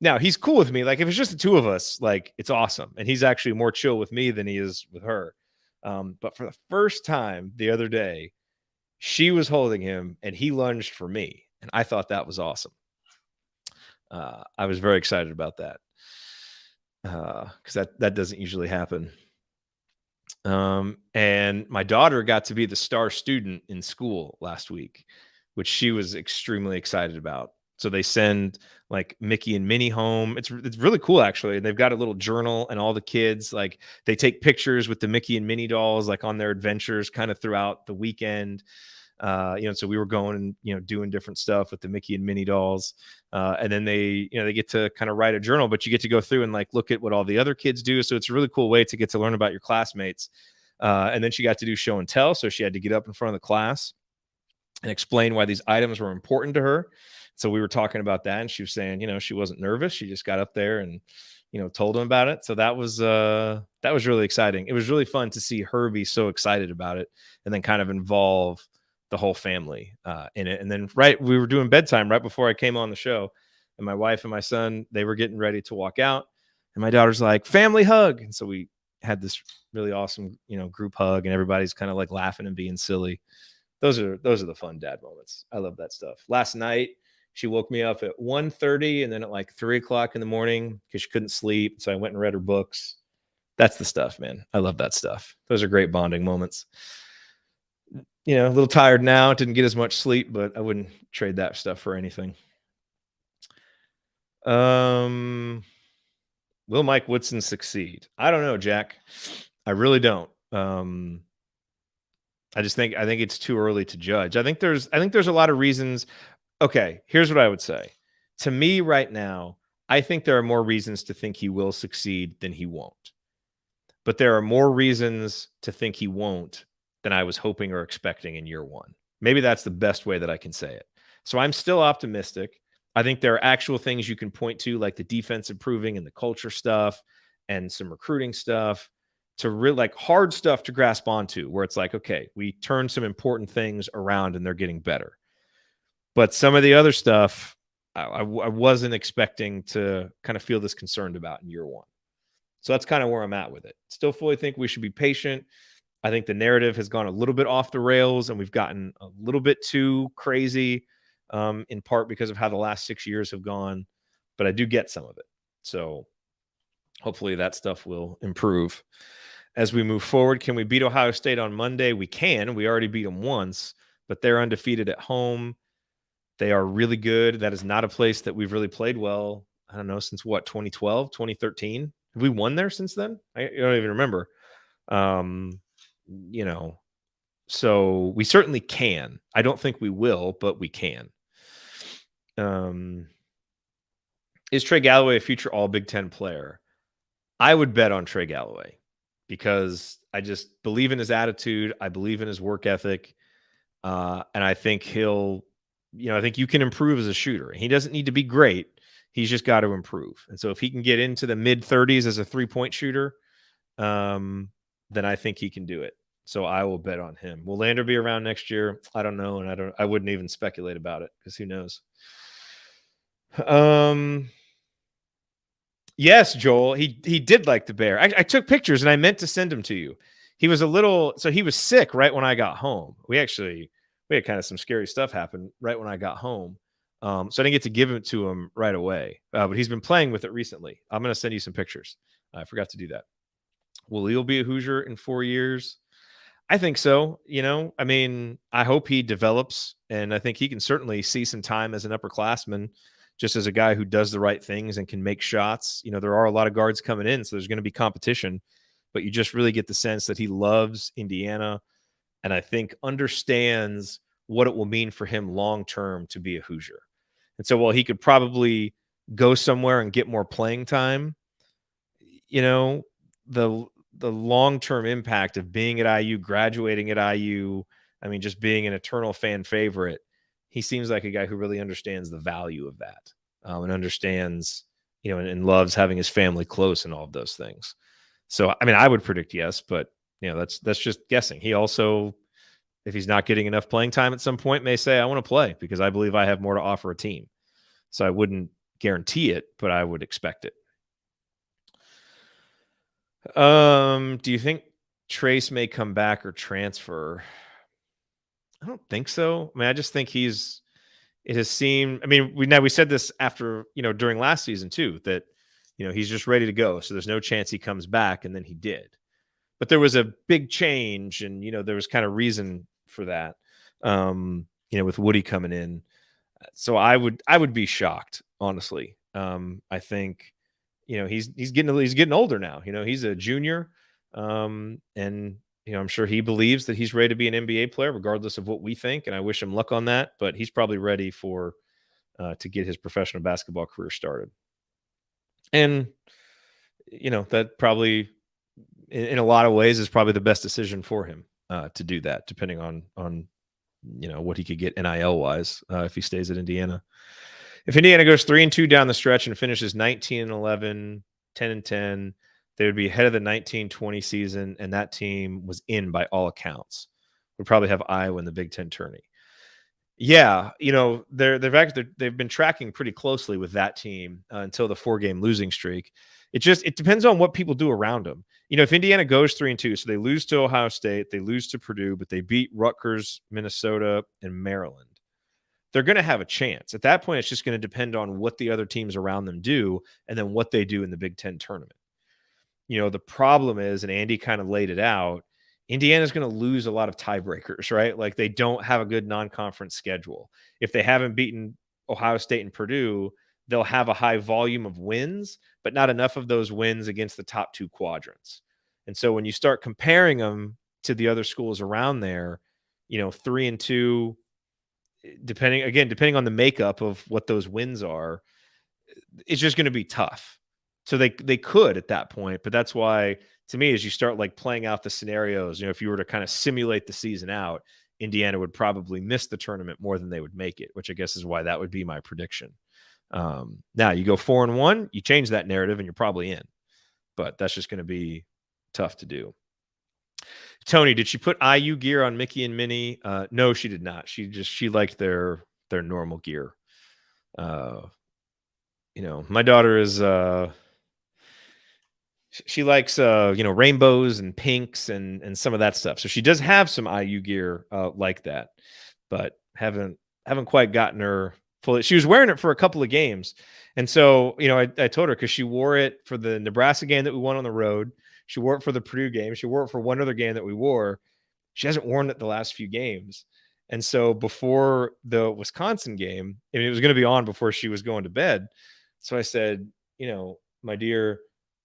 now he's cool with me. Like, if it's just the two of us, like, it's awesome. And he's actually more chill with me than he is with her. But for the first time the other day, she was holding him and he lunged for me. And I thought that was awesome. I was very excited about that because that doesn't usually happen. And my daughter got to be the star student in school last week, which she was extremely excited about. So they send like Mickey and Minnie home. It's really cool, actually. And they've got a little journal, and all the kids, like, they take pictures with the Mickey and Minnie dolls, like, on their adventures kind of throughout the weekend. So we were going and, doing different stuff with the Mickey and Minnie dolls. And then they get to kind of write a journal, but you get to go through and like look at what all the other kids do. So it's a really cool way to get to learn about your classmates. And then she got to do show and tell. So she had to get up in front of the class and explain why these items were important to her. So we were talking about that, and she was saying, she wasn't nervous. She just got up there and, told them about it. So that was really exciting. It was really fun to see her be so excited about it and then kind of involve the whole family in it. And then we were doing bedtime right before I came on the show, and my wife and my son, they were getting ready to walk out, and my daughter's like, family hug. And so we had this really awesome, group hug, and everybody's kind of like laughing and being silly. Those are the fun dad moments. I love that stuff. Last night, she woke me up at 1:30 and then at like 3:00 in the morning because she couldn't sleep. So I went and read her books. That's the stuff, man. I love that stuff. Those are great bonding moments. A little tired now. Didn't get as much sleep, but I wouldn't trade that stuff for anything. Will Mike Woodson succeed? I don't know, Jack. I really don't. I think it's too early to judge. I think there's a lot of reasons. Okay, here's what I would say. To me right now, I think there are more reasons to think he will succeed than he won't. But there are more reasons to think he won't than I was hoping or expecting in year 1. Maybe that's the best way that I can say it. So I'm still optimistic. I think there are actual things you can point to, like the defense improving and the culture stuff and some recruiting stuff, to really like hard stuff to grasp onto, where it's like, okay, we turned some important things around and they're getting better. But some of the other stuff, I wasn't expecting to kind of feel this concerned about in year 1. So that's kind of where I'm at with it. Still fully think we should be patient. I think the narrative has gone a little bit off the rails, and we've gotten a little bit too crazy, in part because of how the last 6 years have gone. But I do get some of it. So hopefully that stuff will improve as we move forward. Can we beat Ohio State on Monday? We can. We already beat them once, but they're undefeated at home. They are really good. That is not a place that we've really played well I don't know, since what, 2012, 2013? Have we won there since then? I don't even remember. You know, so we certainly can. I don't think we will, but we can. Is Trey Galloway a future all Big Ten player? I would bet on Trey Galloway because I just believe in his attitude. I believe in his work ethic. And I think I think you can improve as a shooter. He doesn't need to be great. He's just got to improve. And so if he can get into the mid 30s as a 3-point shooter, then I think he can do it. So I will bet on him. Will Lander be around next year? I don't know. And I wouldn't even speculate about it because who knows? Yes, Joel, he did like the bear. I took pictures and I meant to send them to you. He was he was sick right when I got home. We had kind of some scary stuff happen right when I got home. So I didn't get to give it to him right away. But he's been playing with it recently. I'm going to send you some pictures. I forgot to do that. Will he be a Hoosier in 4 years? I think so. I mean, I hope he develops, and I think he can certainly see some time as an upperclassman, just as a guy who does the right things and can make shots. There are a lot of guards coming in, so there's going to be competition, but you just really get the sense that he loves Indiana and I think understands what it will mean for him long-term to be a Hoosier. And so while he could probably go somewhere and get more playing time, the long-term impact of being at IU, graduating at IU, I mean, just being an eternal fan favorite, he seems like a guy who really understands the value of that and understands, and loves having his family close and all of those things. So, I mean, I would predict yes, but that's just guessing. He also, if he's not getting enough playing time at some point, may say, I want to play because I believe I have more to offer a team. So I wouldn't guarantee it, but I would expect it. Do you think Trace may come back or transfer? I don't think so. I mean, I just think it has seemed, I mean, we said this after, during last season too, that, he's just ready to go. So there's no chance he comes back. And then he did, but there was a big change and, there was kind of reason for that, with Woody coming in. So I would be shocked, honestly. I think, he's getting older now, he's a junior. And, I'm sure he believes that he's ready to be an NBA player, regardless of what we think. And I wish him luck on that, but he's probably ready to get his professional basketball career started. And, that probably in a lot of ways is probably the best decision for him to do that, depending on what he could get NIL wise if he stays at Indiana. If Indiana goes 3-2 down the stretch and finishes 19-11, 10-10, they would be ahead of the 19-20 season, and that team was in by all accounts. Would probably have Iowa in the Big Ten tourney. Yeah, they've been tracking pretty closely with that team until the 4-game losing streak. It depends on what people do around them. If Indiana goes 3-2, so they lose to Ohio State, they lose to Purdue, but they beat Rutgers, Minnesota, and Maryland, they're going to have a chance. At that point, it's just going to depend on what the other teams around them do and then what they do in the Big Ten tournament. The problem is, and Andy kind of laid it out, Indiana's going to lose a lot of tiebreakers, right? Like they don't have a good non-conference schedule. If they haven't beaten Ohio State and Purdue, they'll have a high volume of wins, but not enough of those wins against the top 2 quadrants. And so when you start comparing them to the other schools around there, 3-2, depending on the makeup of what those wins are, it's just going to be tough. So they could at that point, but that's why, to me, as you start like playing out the scenarios, if you were to kind of simulate the season out, Indiana would probably miss the tournament more than they would make it, which I guess is why that would be my prediction. Now you go 4-1, you change that narrative and you're probably in, but that's just going to be tough to do. Tony, did she put IU gear on Mickey and Minnie? No, she did not. She liked their normal gear. My daughter is, she likes, rainbows and pinks and some of that stuff. So she does have some IU gear like that, but haven't quite gotten her fully. She was wearing it for a couple of games. And so, I told her, because she wore it for the Nebraska game that we won on the road. She wore it for the Purdue game. She wore it for one other game that we wore. She hasn't worn it the last few games. And so before the Wisconsin game, it was going to be on before she was going to bed. So I said, my dear,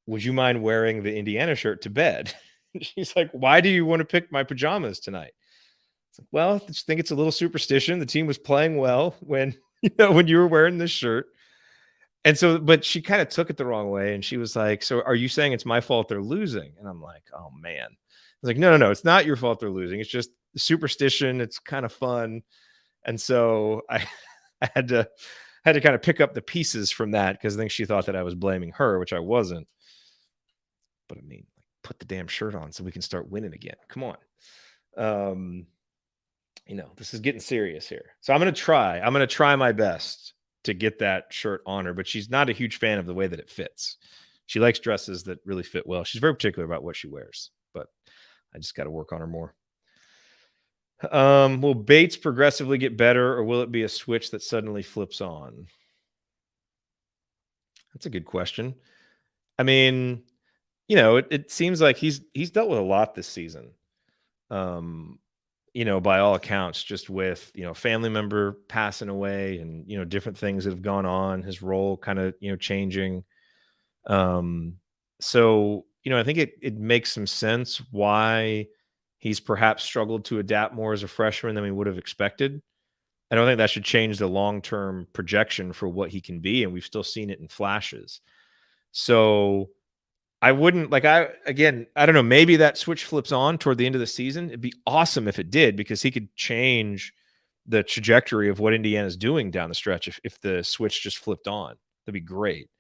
would you mind wearing the Indiana shirt to bed? She's like, why do you want to pick my pajamas tonight? It's like, well, I just think it's a little superstition. The team was playing well when, when you were wearing this shirt. And so, but she kind of took it the wrong way. And she was like, so are you saying it's my fault they're losing? And I'm like, oh man. I was like, no, it's not your fault they're losing. It's just superstition. It's kind of fun. And so I had to kind of pick up the pieces from that, because I think she thought that I was blaming her, which I wasn't. But I mean, put the damn shirt on so we can start winning again. Come on. This is getting serious here. So I'm going to try my best to get that shirt on her, but she's not a huge fan of the way that it fits. She likes dresses that really fit well. She's very particular about what she wears, but I just got to work on her more. Will Bates progressively get better, or will it be a switch that suddenly flips on? That's a good question. I mean, it seems like he's dealt with a lot this season. By all accounts, just with, family member passing away and, different things that have gone on, his role kind of, changing. So, I think it makes some sense why he's perhaps struggled to adapt more as a freshman than we would have expected. I don't think that should change the long-term projection for what he can be. And we've still seen it in flashes. So I wouldn't I don't know, maybe that switch flips on toward the end of the season. It'd be awesome if it did, because he could change the trajectory of what Indiana's doing down the stretch. If the switch just flipped on, that'd be great.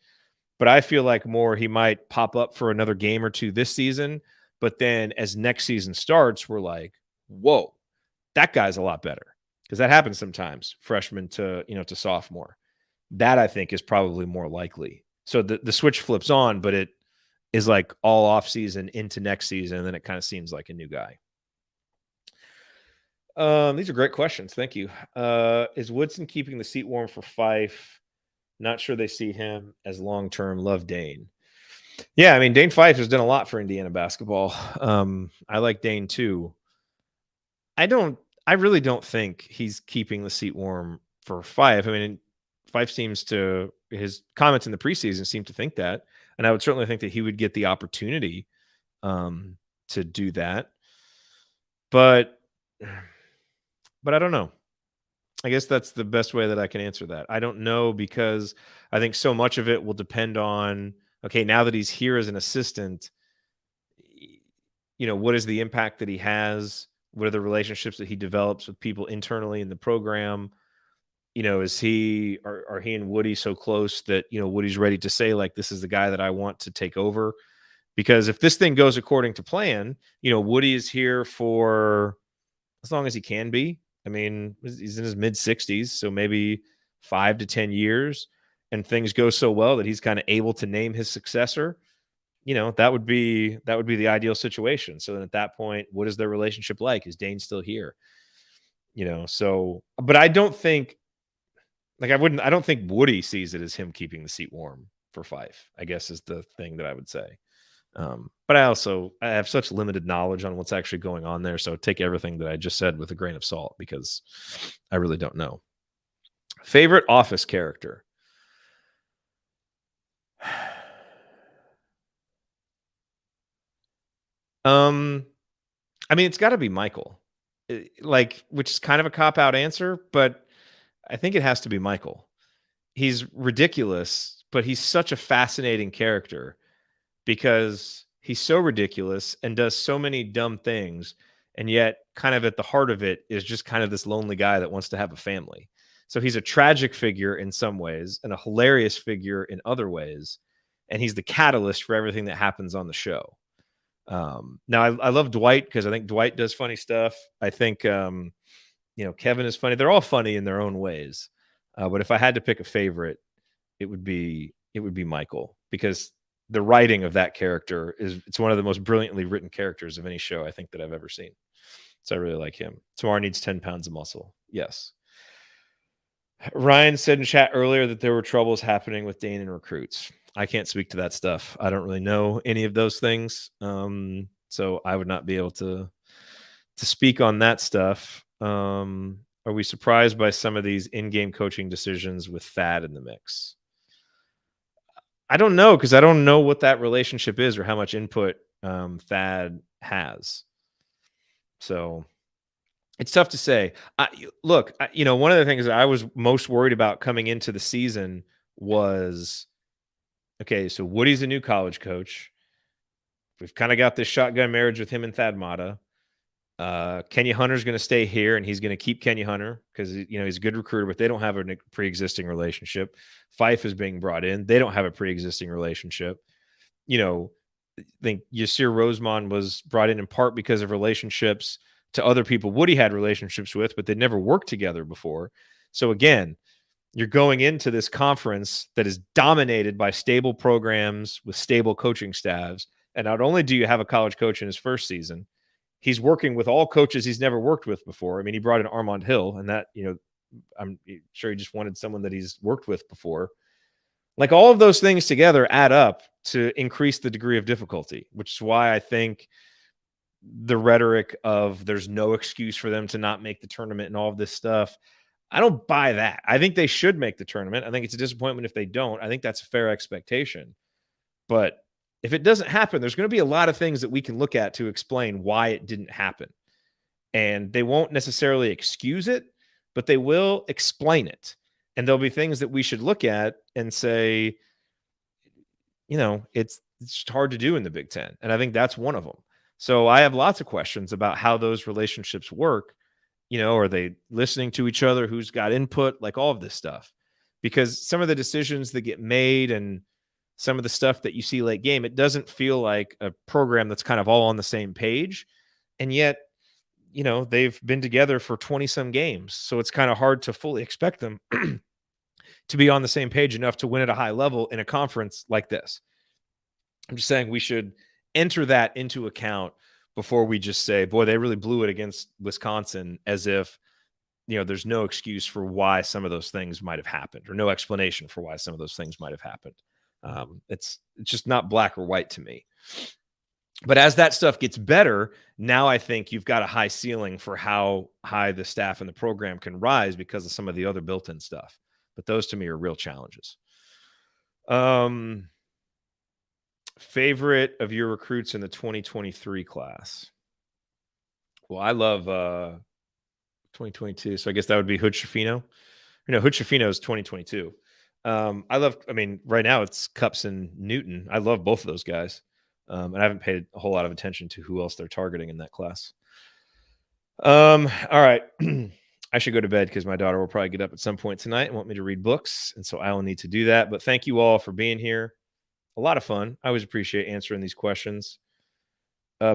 But I feel like more he might pop up for another game or two this season. But then as next season starts, we're like, whoa, that guy's a lot better. Because that happens sometimes, freshman to sophomore. That I think is probably more likely. So the switch flips on, but it is like all off season into next season, and then it kind of seems like a new guy. These are great questions. Thank you. Is Woodson keeping the seat warm for Fife? Not sure they see him as long-term. Love Dane. Yeah, I mean, Dane Fife has done a lot for Indiana basketball. I like Dane too. I really don't think he's keeping the seat warm for Fife. I mean, Fife his comments in the preseason seem to think that. And I would certainly think that he would get the opportunity to do that. But I don't know. I guess that's the best way that I can answer that. I don't know, because I think so much of it will depend on, okay, now that he's here as an assistant, what is the impact that he has? What are the relationships that he develops with people internally in the program? Are he and Woody so close that, Woody's ready to say, like, this is the guy that I want to take over? Because if this thing goes according to plan, Woody is here for as long as he can be. I mean, he's in his mid-60s, so maybe 5 to 10 years, and things go so well that he's kind of able to name his successor. That would be the ideal situation. So then at that point, what is their relationship like? Is Dane still here? So, but I don't think, I don't think Woody sees it as him keeping the seat warm for Fife, I guess, is the thing that I would say. But I have such limited knowledge on what's actually going on there. So take everything that I just said with a grain of salt, because I really don't know. Favorite Office character? I mean, it's got to be Michael, which is kind of a cop-out answer, but I think it has to be Michael. He's ridiculous, but he's such a fascinating character because he's so ridiculous and does so many dumb things. And yet kind of at the heart of it is just kind of this lonely guy that wants to have a family. So he's a tragic figure in some ways and a hilarious figure in other ways. And he's the catalyst for everything that happens on the show. Now I love Dwight because I think Dwight does funny stuff. I think, Kevin is funny. They're all funny in their own ways. But if I had to pick a favorite, it would be Michael, because the writing of that character it's one of the most brilliantly written characters of any show I think that I've ever seen. So I really like him. Tomorrow needs 10 pounds of muscle. Yes. Ryan said in chat earlier that there were troubles happening with Dane and recruits. I can't speak to that stuff. I don't really know any of those things. So I would not be able to speak on that stuff. Are we surprised by some of these in-game coaching decisions with Thad in the mix? I don't know, because I don't know what that relationship is or how much input Thad has. So it's tough to say. Look, one of the things that I was most worried about coming into the season was, okay, so Woody's a new college coach. We've kind of got this shotgun marriage with him and Thad Matta. Kenya Hunter's going to stay here, and he's going to keep Kenya Hunter because he's a good recruiter, but they don't have a pre-existing relationship. Fife is being brought in; they don't have a pre-existing relationship. I think Yasir Rosemond was brought in part because of relationships to other people Woody had relationships with, but they'd never worked together before. So again, you're going into this conference that is dominated by stable programs with stable coaching staffs, and not only do you have a college coach in his first season, he's working with all coaches he's never worked with before. I mean, he brought in Armand Hill, and that, I'm sure he just wanted someone that he's worked with before. Like, all of those things together add up to increase the degree of difficulty, which is why I think the rhetoric of there's no excuse for them to not make the tournament and all of this stuff, I don't buy that. I think they should make the tournament. I think it's a disappointment if they don't. I think that's a fair expectation. But if it doesn't happen, there's going to be a lot of things that we can look at to explain why it didn't happen. And they won't necessarily excuse it, but they will explain it. And there'll be things that we should look at and say, it's just hard to do in the Big Ten. And I think that's one of them. So I have lots of questions about how those relationships work. Are they listening to each other? Who's got input? Like, all of this stuff. Because some of the decisions that get made and some of the stuff that you see late game, it doesn't feel like a program that's kind of all on the same page. And yet, they've been together for 20 some games. So it's kind of hard to fully expect them to be on the same page enough to win at a high level in a conference like this. I'm just saying we should enter that into account before we just say, boy, they really blew it against Wisconsin, as if, there's no excuse for why some of those things might have happened, or no explanation for why some of those things might have happened. It's just not black or white to me. But as that stuff gets better, now I think you've got a high ceiling for how high the staff and the program can rise because of some of the other built-in stuff. But those to me are real challenges. Favorite of your recruits in the 2023 class? Well, I love 2022, so I guess that would be Hood Schifino. Hood Schifino is 2022. Right now it's Cups and Newton. I love both of those guys. And I haven't paid a whole lot of attention to who else they're targeting in that class. All right. I should go to bed because my daughter will probably get up at some point tonight and want me to read books. And so I will need to do that. But thank you all for being here. A lot of fun. I always appreciate answering these questions.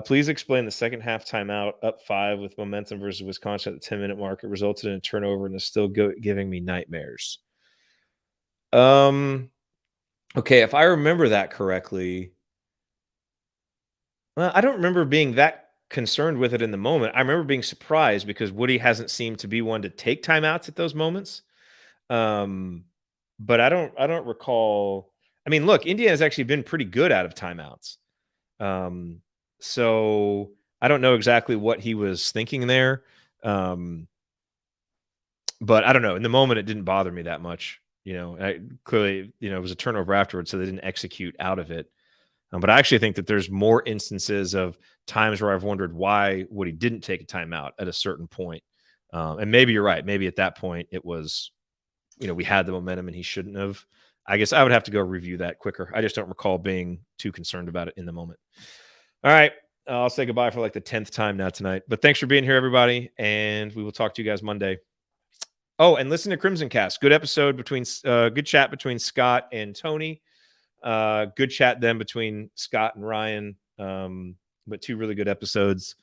Please explain the second half timeout up 5 with momentum versus Wisconsin at the 10-minute mark. It resulted in a turnover and is still giving me nightmares. Okay, if I remember that correctly, well, I don't remember being that concerned with it in the moment. I remember being surprised because Woody hasn't seemed to be one to take timeouts at those moments. But I don't recall. I mean, look, Indiana's actually been pretty good out of timeouts. So I don't know exactly what he was thinking there. But I don't know. In the moment, it didn't bother me that much. Clearly, it was a turnover afterwards, so they didn't execute out of it. But I actually think that there's more instances of times where I've wondered why Woody didn't take a timeout at a certain point. And maybe you're right. Maybe at that point it was, we had the momentum and he shouldn't have. I guess I would have to go review that quicker. I just don't recall being too concerned about it in the moment. All right. I'll say goodbye for like the 10th time now tonight. But thanks for being here, everybody. And we will talk to you guys Monday. Oh, and listen to Crimson Cast. Good episode good chat between Scott and Tony. Good chat then between Scott and Ryan. But 2 really good episodes.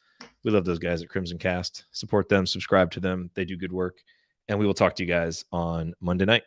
We love those guys at Crimson Cast. Support them, subscribe to them. They do good work. And we will talk to you guys on Monday night.